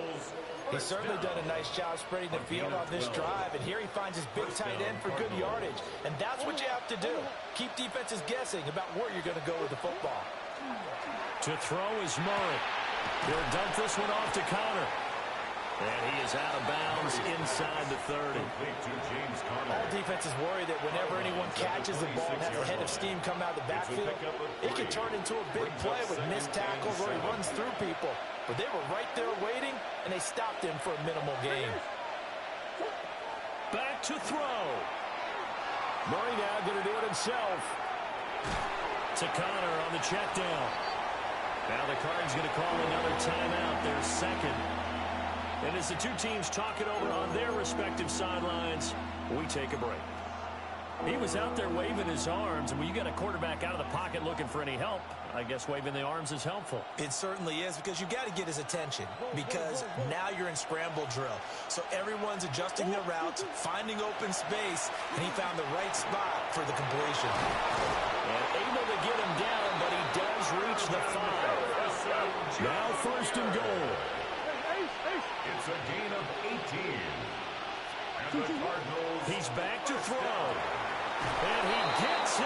He's certainly done a nice job spreading the field on this drive, and here he finds his big tight end for good yardage. And that's what you have to do. Keep defenses guessing about where you're going to go with the football. To throw is Murray. He'll dump this one off to Connor. And he is out of bounds inside the 30. All defenses worry that whenever anyone catches the ball and has a head of steam come out of the backfield, it can turn into a big play with missed tackles or he runs through people. But they were right there waiting, and they stopped him for a minimal gain. Back to throw. Murray now going to do it himself. To Connor on the check down. Now the Cards going to call another timeout, their second. And as the two teams talk it over on their respective sidelines, we take a break. He was out there waving his arms, and when you got a quarterback out of the pocket looking for any help, I guess waving the arms is helpful. It certainly is, because you got to get his attention, because now you're in scramble drill. So everyone's adjusting their routes, finding open space, and he found the right spot for the completion. And able to get him down, but he does reach the 5. Now first and goal. It's a gain of 18. He's back to throw. And he gets in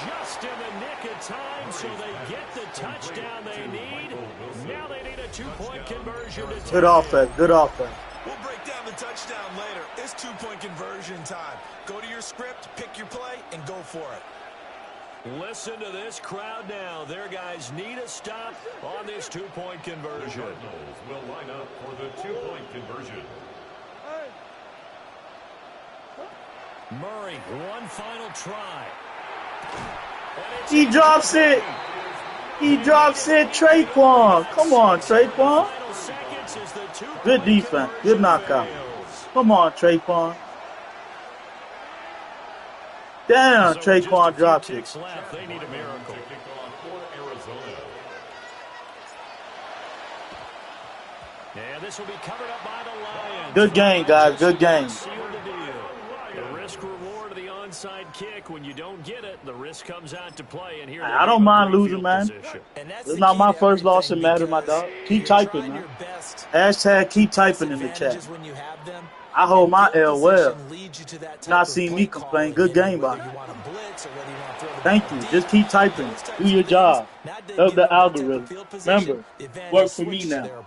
just in the nick of time, so they get the touchdown they need. Now they need a two-point conversion to Good offense. Good offense. We'll break down the touchdown later. It's two-point conversion time. Go to your script, pick your play, and go for it. Listen to this crowd now. Their guys need a stop on this two-point conversion. The Cardinals will line up for the two-point conversion. Murray, one final try. He drops it. He drops it. Traquan. Come on, Traquan. Good defense. Good knockout. Come on, Traquan. Damn, Traquan dropped it. They need a miracle. And this will be covered up by the Lions. Good game, guys. Good game. The risk reward of the onside kick. When you don't get it, the risk comes out to play. And here I don't mind losing, man. It's not my first loss in Madden, my dog. Keep typing, man. Hashtag keep typing in the chat. I hold my L well. Not seeing me complain. Good game, buddy. Thank you. Just keep typing. Do your job. Help the algorithm. Remember, work for me now.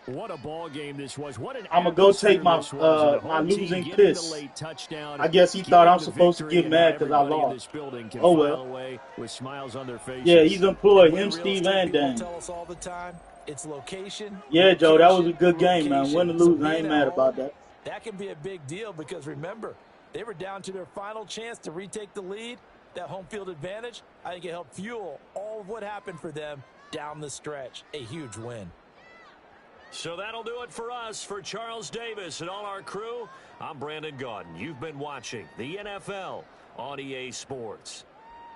What a ball game this was. What an I'm gonna go take my my losing piss. I guess he thought I'm supposed to get mad because I lost. Oh well. With smiles on their faces. Yeah, he's employed him, Steve, and Dan. Yeah, Joe, that was a good game, man. Win or lose, I ain't mad about that. That can be a big deal because remember, they were down to their final chance to retake the lead. That home field advantage, I think it helped fuel all of what happened for them down the stretch. A huge win. So that'll do it for us. For Charles Davis and all our crew, I'm Brandon Gaudin. You've been watching the NFL on EA Sports.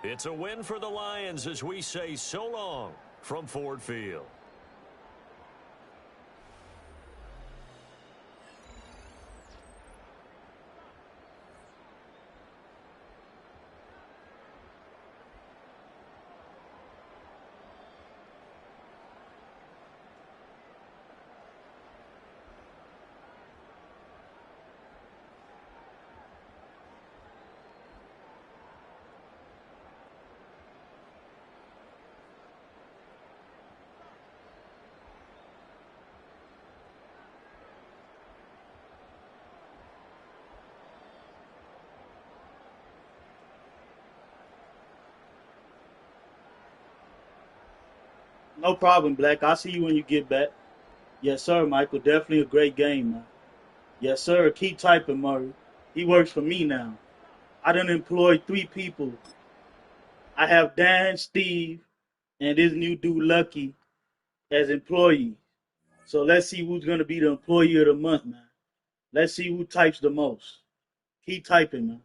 It's a win for the Lions as we say so long from Ford Field. No problem, Black. I'll see you when you get back. Yes, sir, Michael. Definitely a great game, man. Yes, sir. Keep typing, Murray. He works for me now. I done employed 3 people. I have Dan, Steve, and this new dude, Lucky, as employees. So let's see who's going to be the employee of the month, man. Let's see who types the most. Keep typing, man.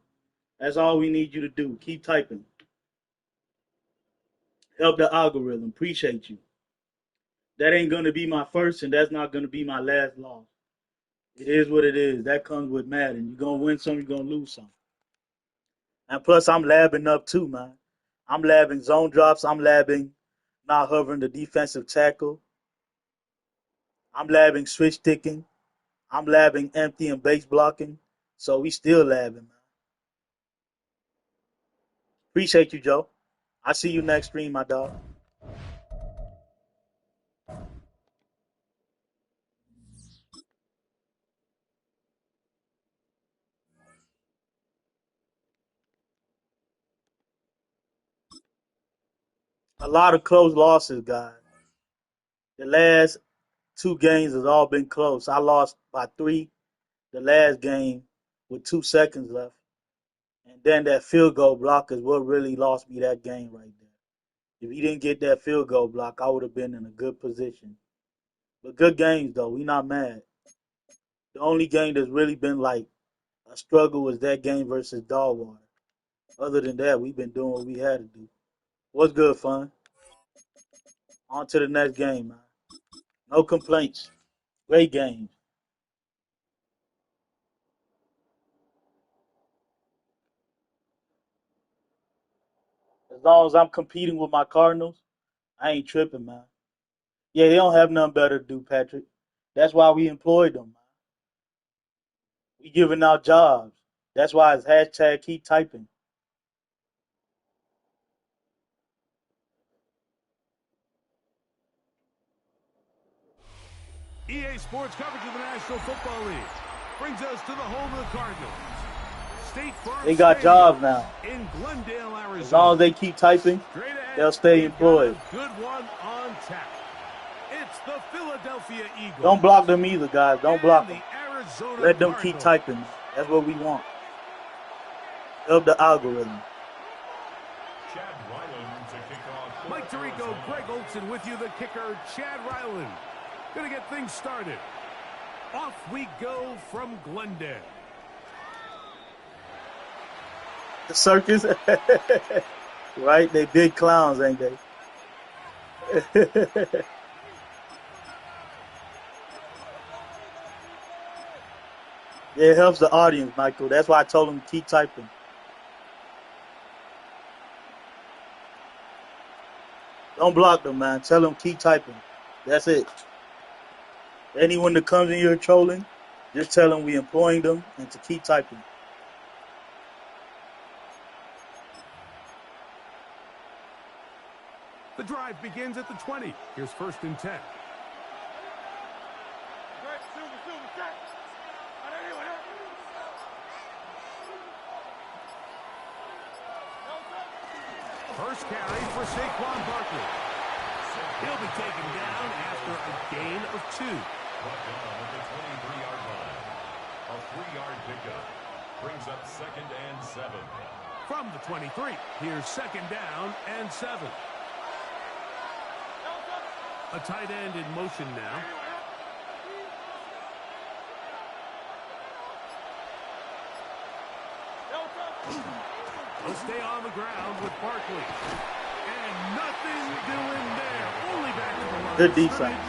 That's all we need you to do. Keep typing. Help the algorithm. Appreciate you. That ain't going to be my first, and that's not going to be my last loss. It is what it is. That comes with Madden. You're going to win some, you're going to lose some. And plus, I'm labbing up too, man. I'm labbing zone drops. I'm labbing not hovering the defensive tackle. I'm labbing switch sticking. I'm labbing empty and base blocking. So we still labbing, man. Appreciate you, Joe. I'll see you next stream, my dog. A lot of close losses, guys. The last 2 games has all been close. I lost by 3 the last game with 2 seconds left. And then that field goal block is what really lost me that game right there. If he didn't get that field goal block, I would have been in a good position. But good games, though. We not mad. The only game that's really been like a struggle was that game versus Dogwater. Other than that, we've been doing what we had to do. What's good, fun? On to the next game, man. No complaints. Great games. As long as I'm competing with my Cardinals, I ain't tripping, man. Yeah, they don't have nothing better to do, Patrick. That's why we employed them, man. We giving out jobs. That's why it's hashtag keep typing. EA Sports coverage of the National Football League brings us to the home of the Cardinals. State Farm They got Stadium jobs now. in Glendale, Arizona. As long as they keep typing, Straight ahead, they'll stay we've got employed. a good one on tap. It's the Philadelphia Eagles. Don't block them either, guys. Don't block them. The Arizona Let them keep Cardinals. typing. That's what we want. Help the algorithm. Chad Ryland to kick off. Mike Tirico, Greg Olson with you, the kicker, Chad Ryland. Gonna get things started. Off we go from Glendale. The circus, right? They big clowns, ain't they? Yeah, it helps the audience, Michael. That's why I told them to keep typing. Don't block them, man. Tell them keep typing. That's it. Anyone that comes in here trolling, just tell them we employing them and to keep typing. The drive begins at the 20. Here's 1st and 10. First carry for Saquon Barkley. He'll be taken down after a gain of 2. Brought down at the 23-yard line. A 3-yard pickup brings up 2nd and 7. From the 23, here's 2nd down and 7. A tight end in motion now. He'll stay on the ground with Barkley. And nothing doing there. Only back to the line. Good defense.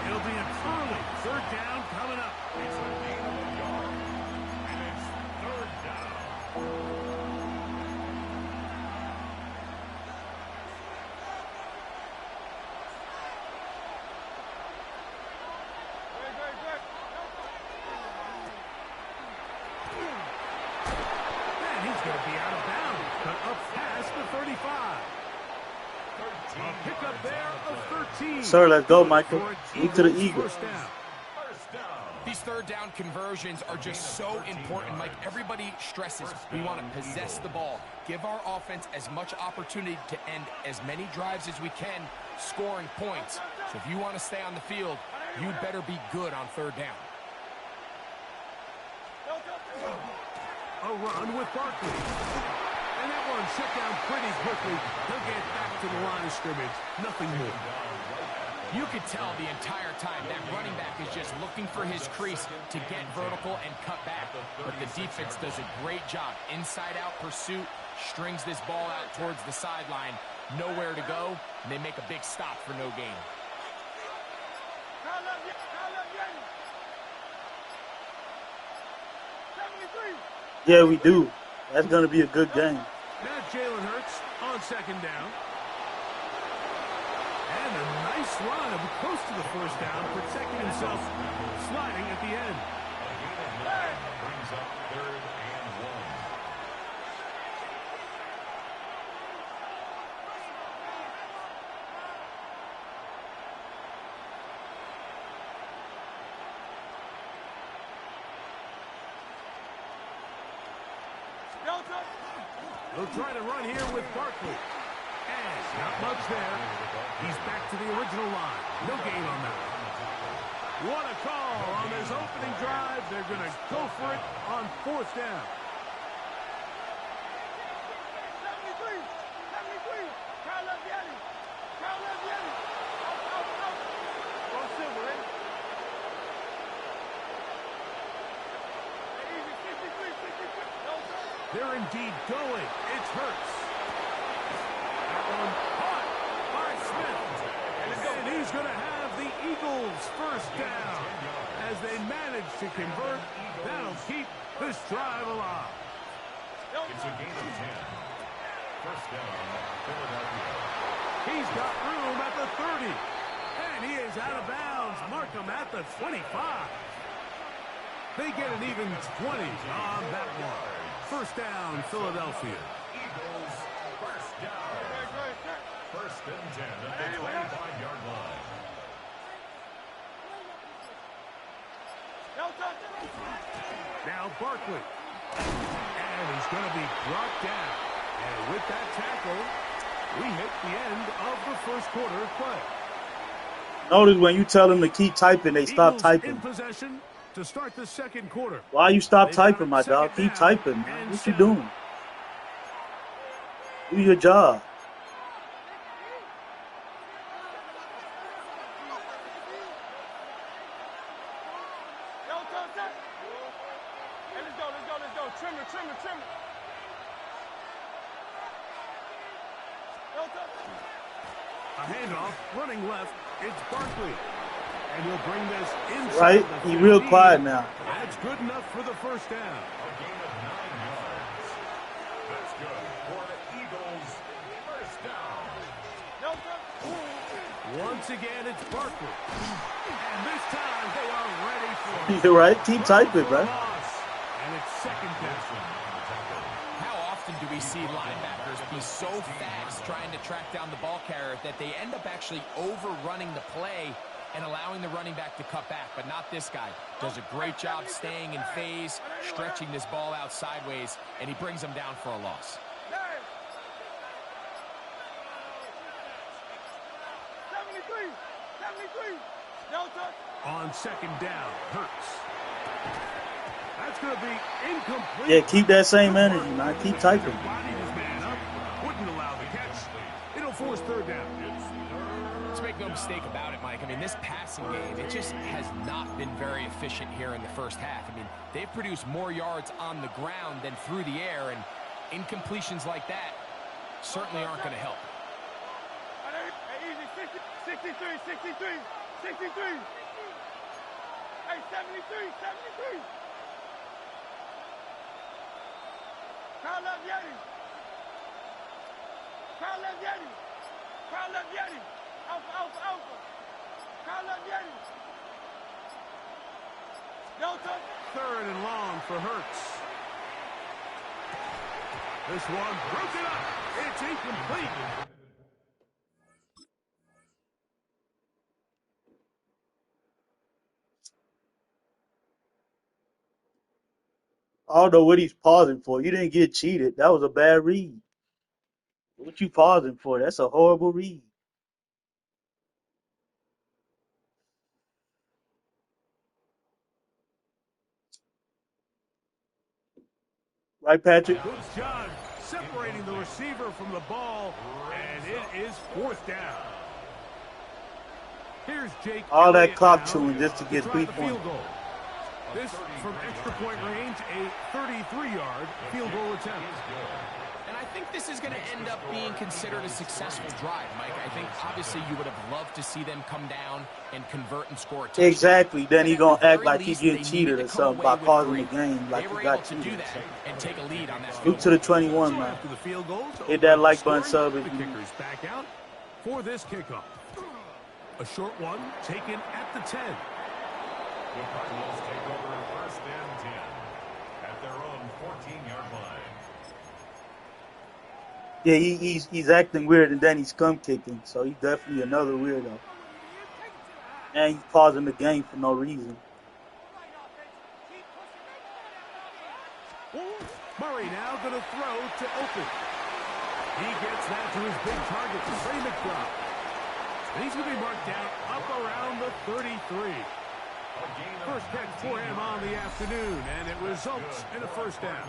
It'll be an early 3rd down coming up. It's a gain of a yard. And it's 3rd down. And he's going to be out of bounds. But up past the 35. A pickup there of 13. Sir, let's go, Michael. For an Lead to the Eagles. First down. First down. These 3rd down conversions are just so important. Like everybody stresses, we want to possess the ball. Give our offense as much opportunity to end as many drives as we can, scoring points. So if you want to stay on the field, you better be good on 3rd down. A run with Barkley. And that one shut down pretty quickly. He'll get back to the line of scrimmage. Nothing more. You could tell the entire time that running back is just looking for his crease to get vertical and cut back. But the defense does a great job. Inside-out pursuit, strings this ball out towards the sideline. Nowhere to go, and they make a big stop for no gain. Yeah, we do. That's going to be a good game. Now Jalen Hurts on 2nd down. And a nice run close to the 1st down, protecting himself, sliding at the end. A gain of 9 brings up 3rd and 1. They'll try to run here with Barkley. And not much there. He's back to the original line. No gain on that. What a call on this opening drive. They're going to go for it on 4th down. They're indeed going. It's Hurts. That one caught by Smith. And he's going to have the Eagles 1st down. As they manage to convert, that'll keep this drive alive. It's a gain of 10. 1st down, Philadelphia. He's got room at the 30. And he is out of bounds. Mark him at the 25. They get an even 20 on that one. First down, Philadelphia. Eagles, first down. First and 10 at the 25-yard line. Now Barkley. And he's going to be brought down. And with that tackle, we hit the end of the first quarter of play. Notice when you tell them to keep typing, they stop Eagles typing. in possession to start the second quarter. Why you stop They've typing, got my second dog? Keep down typing, man. and What you 7. doing? Do your job. Hey, let's go. Trim it. A handoff, running left. It's Barkley. And he'll bring this inside. Right? The He real 15. quiet now. That's good enough for the first down. A gain of 9 yards. That's good for the Eagles. First down. Once again, it's Barkley. And this time, they are ready for it. You're right. Keep typing, For a bro. loss. And it's second down. How often do we see linebackers be so fast trying to track down the ball carrier that they end up actually overrunning the play and allowing the running back to cut back? But not this guy. Does a great job staying in phase, stretching this ball out sideways, and he brings them down for a loss. 73. On second down, Hurts. That's going to be incomplete. Yeah, keep that same energy, man. Keep typing. Bodied his man up, wouldn't allow the catch. It'll force third down. Let's make no mistake about it, Mike. I mean, this passing game, it just has not been very efficient here in the first half. I mean, they've produced more yards on the ground than through the air, and incompletions like that certainly aren't going to help. Hey, easy. 63. Hey, 73. Crowd left Yeti. Alpha. Crowd left Yeti. Delta. Third and long for Hurts. This one broken up. It's incomplete. I don't know what he's pausing for. You didn't get cheated. That was a bad read. What you pausing for? That's a horrible read. Right, Patrick? Good job separating the receiver from the ball, and it is fourth down. Here's Jake. All that Elliott clock now chewing just to get try 3 the points. field goal. This from extra point range, a 33-yard field goal attempt. And I think this is going to end up being considered a successful drive, Mike. I think obviously you would have loved to see them come down and convert and score a touchdown. Exactly. Then he But at gonna the act very like he least, getting they cheated needed or to come something by away with causing the 3. game like They he were got able to do cheated. that and take a lead on that Scoot field to the goal. 21, So man. after the field goals, Hit that like scoring, button sub if the you kicker's back out for this kickoff. A short one taken at the 10. The Cardinals take over first and 10 at their own 14-yard line. Yeah, he's acting weird and then he's scum kicking, so he's definitely another weirdo. And he's pausing the game for no reason. Murray now going to throw to open. He gets that to his big target, Trey McBride. And he's going to be marked down up around the 33. First catch for him on the afternoon, and it results in a first down.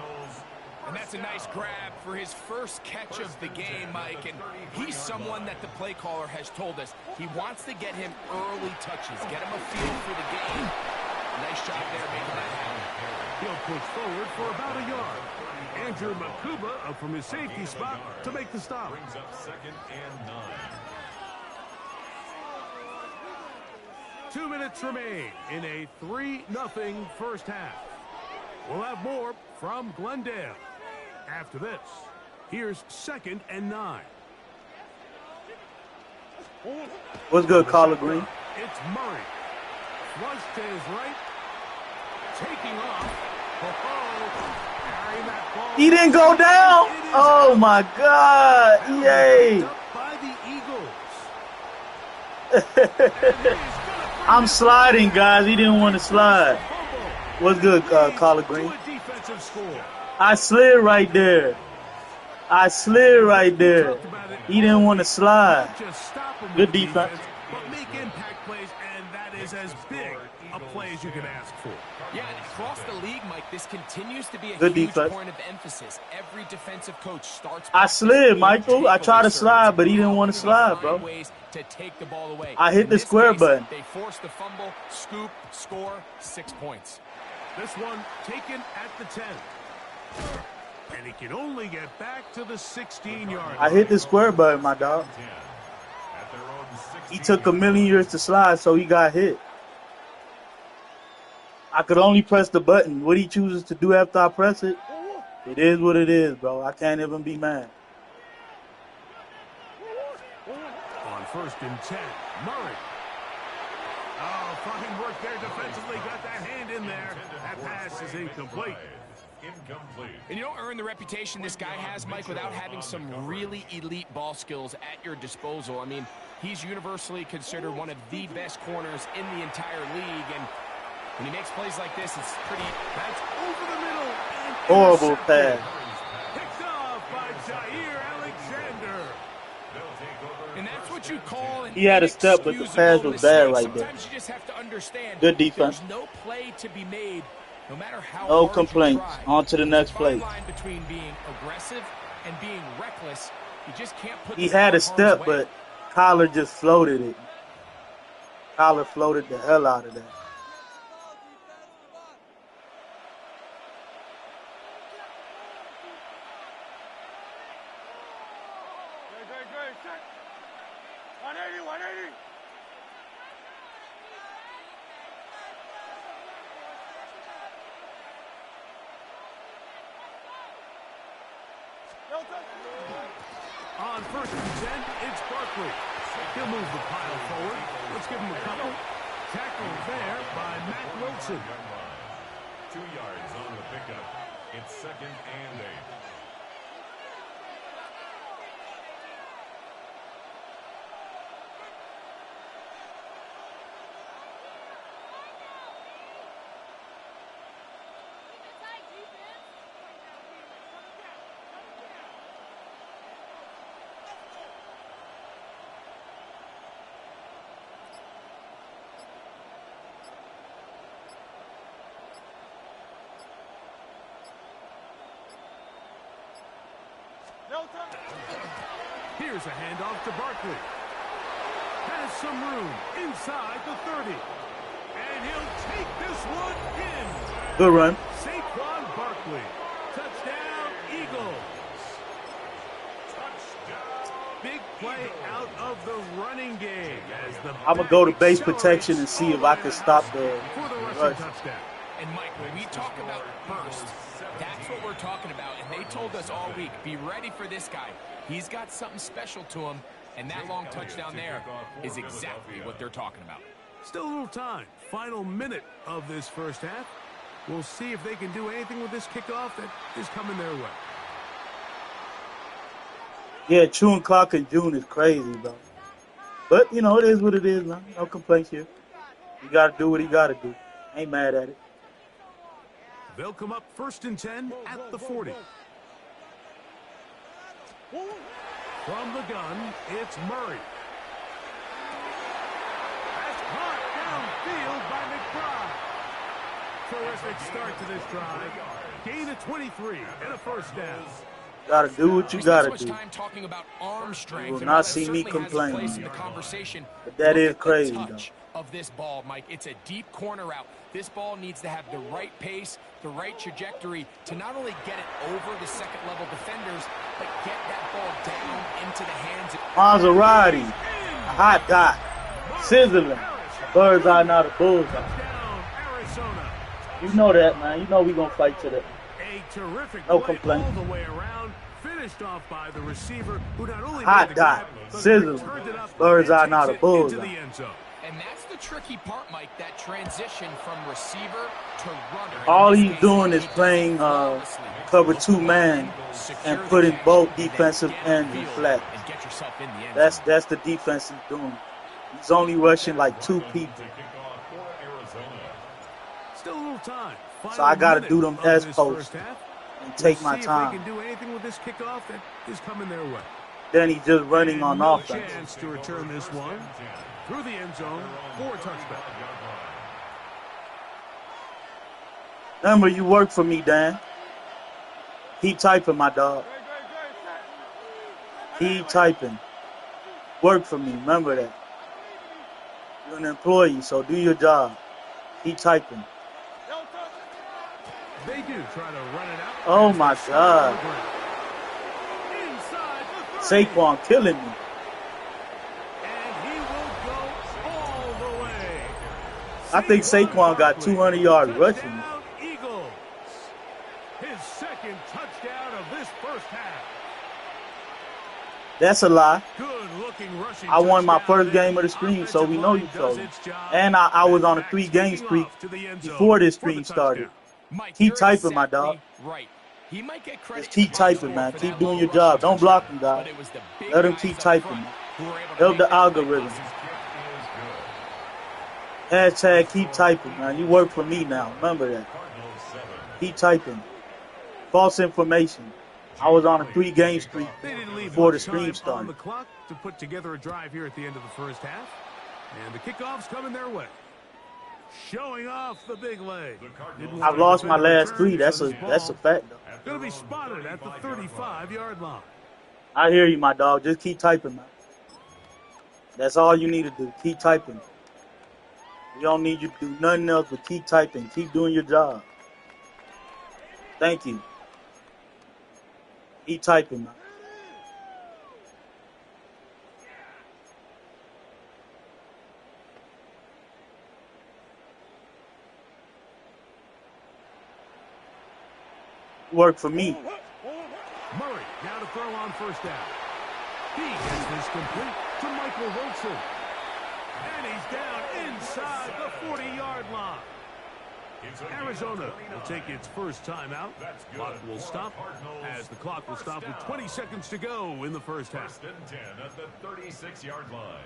And that's a nice grab for his first catch of the game, Mike. And he's someone that the play caller has told us he wants to get him early touches, get him a feel for the game. Nice job there making that happen. He'll push forward for about a yard. Andrew Makuba up from his safety spot to make the stop. Brings up second and 9. 2 minutes remain in a 3-0 first half. We'll have more from Glendale. After this, here's second and 9. What's good, Collard Green? It's Murray. Flush to his right. Taking Carrying that ball. He didn't go down. Oh my God. Yay. By the Eagles. I'm sliding, guys. He didn't want to slide. What's good, Collard Green? I slid right there. I slid right there. He didn't want to slide. Good defense. But make impact plays, and that is as big a play as you can ask for. Yeah, and across the league, Mike, this continues to be a Good huge defense. point of emphasis. Every defensive coach starts. I slid, Michael. I tried to slide, but he didn't want to slide, bro. Ways to take the ball away. I hit the square button. They forced the fumble, scoop, score, 6 points. This one taken at the 10. And he can only get back to the 16-yard. I hit the square button, my dog. He took a million years to slide, so he got hit. I could only press the button. What he chooses to do after I press it, it is what it is, bro. I can't even be mad. On 1st and 10, Murray. Oh, fine work there defensively. Got that hand in there. That pass is incomplete. And you don't earn the reputation this guy has, Mike, without having some really elite ball skills at your disposal. I mean, he's universally considered one of the best corners in the entire league, and when he makes plays like this, it's pretty... That's over the middle. Horrible pass. Picked off by Jair Alexander. And that's what you call an He had a step, but the pass was bad right there. Sometimes you just have to understand. Good defense. There's no play to be made, no matter how No hard complaints. you try. On to the next There's a fine play. line between being aggressive and being reckless. You just can't put He the had ball a in step, harm's way. but Collar just floated it. Collar floated the hell out of that. Great. 180. On 1st and 10, it's Barkley. He'll move the pile forward. Let's give him a couple. Tackled there by Matt Wilson. 2 yards on the pickup. It's 2nd and 8. Here's a handoff to Barkley. Has some room inside the 30. And he'll take this one in. Good run. Saquon Barkley. Touchdown, Eagles. Big play out of the running game. As the I'm going to go to base protection and see if I can stop the for the rushing rush. touchdown. And Mike, when we talk about burst, that's what we're talking about. And they told us all week, be ready for this guy. He's got something special to him, and that long touchdown there is exactly what they're talking about. Still a little time. Final minute of this first half. We'll see if they can do anything with this kickoff that is coming their way. Yeah, chewing clock in June is crazy, bro. But, you know, it is what it is, man. No complaints here. You got to do what you got to do. Ain't mad at it. They'll come up 1st and 10 at the 40. From the gun, it's Murray. That's caught downfield by McBride. Terrific start to this drive. Gain of 23 and a first down. Got to do what you We got spent to so do. much time talking about arm strength. You will and not while that see me certainly has a complain. place in the conversation, But that look is at the crazy, touch of this ball, Mike. It's a deep corner route. This ball needs to have the right pace, the right trajectory to not only get it over the second-level defenders, but get that ball down into the hands of... Maserati, a hot dot, sizzling, bird's eye, not a bullseye. Down, Arizona. You know that, man. You know we going to fight to that. A terrific No play complaint. all the way around. Finished off by the receiver, who not only Hot made the dot, grab, but sizzling, returned it up bird's and eye, not a takes it bullseye. into the end zone. And that's the tricky part, Mike, that transition from receiver to runner. All he's doing is playing cover 2-man and putting both defensive ends in flat. That's the defense he's doing. He's only rushing like 2 people. Still a little time. So I got to do them S posts and take my time. If they can do anything with this kickoff that is coming their way. Then he's just running on no offense. Chance to return this one through the end zone for a touchdown. Remember, you work for me, Dan. Keep typing, my dog. Keep typing. Work for me. Remember that. You're an employee, so do your job. Keep typing. They do try to run it out. Oh, my God. Saquon killing me. And he will go all the way. I think Saquon got 200 yards rushing. Eagles. His second touchdown of this first half. That's a lie. Good looking rushing. I won my first game of the stream, so we know you trolling. And I was on a 3-game streak before this stream started. Keep typing, my dog. Right. He might get credit. Just keep typing, man. Keep doing your job. Don't block him, guys. Let him keep typing. Help the algorithm. Hashtag keep typing, man. You work for me now. Remember that. Keep typing. False information. I was on a 3-game streak before the stream started. On the clock to put together a drive here at the end of the first half. And the kickoff's coming their way. Showing off the big leg. I've lost my last 3. That's a fact, though. Going to be spotted at the 35-yard line. I hear you, my dog. Just keep typing, man. That's all you need to do. Keep typing. We don't need you to do nothing else but keep typing. Keep doing your job. Thank you. Keep typing, man. Work for me. Murray now to throw on first down. He gets this complete to Michael Wilson. And he's down inside the 40-yard line. Arizona will take its first timeout. Clock will stop as the clock will stop with 20 seconds to go in the first half. First and 10 at the 36-yard line.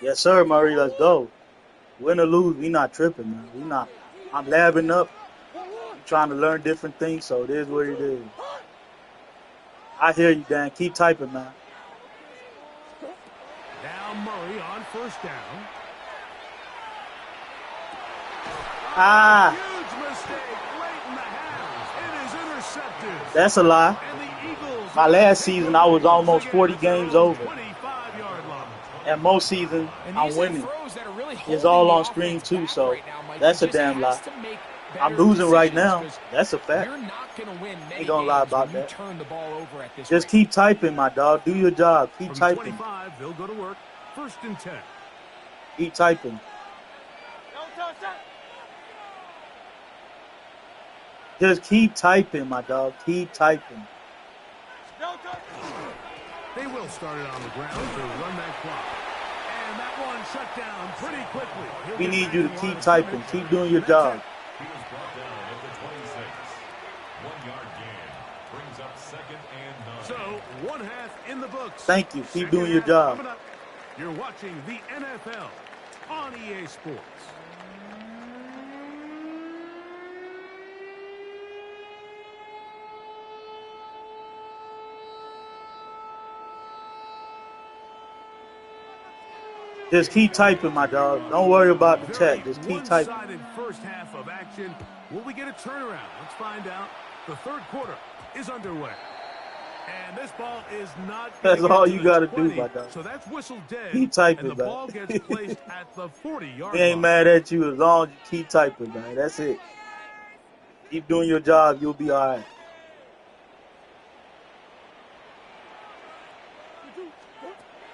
Yes, sir, Murray. Let's go. Win or lose, we not tripping, man. We not. I'm labbing up. Trying to learn different things, so it is what it is. I hear you, Dan. Keep typing, man. Now Murray on first down. Huge mistake late in the half. It is intercepted. That's a lie. And the Eagles, my last season, I was almost 40 games over. 25-yard line. And most seasons, I'm winning. It's all on stream, too, so that's a damn lie. I'm losing right now. That's a fact. Ain't gonna lie about that. Just keep typing, my dog. Do your job. Keep typing. They'll go to work. First and 10. Keep typing. Just keep typing, my dog. Keep typing. They will start it on the ground to run that clock. And that one shut down pretty quickly. We need you to keep typing. Keep doing your job. He was brought down at the 26. 1-yard gain brings up second and 9. So, one half in the books. Thank you. Keep doing your job. You're watching the NFL on EA Sports. Just keep typing, my dog. Don't worry about the chat. Just keep typing. One-sided first half of action. Will we get a turnaround? Let's find out. The third quarter is underway. And this ball is not. That's all you got to do, my dog. So that's whistle dead. Keep typing, and the man. ball gets placed at the 40-yard We ain't mad at you as long as you keep typing, man. That's it. Keep doing your job. You'll be all right.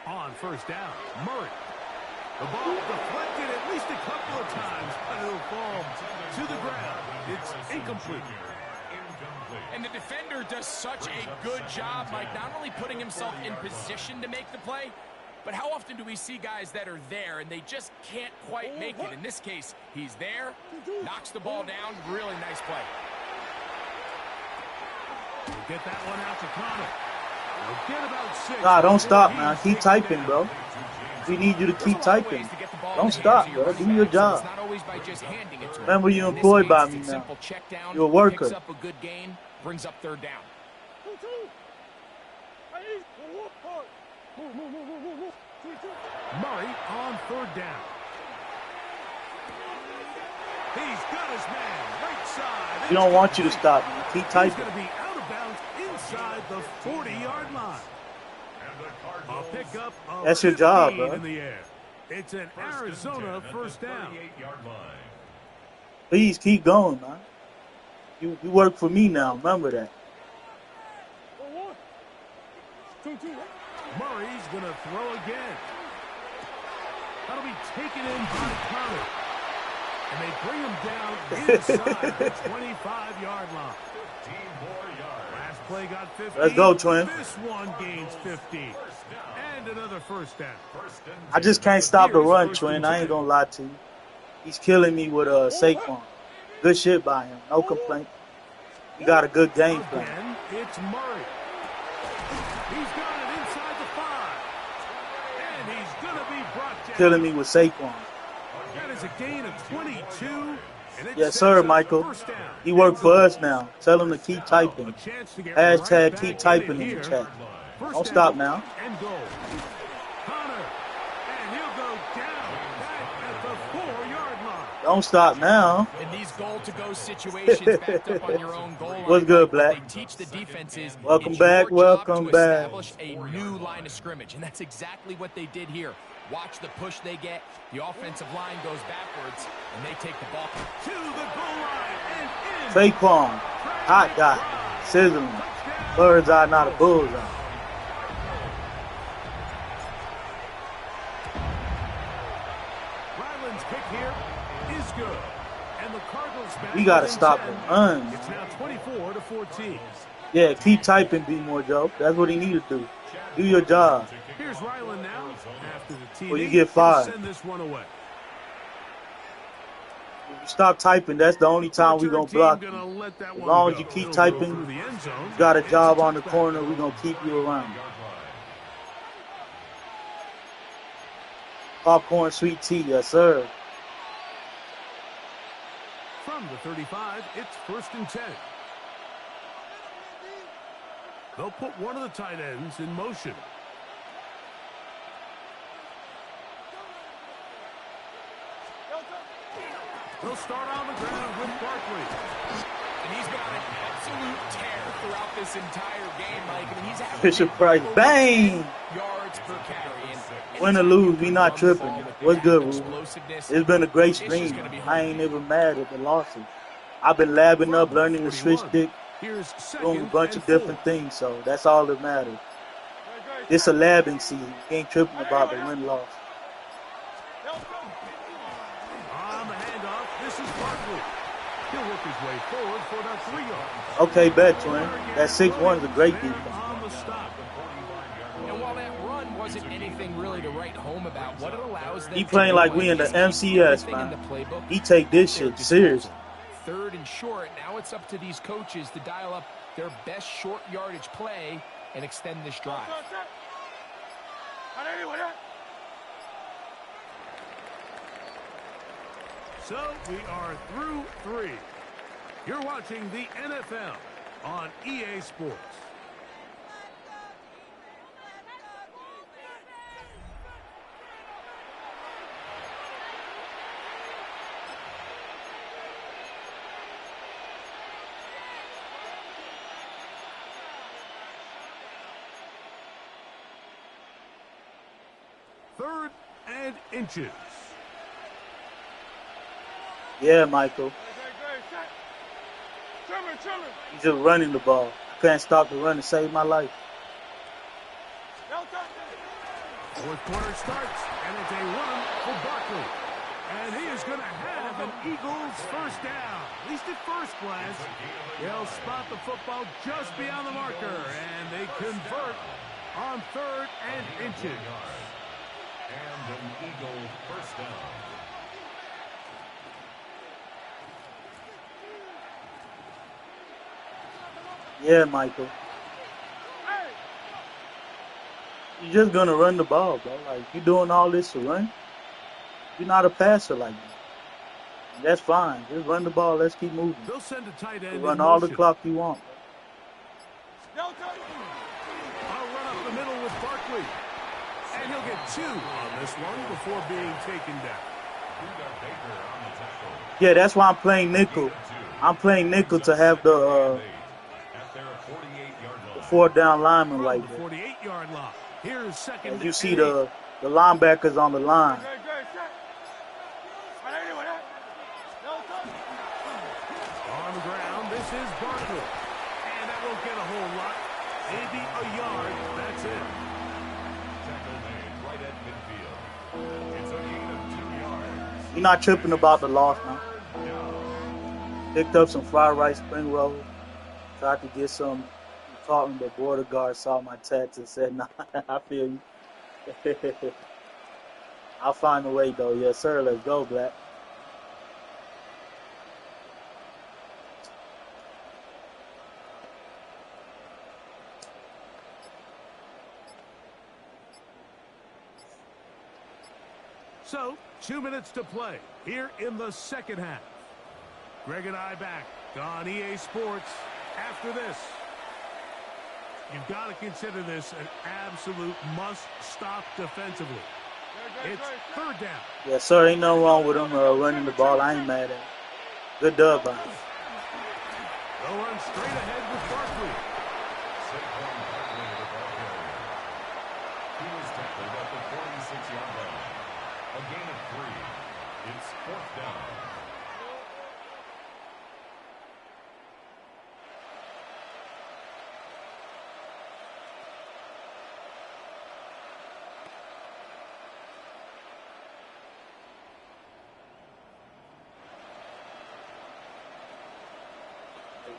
On first down, Murray. The ball deflected at least a couple of times, but it'll fall to the ground. It's incomplete. And the defender does such a good job, Mike, not only putting himself in position to make the play, But how often do we see guys that are there and they just can't quite make it? In this case, he's there, knocks the ball down. Really nice play. We'll get that one out to Connor. We'll get about 6. Nah, don't stop, man. Keep typing, bro. We need you to keep typing. Don't stop, bro. Do your job. Remember, you're employed by me now. You're a worker. Picks up a good gain, brings up third down. Murray on third down. He's got his man right side. We don't want you to stop, man. Keep He's typing. going to be out of bounds inside the 40-yard line. A pickup of That's your job, 15 bro. in the air. It's an Arizona first down. Please keep going, man. You work for me now. Remember that. Murray's going to throw again. That'll be taken in by Connor. And they bring him down inside the 25-yard line. 15 more yards. Last play got 15. Let's go, Twin. This one gains 15. And another first down. I just can't stop the run, Twin. I ain't gonna lie to you. He's killing me with Saquon. Good shit by him. No complaint. He got a good game plan. Again, it's Murray. He's got it inside the 5. And he's going to be brought down. Killing me with Saquon. That is a gain of 22. Yes, sir, Michael. He worked for us now. Tell him to keep typing. Hashtag keep typing in the chat. Don't stop now. And goal. Connor. And he'll go down back at the 4-yard line. Don't stop now. In these goal-to-go situations, backed up on your own goal line, What's good, Black? they teach the defenses. Welcome it's your back, job welcome to back. establish a new line of scrimmage, and that's exactly what they did here. Watch the push they get. The offensive line goes backwards, and they take the ball To the goal line and in. Saquon. Hot guy. Sizzling. Bird's eye, not a bull's eye. Ryland's kick here is good. And the Cardinals back We gotta within stop 10. the run. It's now 24-14. Yeah, keep typing, B more, Joe. That's what he need to do. Do your job. Here's Ryland now after the TD. Or you get fired. Send this one away. If you stop typing, that's the only time we're going to block you. As As long as you keep typing, you got a job on the corner, we're going to keep you around. Popcorn sweet tea, yes, sir. From the 35, it's 1st and 10. They'll put one of the tight ends in motion. They'll start on the ground with Barkley. And he's been on an absolute tear throughout this entire game, Mike. I mean, he's having Fisher Price, bang! yards per carry. And Win or lose, we not tripping. What's good, Ruben? explosiveness. It's been a great stream. I ain't even mad at the losses. I've been labbing up, learning to switch stick, Here's doing a 2nd bunch and of 4. different things, so that's all that matters. It's a labbing season. You ain't tripping about the win-loss. On the handoff, this is Barkley. He'll work his way forward for about 3 yards. Okay, bet, Twin. That 6-1 is a great defense. On the stop. And while that run wasn't anything really to write home about, what it allows them He to playing do like we in the is keep MCS, everything man. in the playbook He take this at their shit serious. disposal. 3rd and short. Now it's up to these coaches to dial up their best short yardage play and extend this drive. So we are through 3. You're watching the NFL on EA Sports. Third and inches. Yeah, Michael. He's just running the ball. I can't stop the run to save my life. 4th quarter starts, and it's a run for Barkley. And he is going to have an Eagles first down. At least at first glance. They'll spot the football just beyond the marker, and they convert on 3rd and inches. And an Eagle first down. Yeah, Michael. You're just gonna run the ball, bro. Like you doing all this to run. You're not a passer like that. And that's fine. Just run the ball. Let's keep moving. They'll send a tight You end run in all the motion. clock you want, bro. I'll run up the middle with Barkley. And he'll get 2 on this one before being taken down. Yeah, that's why I'm playing nickel. I'm playing nickel to have the 4th down lineman right The there. 48-yard line. Here's second. As you see the linebackers on the line. On the ground, this is Barkley. And that won't get a whole lot. Maybe a yard. That's it. Tackle made right at midfield. It's a gain of 2 yards. You're not tripping about the loss now. Picked up some fried rice spring rolls. Tried to get some. Talking, the border guard saw my text and said, "Nah, I feel you." I'll find a way, though. Yes, sir. Let's go, Black. So, 2 minutes to play here in the second half. Greg and I back on EA Sports after this. You've got to consider this an absolute must-stop defensively. It's 3rd down. Yes, sir. Ain't no wrong with him running the ball. I ain't mad at him. Good dub by him. They'll run straight ahead with Barkley. Saquon Barkley with the ball carrier. He was tackled at the 46-yard line. A gain of 3. It's 4th down.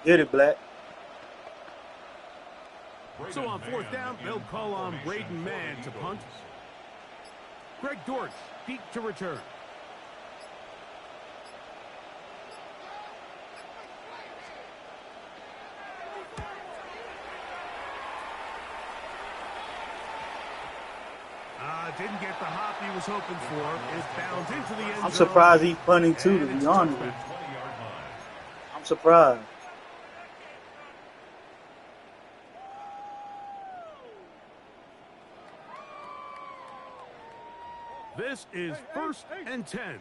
Get it, Black. So on 4th down, they'll call on Braden Mann to punt. Greg Dortch, deep to return. Didn't get the hop he was hoping for. It bounds into the end zone. I'm surprised he's punting too, to be honest with you. I'm surprised. This is 1st and 10.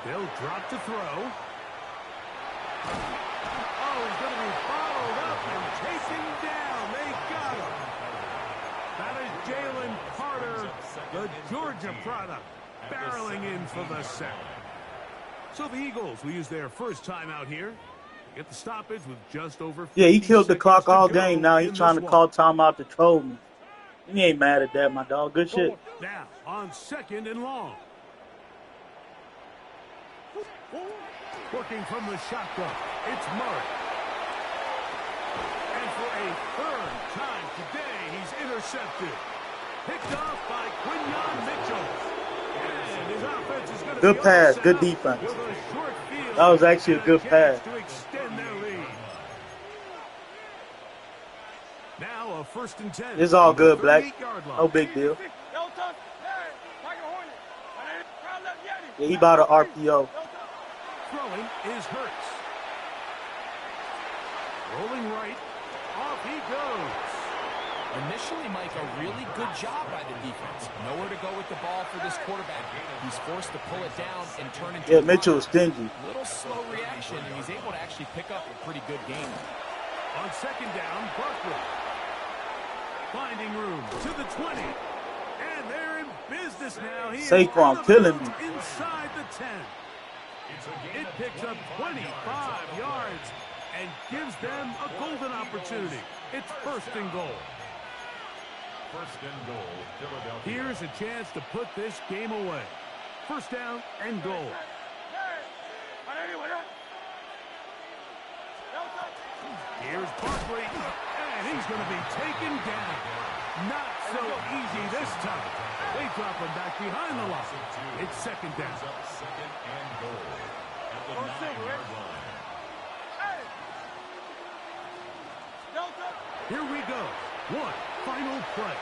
They'll drop to throw. Oh, he's going to be followed up and taken down. They got him. That is Jalen Carter, the Georgia product, barreling in for the sack. So the Eagles will use their first time out here. Get the stoppage with just over 50 Yeah, he killed the clock all seconds to game. go Now he's in trying this to one. call timeout to troll me. He ain't mad at that, my dog. Good shit. Now on 2nd and long. Working from the shotgun, it's Murray. And for a 3rd time today, he's intercepted. Picked off by Quinyon Mitchell. And his offense is going to Good be pass, all set good up defense. with a short field That was actually a and good chance pass. to extend their lead. Now a 1st and 10. It's all good, Black. 38-yard line. No big deal. Yeah, he about an RPO. Throwing is Hurts. Rolling right. Off he goes. Initially, Mike, a really good job by the defense. Nowhere to go with the ball for this quarterback. He's forced to pull it down and turn into Yeah, a Mitchell run. was stingy. Little slow reaction, and he's able to actually pick up a pretty good game. On 2nd down, Barkley. Finding room to the 20. And they're in business now. He Saquon killing me. Inside the 10. It picks up 25 yards and gives them a golden opportunity. It's 1st and goal. 1st and goal, Philadelphia. Here's a chance to put this game away. 1st down and goal. Here's Barkley, and he's going to be taken down. Not so easy this time. They drop him back behind the line. It's second down. Second and goal at the 9-yard line. Here we go. One final play.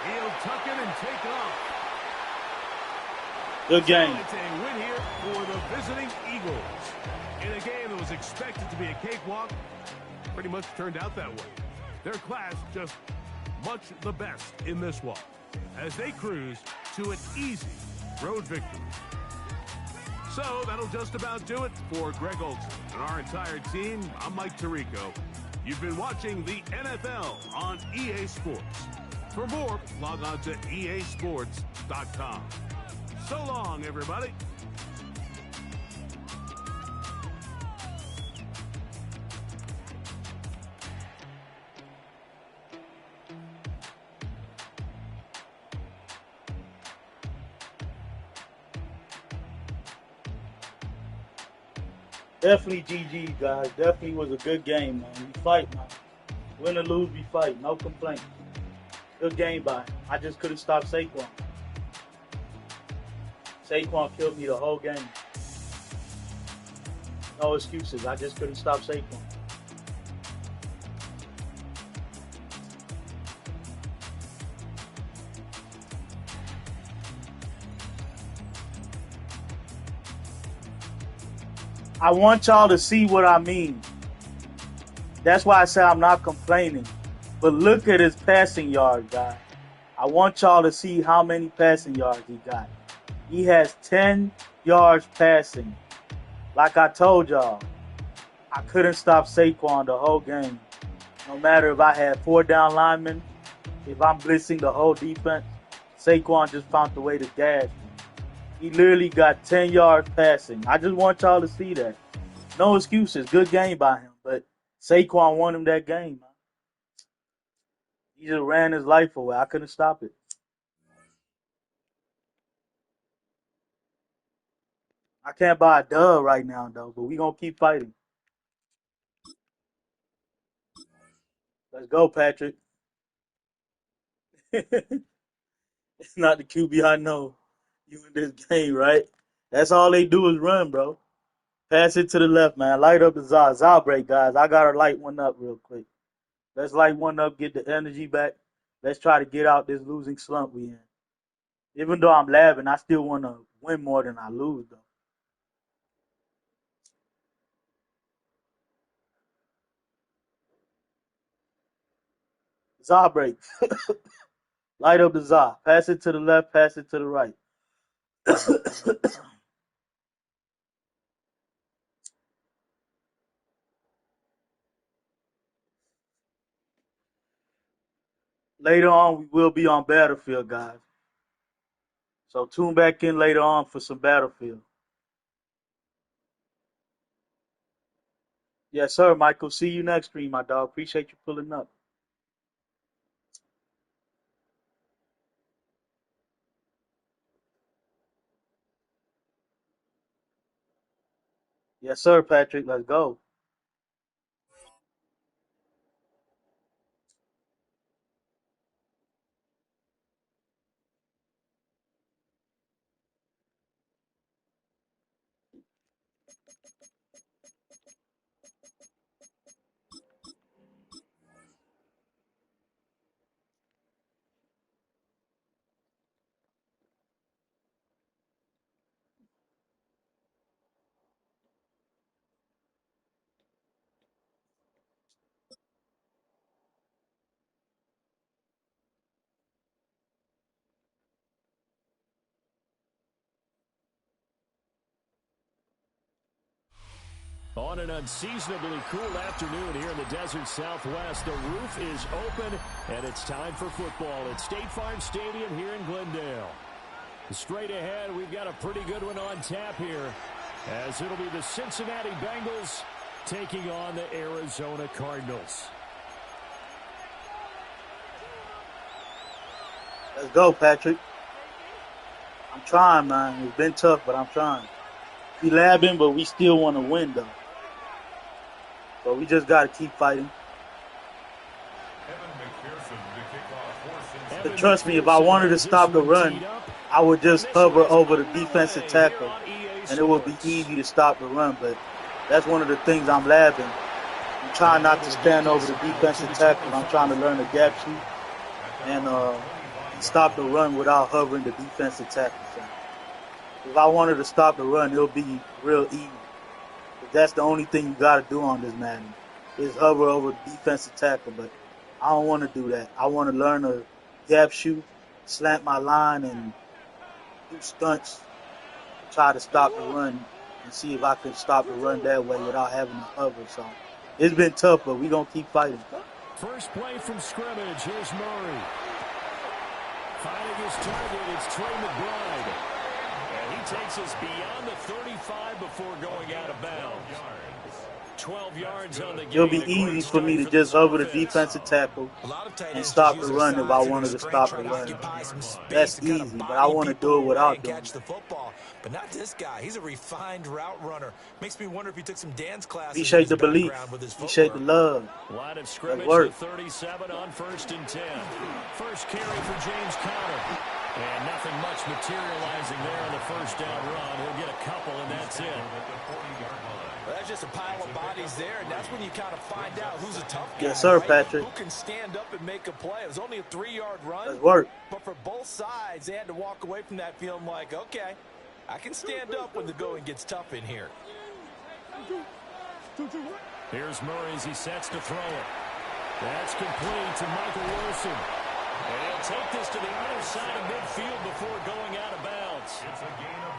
He'll tuck it and take off. Good game. It's a win here for the visiting Eagles. In a game that was expected to be a cakewalk, pretty much turned out that way. Their class just much the best in this one as they cruise to an easy road victory. So that'll just about do it for Greg Olson and our entire team. I'm Mike Tirico. You've been watching the NFL on EA Sports. For more, log on to easports.com. So long, everybody. Definitely GG, guys. Definitely was a good game, man. We fight, man. Win or lose, we fight. No complaints. Good game by him. I just couldn't stop Saquon. Saquon killed me the whole game. No excuses. I just couldn't stop Saquon. I want y'all to see what I mean. That's why I say I'm not complaining. But look at his passing yards, guys. I want y'all to see how many passing yards he got. He has 10 yards passing. Like I told y'all, I couldn't stop Saquon the whole game. No matter if I had 4 down linemen, if I'm blitzing the whole defense, Saquon just found the way to dash me. He literally got 10 yards passing. I just want y'all to see that. No excuses. Good game by him. But Saquon won him that game, man. He just ran his life away. I couldn't stop it. I can't buy a dub right now, though. But we going to keep fighting. Let's go, Patrick. It's not the QB I know. You in this game, right? That's all they do is run, bro. Pass it to the left, man. Light up the Zah break, guys. I got to light one up real quick. Let's light one up, get the energy back. Let's try to get out this losing slump we in. Even though I'm laughing, I still want to win more than I lose, though. Zah break. Light up the Zah. Pass it to the left, pass it to the right. Later on, we will be on Battlefield, guys. So tune back in later on for some Battlefield. Yes, sir, Michael. See you next stream, my dog. Appreciate you pulling up. Yes, sir, Patrick. Let's go. On an unseasonably cool afternoon here in the desert Southwest, the roof is open, and it's time for football at State Farm Stadium here in Glendale. Straight ahead, we've got a pretty good one on tap here, as it'll be the Cincinnati Bengals taking on the Arizona Cardinals. Let's go, Patrick. I'm trying, man. It's been tough, but I'm trying. We labbing, but we still want to win, though. So we just got to keep fighting. Evan McPherson to kick off But trust me, if I wanted to stop the run, I would just hover over the defensive tackle, and it would be easy to stop the run. But that's one of the things I'm labbing. I'm trying not to stand over the defensive tackle. I'm trying to learn the gap shoot and stop the run without hovering the defensive tackle. So if I wanted to stop the run, it'll be real easy. But that's the only thing you got to do on this Madden is hover over the defensive tackle. But I don't want to do that. I want to learn a gap shoot, slant my line, and do stunts, try to stop the run, and see if I can stop the run that way without having to hover. So it's been tough, but we're going to keep fighting. First play from scrimmage. Here's Murray. Finding his target, it's Trey McBride. And he takes us beyond the 35 before going out of bounds. 12 yards on the game. It'll be easy for me to just hover the defensive tackle and stop the run if I wanted to stop the run. That's easy, but I want to do it without doing it. But not this guy. He's a refined route runner. Makes me wonder if he took some dance classes. Appreciate the belief. Appreciate the love. Line of scrimmage to 37 on 1st and 10. First carry for James Conner. And nothing much materializing there on the first down run. He'll get a couple, and that's it. Well, that's just a pile of bodies there, and that's when you kind of find out who's a tough guy. Yes, sir, right? Patrick. Who can stand up and make a play. It was only a 3-yard run. Let's work. But for both sides, they had to walk away from that feeling like, okay, I can stand up when the going gets tough in here. Here's Murray as he sets to throw it. That's complete to Michael Wilson. And he'll take this to the other side of midfield before going out of bounds. It's a gain of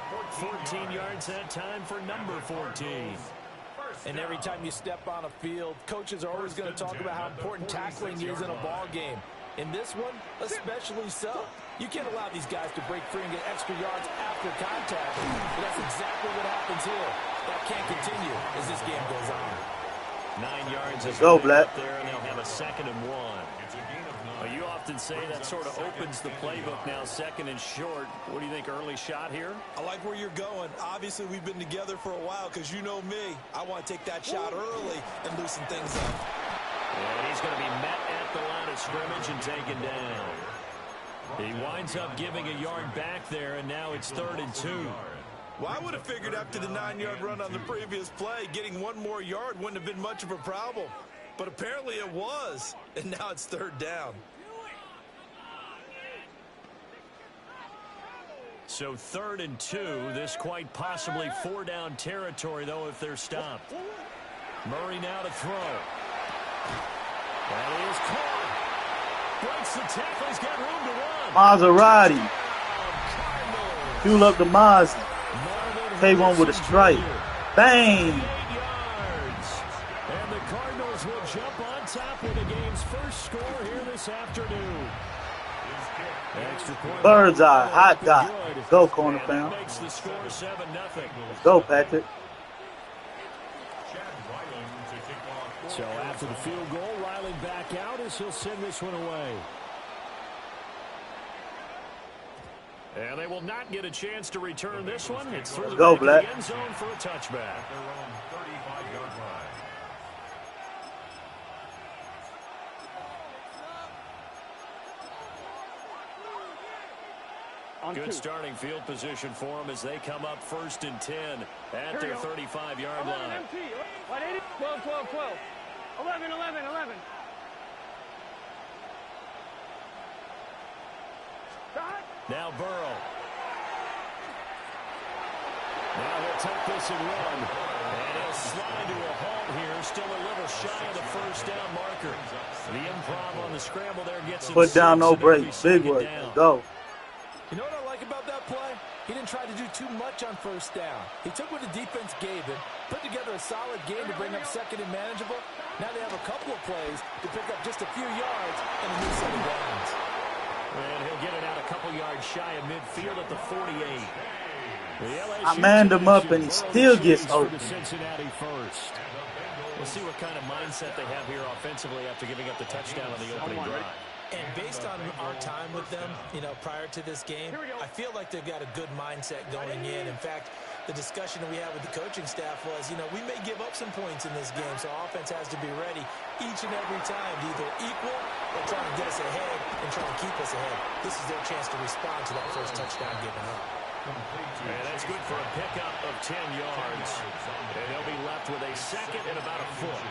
14 yards that time for number 14. And every time you step on a field, coaches are always going to talk about how important tackling is in a ball game. In this one, especially so. You can't allow these guys to break free and get extra yards after contact. But that's exactly what happens here. That can't continue as this game goes on. 9 yards. Let's go, Black. There, and they'll have a 2nd and 1. Well, you often say that sort of opens the playbook now, 2nd and short. What do you think, early shot here? I like where you're going. Obviously, we've been together for a while because you know me. I want to take that shot early and loosen things up. And he's going to be met at the line of scrimmage and taken down. He winds up giving a yard back there, and now it's 3rd and 2. Well, I would have figured after the 9-yard run on the previous play, getting 1 more yard wouldn't have been much of a problem. But apparently it was, and now it's 3rd down. So 3rd and 2, this quite possibly 4-down territory, though, if they're stopped. Murray now to throw. That is caught. Breaks the tackle. He's got room to run. Maserati. Fuel up the Mazda. K1 with a strike. Bang. 8 yards. And the Cardinals will jump on top with the game's first score here this afternoon. Extra point. Bird's eye. Hot dot. Let's go, corner pound. Makes the score 7-0. Let's go, Patrick. So after the field goal, Riley back out as he'll send this one away. And they will not get a chance to return this one. It's through the back of the end zone for a touchback. Good starting field position for them as they come up 1st and 10 at their 35-yard line. 12, 12, 12. 11, 11, 11. Now Burrow. Now he'll take this and run. And he'll slide to a halt here. Still a little shy of the 1st down marker. The improv on the scramble there gets him. Put down, no break. Big work. Let's go. You know what I like about that play? He didn't try to do too much on 1st down. He took what the defense gave him, put together a solid game to bring up 2nd and manageable. Now they have a couple of plays to pick up just a few yards and a new set of downs. And he'll get it out a couple yards shy of midfield at the 48. I manned him up and he still gets open. Cincinnati first. We'll see what kind of mindset they have here offensively after giving up the touchdown on the opening drive. And based on our time with them, prior to this game, I feel like they've got a good mindset going in. In fact, the discussion that we had with the coaching staff was, we may give up some points in this game, so offense has to be ready each and every time to either equal They're trying to get us ahead and trying to keep us ahead. This is their chance to respond to that first touchdown given up. And that's good for a pickup of 10 yards. And they'll be left with a second and about a foot.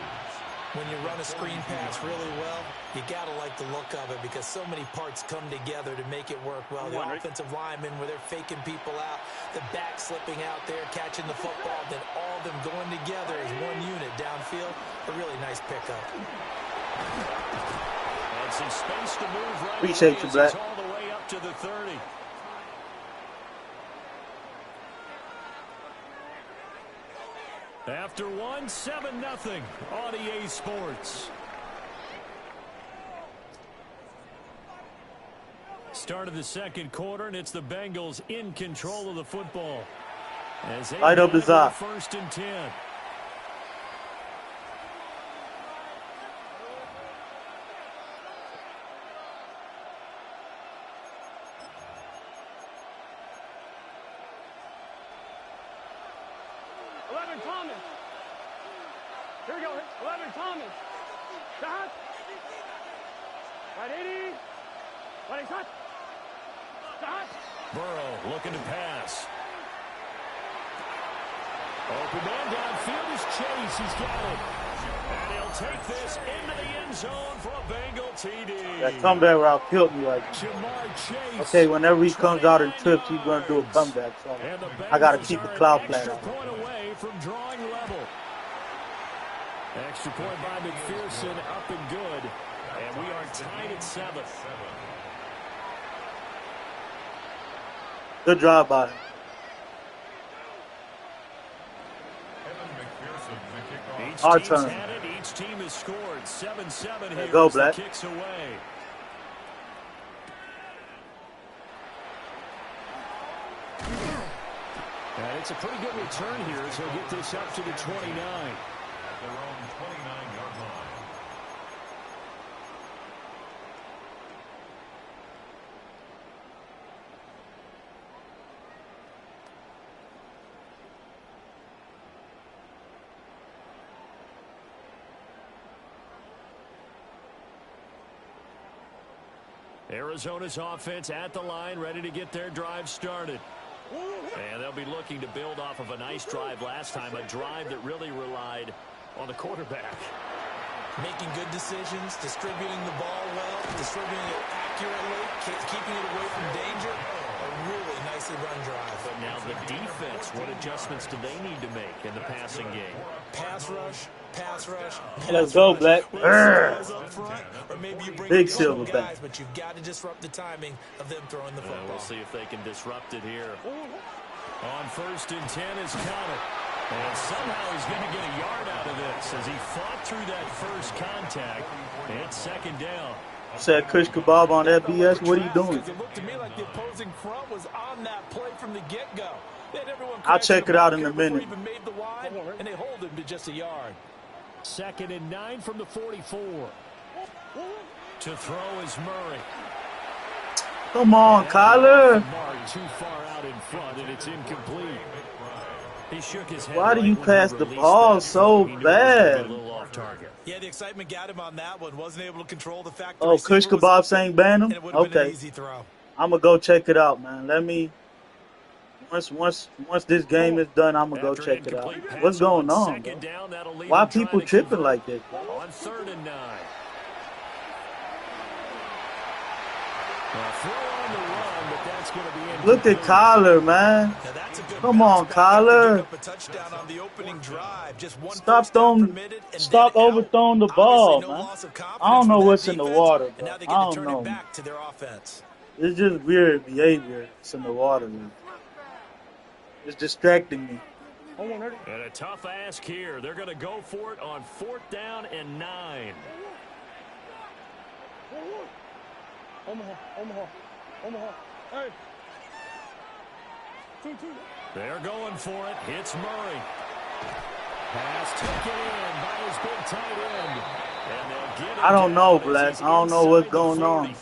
When you run a screen pass really well, you got to like the look of it because so many parts come together to make it work well. The offensive linemen, where they're faking people out, the back slipping out there, catching the football, then all of them going together as one unit downfield. A really nice pickup. And some space to move right Appreciate away you, as Black. he's all the way up to the 30. After one, 7-0 on EA Sports. Start of the second quarter, and it's the Bengals in control of the football. As they Light up the have Zop. 1st and 10. Thomas. Here we go. 11 Thomas. Shot. Right 80. Right shot. Shot. Burrow looking to pass. Open man downfield is Chase. He's got it. And he'll take this into the end zone for a Bengal TD. That comeback route killed me like Jamar Chase. okay, whenever he comes out and trips, he's gonna do a comeback. So I gotta keep the cloud plan Extra on. point away from drawing level. Extra point by McPherson, up and good. And we are tied at 7. Good job by him. Each Our team's turn. had it. Each team has scored. 7-7 here. Go, as the Black. kicks away. And it's a pretty good return here as he'll get this up to the 29. Their own 29-yard line. Arizona's offense at the line, ready to get their drive started. And they'll be looking to build off of a nice drive last time, a drive that really relied on the quarterback. Making good decisions, distributing the ball well, distributing it accurately, keeping it away from danger. A really nicely run drive. But now the defense, what adjustments do they need to make in the passing game? Pass rush, pass rush. Let's go, Black. Up front, or maybe you bring Big in some Silverback. guys, but you've got to disrupt the timing of them throwing the football. We'll see if they can disrupt it here. On 1st and 10 is Conner. And somehow he's going to get a yard out of this as he fought through that first contact. It's 2nd down. Said Kush Kebab on FBS. What are you doing? It looked to me like the opposing front was on that play from the get-go. I'll check it out in a minute. Even made the line, and they hold him to just a yard. 2nd and 9 from the 44. To throw is Murray. Come on, Kyler. Murray too far out in front, and it's incomplete. He shook his head. Why do you right when pass he the released ball that. so He knew it was gonna be bad? a little off target. Yeah, the excitement got him on that one. Wasn't able to control the fact. Oh, Kush Kebab saying ban him? And it would have been an Okay. easy throw. I'm gonna go check it out, man. Let me once this game is done, I'm gonna go After an check it out. incomplete pass What's going on, bro? 2nd down, that'll leave Why him trying people to tripping convert like this, bro? on 3rd and 9. Now, throw on the run, but that's going to be Look at incomplete. Kyler, man. Now that's a good Come on, bounce back after Kyler. giving up a touchdown on the opening drive. Just one Stop first down throwing, permitted and stop then out. overthrowing the Obviously, ball, no man. loss of confidence I don't know for that what's in the defense, water, and bro. now they I get to don't turn know. it back to their offense. It's just weird behavior. It's in the water, man. It's distracting me. And a tough ask here. They're going to go for it on 4th down and 9. Omaha. Hey. 2-2. They're going for it. Hits Murray. Pass taken in by his big tight end. And they'll get it I don't know, down as Black. he's I don't know what's inside the going on. 40.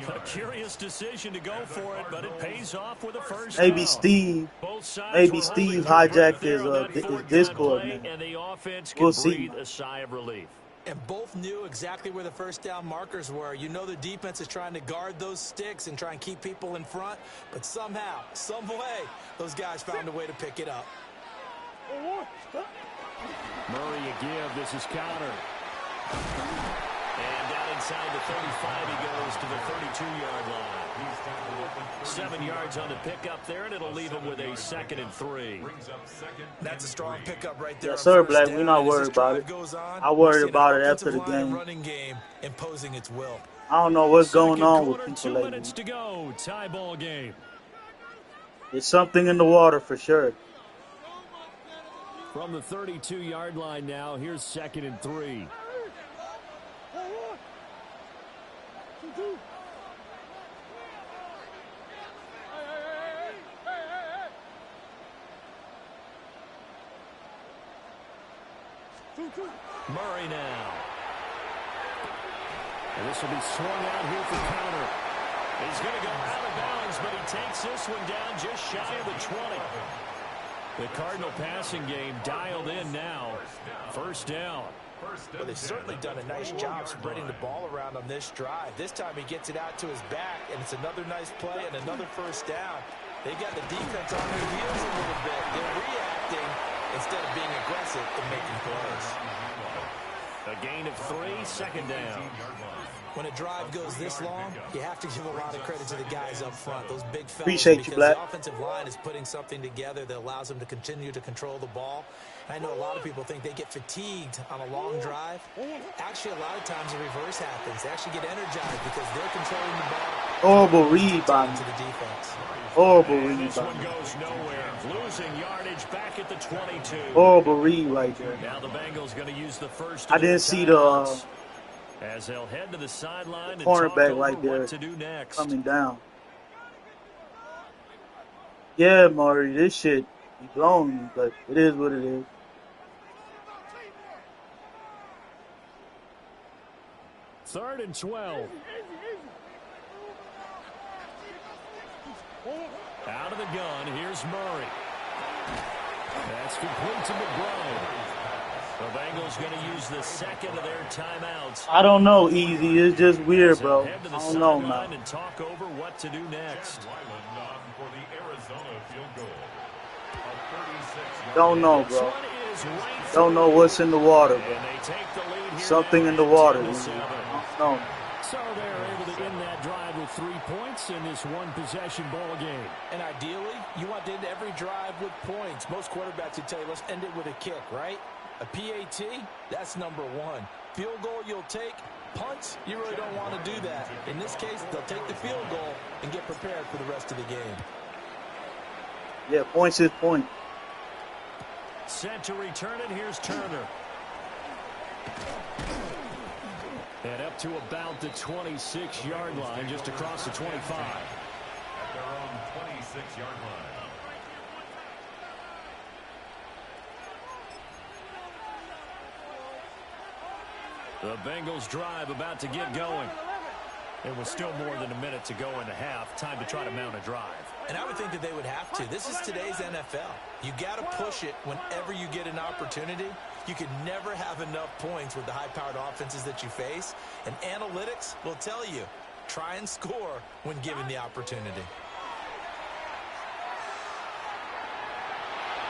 A curious decision to go for it, but it pays off with a first Maybe down. Steve, Both sides maybe were Steve holding their hijacked breath there his on that his fourth down Discord, play, man. and the offense can We'll see, breathe man. a sigh of relief. And both knew exactly where the first down markers were. You know the defense is trying to guard those sticks and try and keep people in front, but somehow, some way, those guys found a way to pick it up. Murray a give. This is counter. And down inside the 35, he goes to the 32-yard line. 7 yards on the pickup there, and it'll leave him with a 2nd and 3. That's a strong pickup right there. Yes, sir, Black. We're not worried about it. I worried about it after the game. Running game imposing its will. I don't know what's going on with Quarter, people 2 lately. minutes to go. Tie ball game. There's something in the water for sure. From the 32-yard line now, here's 2nd and 3. Murray now. And this will be swung out here for counter. He's going to go out of bounds, but he takes this one down just shy of the 20. The Cardinal passing game dialed in now. First down. Well, they've certainly done a nice job spreading the ball around on this drive. This time he gets it out to his back, and it's another nice play and another first down. They got the defense on their heels a little bit. They're reacting instead of being aggressive and making plays. A gain of 3, 2nd down. When a drive goes this long, you have to give a lot of credit to the guys up front, those big fellas. Appreciate you, Black. Because the offensive line is putting something together that allows them to continue to control the ball. I know a lot of people think they get fatigued on a long drive. Actually, a lot of times the reverse happens. They actually get energized because they're controlling the ball. Horrible read by me. To the defense. Horrible read This by one me. goes nowhere. Losing yardage back at the 22. Horrible read right there. Now the Bengals going to use the first. I didn't see the as they'll head to the sideline and cornerback talk right over there what to do next. coming down. Yeah, Murray, this shit be blowing me, but it is what it is. Third and 12. Out of the gun, here's Murray. That's complete to McBride. The Bengals going to use the second of their timeouts. I don't know, Easy. It's just weird, bro. Head to the I don't know, sideline man. and talk over what to do next. Don't know, bro. Don't know what's in the water, bro. Something in the water. I don't know. So they're able to end that drive with 3 points in this one-possession ball game. And ideally, you want to end every drive with points. Most quarterbacks would tell you, let's end it with a kick, right? A PAT, that's number 1. Field goal you'll take. Punts, you really don't want to do that. In this case, they'll take the field goal and get prepared for the rest of the game. Yeah, points is point. Set to return it, here's Turner. And up to about the 26-yard line, just across the 25. At their own 26-yard line. The Bengals drive about to get going. It was still more than a minute to go in the half. Time to try to mount a drive. And I would think that they would have to. This is today's NFL. You got to push it whenever you get an opportunity. You can never have enough points with the high-powered offenses that you face. And analytics will tell you, try and score when given the opportunity.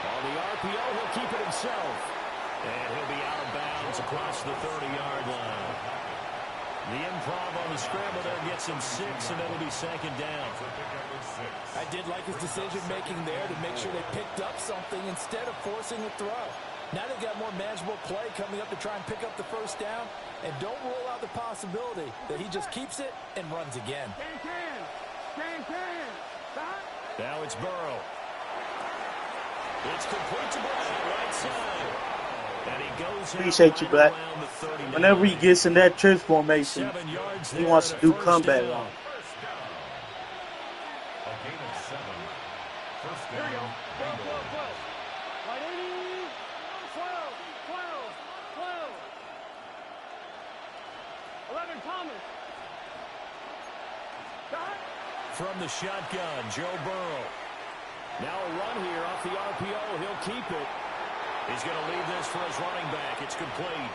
On the RPO, he'll keep it himself. And he'll be out of bounds across the 30-yard line. The improv on the scramble there gets him 6, and it'll be 2nd down. I did like his decision-making there to make sure they picked up something instead of forcing a throw. Now they've got more manageable play coming up to try and pick up the first down. And don't rule out the possibility that he just keeps it and runs again. Now it's Burrow. It's complete to Burrow, right side. And he goes Appreciate you, Black. Whenever he gets in that trips formation, he wants to do comeback on. A gain of 7. First Here we go. down. Play. Right 80. 12. 11 Thomas. From the shotgun, Joe Burrow. Now a run here off the RPO. He'll keep it. He's going to leave this for his running back. It's complete.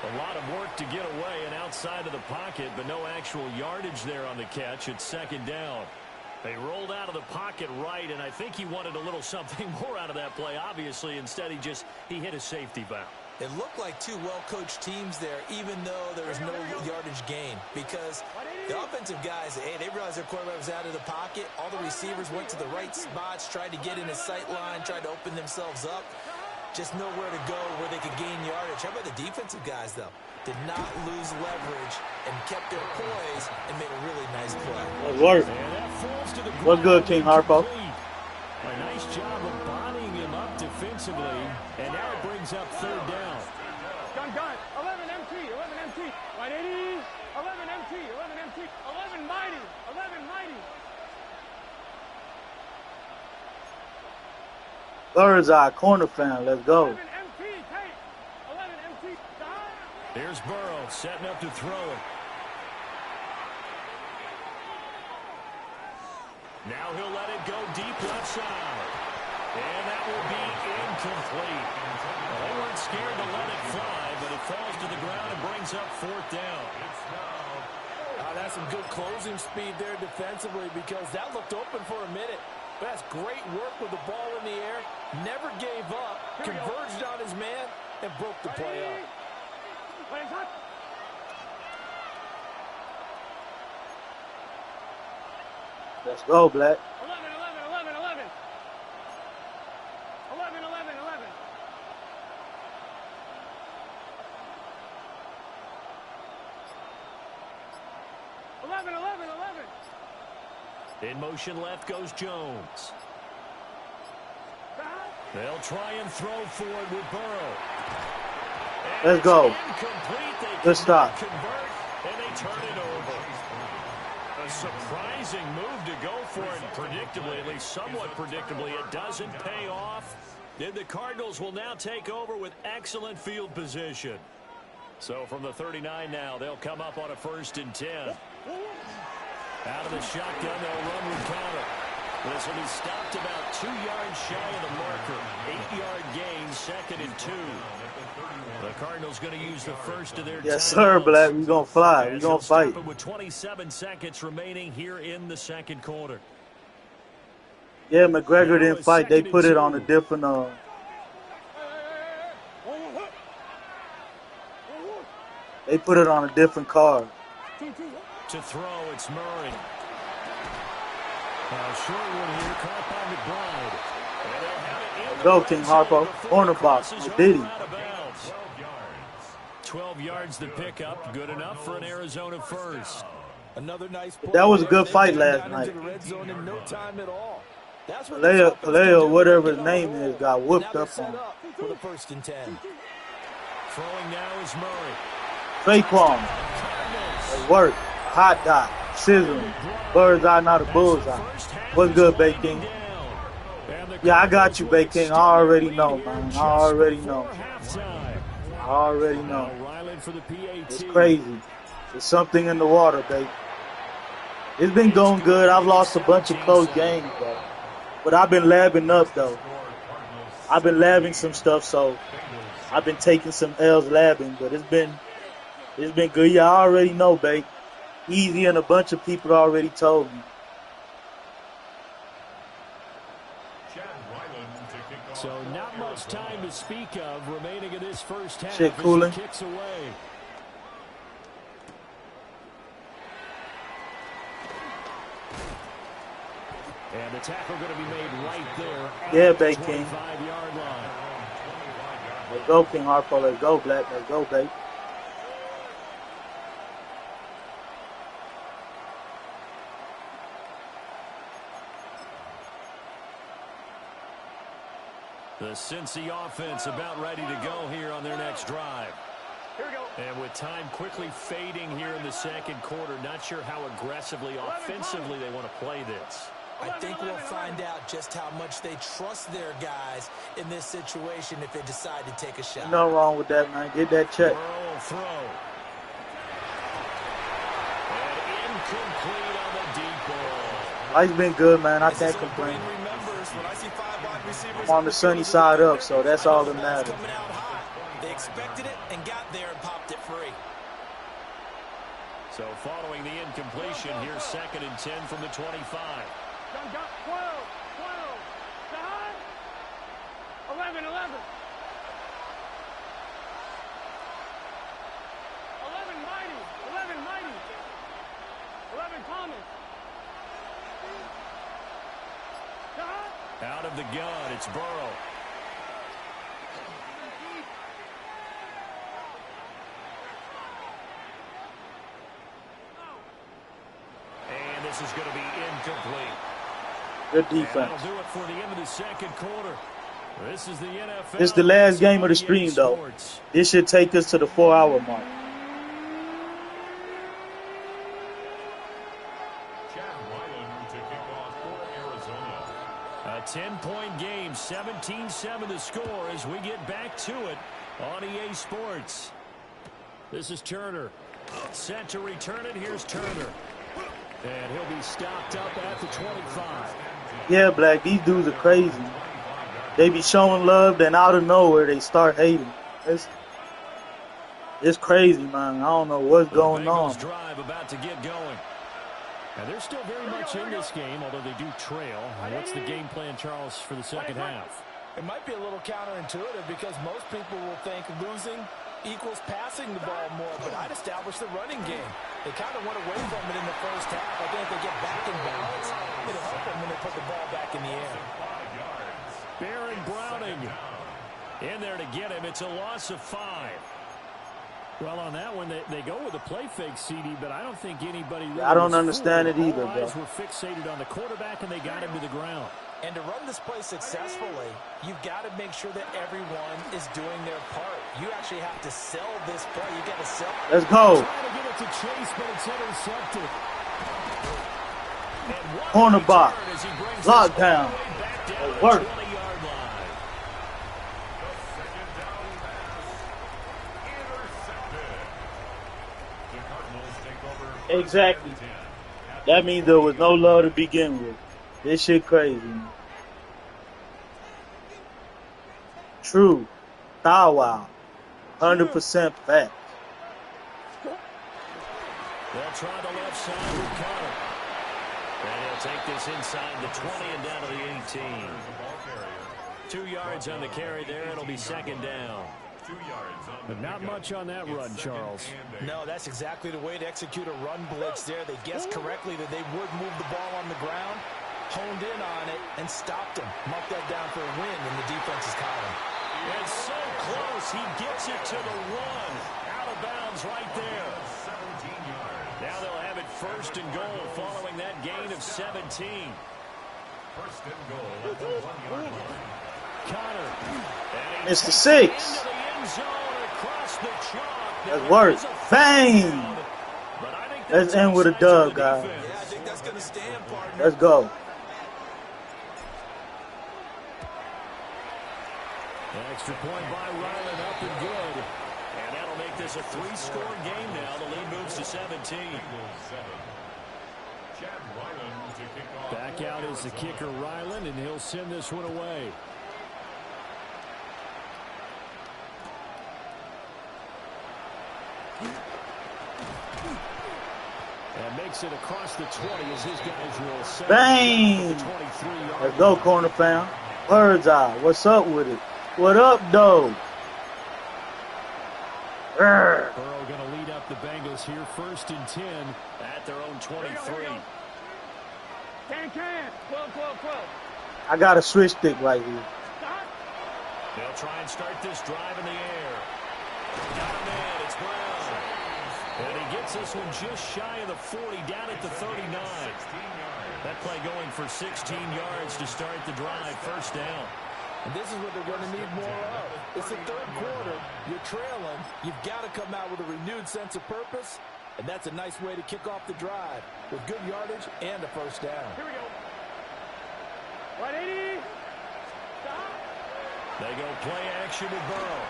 A lot of work to get away and outside of the pocket, but no actual yardage there on the catch. It's second down. They rolled out of the pocket right, and I think he wanted a little something more out of that play, obviously. Instead, he hit a safety valve. It looked like two well-coached teams there, even though there was no yardage gain, because the offensive guys, hey, they realized their quarterback was out of the pocket. All the receivers went to the right spots, tried to get in his sight line, tried to open themselves up. Just nowhere to go where they could gain yardage. How about the defensive guys, though? Did not lose leverage and kept their poise and made a really nice play. Good work. What's good, King Harpo? A nice job of bodying him up defensively, and now it brings up third down. Gun. 11 MT. 11 MT. 180. 11 MT. 11 MT. 11 mighty. 11 mighty. Bird's eye corner fan. Let's go. 11 MT. Take. 11 MT. Here's Burrow setting up to throw it. Now he'll let it go deep left side. And that will be incomplete. Well, they weren't scared to let it fly, but it falls to the ground and brings up fourth down. That's some good closing speed there defensively, because that looked open for a minute. But that's great work with the ball in the air. Never gave up, converged on his man, and broke the play up. Let's go, Black. 11. 11. 11. 11. 11. 11. 11. 11. 11. 11. In motion left goes Jones. They'll try and throw for it with Burrow. And let's go. Good stop. Convert, and they turn it over. A surprising move to go for it, predictably, at least somewhat predictably. It doesn't pay off. And the Cardinals will now take over with excellent field position. So from the 39 now, they'll come up on a 1st and 10. Out of the shotgun, they'll run with counter. This will be stopped about 2 yards shy of the marker. 8-yard gain, 2nd and 2. The Cardinals going to use the first of their yes, sir, Black. We're going to fly. We're going to fight. With 27 seconds remaining here in the second quarter. Yeah, McGregor didn't fight. They put it on a different they put it on a different card. To throw, it's Murray. Shortwood here, caught by McBride. Go, King Harpo. Corner box. Did he? 12 yards the pickup. Good enough for an Arizona first. Another nice play. That was a good fight last night. Paleo, whatever his name is, got whooped up on. For the 1st and 10. Throwing now is Murray. Saquon. It worked. Hot dot. Sizzling. Bird's eye, not a bullseye. What's good, Bay King? Yeah, I got you, Bay King. I already know, man. I already know. I already know. It's crazy. There's something in the water, babe. It's been going good. I've lost a bunch of close games, though. But I've been labbing up, though. I've been labbing some stuff, so I've been taking some L's labbing. But it's been good. Yeah, I already know, babe. Easy and a bunch of people already told me. So not much time to speak of remaining in this first half. Shit cooling. Kicks away. And the tackle going to be made right there. Yeah, Bay King. 5-yard line. Let's go, King Harpo. Let's go, Black. Let's go, babe. The Cincy offense about ready to go here on their next drive. Here we go. And with time quickly fading here in the second quarter, not sure how aggressively, offensively they want to play this. I think we'll find out just how much they trust their guys in this situation if they decide to take a shot. Nothing wrong with that, man. Get that check. Burrow will throw. And incomplete on the deep ball. Life's been good, man. I can't complain. I'm on the sunny side up, so that's all that matters. They expected it and got there and popped it free. So following the incompletion, here's 2nd and 10 from the 25. 12, 12, Don, 11, 11. 11 Mighty, 11 Mighty, 11 Thomas. Don. Out of the gun, it's Burrow. And this is going to be incomplete. Good defense. That'll do it for the end of the 2nd quarter. This is the NFL. It's the last game of the stream, though. This should take us to the 4-hour mark. A 10-point game, 17-7 the score as we get back to it on EA Sports. This is Turner. Set to return it. Here's Turner. And he'll be stopped up at the 25. Yeah, Black, these dudes are crazy. They be showing love, then out of nowhere they start hating. It's crazy, man. I don't know what's going on. Drive about to get going. And they're still very much in this game, although they do trail. What's the game plan, Charles, for the 2nd half? It might be a little counterintuitive because most people will think losing equals passing the ball more, but I'd establish the running game. They kind of went away from it in the 1st half. I think if they get back in balance, it'll help them when they put the ball back in the air. Baron Browning in there to get him. It's a loss of 5. Well, on that one, they go with a play fake, CD, but I don't think anybody really I don't understand it either, bro. bro. Eyes were fixated on the quarterback, and they got him to the ground. And to run this play successfully, you've got to make sure that everyone is doing their part. You actually have to sell this play. You got to sell. Let's go. Trying to get it to Chase, but it's intercepted. Corner box. Lockdown. It worked. Exactly. That means there was no love to begin with. This shit crazy. True. Thou wow. 100% fact. They'll try the left side with Carter. And he'll take this inside the 20 and down to the 18. 2 yards on the carry there. It'll be 2nd down. But not much on that run, Charles. No, that's exactly the way to execute a run blitz there. They guessed correctly that they would move the ball on the ground, honed in on it, and stopped him. Marked that down for a win, and the defense has caught him. It's so close. He gets it to the 1. Out of bounds right there. Now they'll have it 1st and goal following that gain of 17. 1st and goal at the 1-yard line. Connor. Mr. 6. That's work. Bang! Let's end with a dub, guys. Yeah, I think that's going to stand, partner. Let's go. An extra point by Ryland, up and good. And that'll make this a 3-score game now. The lead moves to 17. Back out is the kicker, Ryland, and he'll send this one away. And makes it across the 20 as his guys roll. Bang! Let's go, corner fam. Bird's eye. What's up with it? What up, though? Burrow going to lead up the Bengals here. 1st and 10 at their own 23. Can. 12, 12, 12. I got a switch stick right here. They'll try and start this drive in the air. Got him in. It's Brown. And he gets this one just shy of the 40, down at the 39. That play going for 16 yards to start the drive. 1st down. And this is what they're going to need more of. It's the 3rd quarter. You're trailing. You've got to come out with a renewed sense of purpose. And that's a nice way to kick off the drive with good yardage and a 1st down. Here we go. 180. Stop. They go play action with Burrow.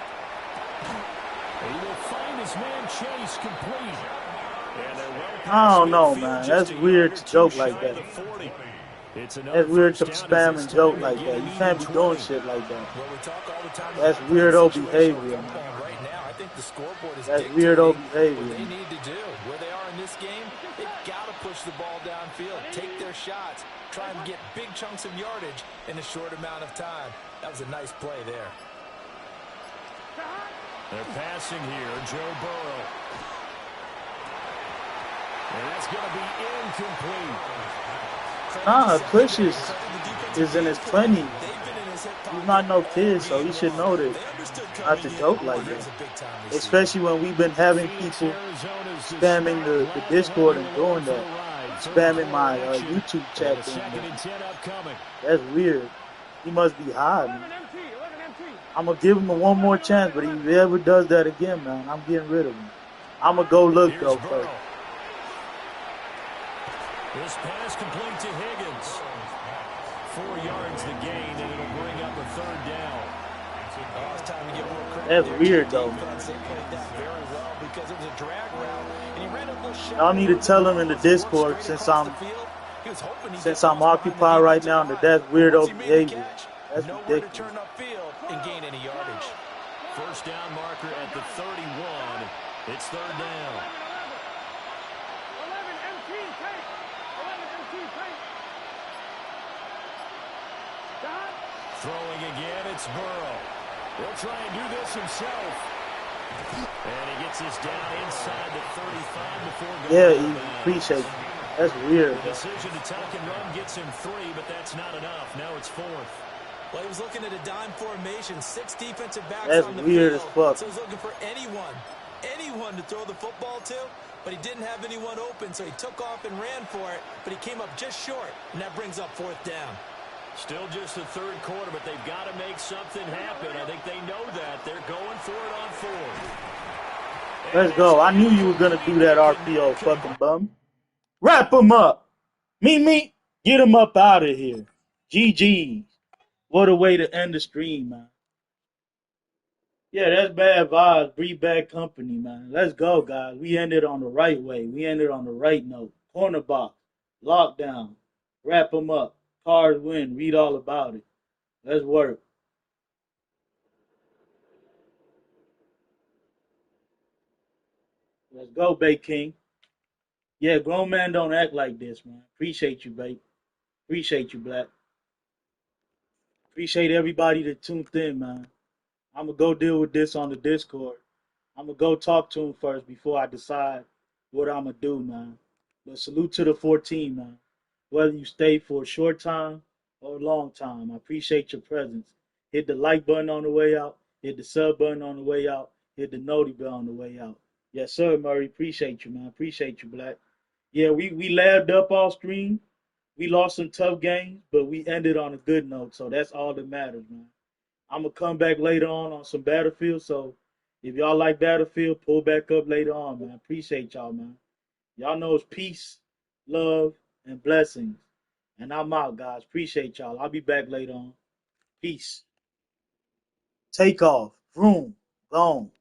He will find his man Chase complete. And they're well past I don't know, midfield, man. just That's a weird yard to or joke two like shy that. of the 40. It's That's weird to first down spam as and this joke time like again, that. You leading can't be 20. doing shit like that. Well, we talk all the time That's about weirdo situational behavior, football, man. the scoreboard is That's dictating weirdo what they behavior. need to do. Where they are in this game, they've got to push the ball downfield, take their shots, try and get big chunks of yardage in a short amount of time. That was a nice play there. They're passing here, Joe Burrow. And that's going to be incomplete. Nah, Kush is in his 20s. He's not no kid, so he should know this. Not to joke like that. Especially when we've been having people spamming the Discord and doing that. Spamming my YouTube chat thing. That's weird. He must be high, man. I'm going to give him one more chance, but if he ever does that again, man, I'm getting rid of him. I'm going to go look, though, first. This pass complete to Higgins. 4 yards the gain, and it'll bring up a third down. That's weird, though. Y'all need to tell him in the Discord, since I'm occupied right now, that that's weirdo behavior. That's ridiculous. First down marker at the 31. It's third down. Throwing again, it's Burrow. He'll try and do this himself. And he gets this down inside the 35 before going. Yeah, he appreciates it. That's weird. The decision to tuck and run gets him 3, but that's not enough. Now it's 4th. Well, he was looking at a dime formation, 6 defensive backs that's on the weird field. as fuck. So he's looking for anyone to throw the football to, but he didn't have anyone open, so he took off and ran for it, but he came up just short, and that brings up 4th down. Still just the third quarter, but they've got to make something happen. I think they know that. They're going for it on 4th. Let's go. I knew you were going to do that, RPO, fucking bum. Wrap him up. Me. Get him up out of here. GG. What a way to end the stream, man. Yeah, that's bad vibes. Breed bad company, man. Let's go, guys. We ended on the right way. We ended on the right note. Corner box. Lockdown. Wrap him up. Cards win. Read all about it. Let's work. Let's go, Bay King. Yeah, grown man don't act like this, man. Appreciate you, Bay. Appreciate you, Black. Appreciate everybody that tuned in, man. I'm going to go deal with this on the Discord. I'm going to go talk to him first before I decide what I'm going to do, man. But salute to the 14, man. Whether you stay for a short time or a long time, I appreciate your presence. Hit the like button on the way out. Hit the sub button on the way out. Hit the noti bell on the way out. Yes, sir, Murray. Appreciate you, man. Appreciate you, Black. Yeah, we labbed up all stream. We lost some tough games, but we ended on a good note. So that's all that matters, man. I'm going to come back later on some Battlefield. So if y'all like Battlefield, pull back up later on, man. Appreciate y'all, man. Y'all know it's peace, love, and blessings. And I'm out, guys. Appreciate y'all. I'll be back later on. Peace. Takeoff. Vroom. Gone.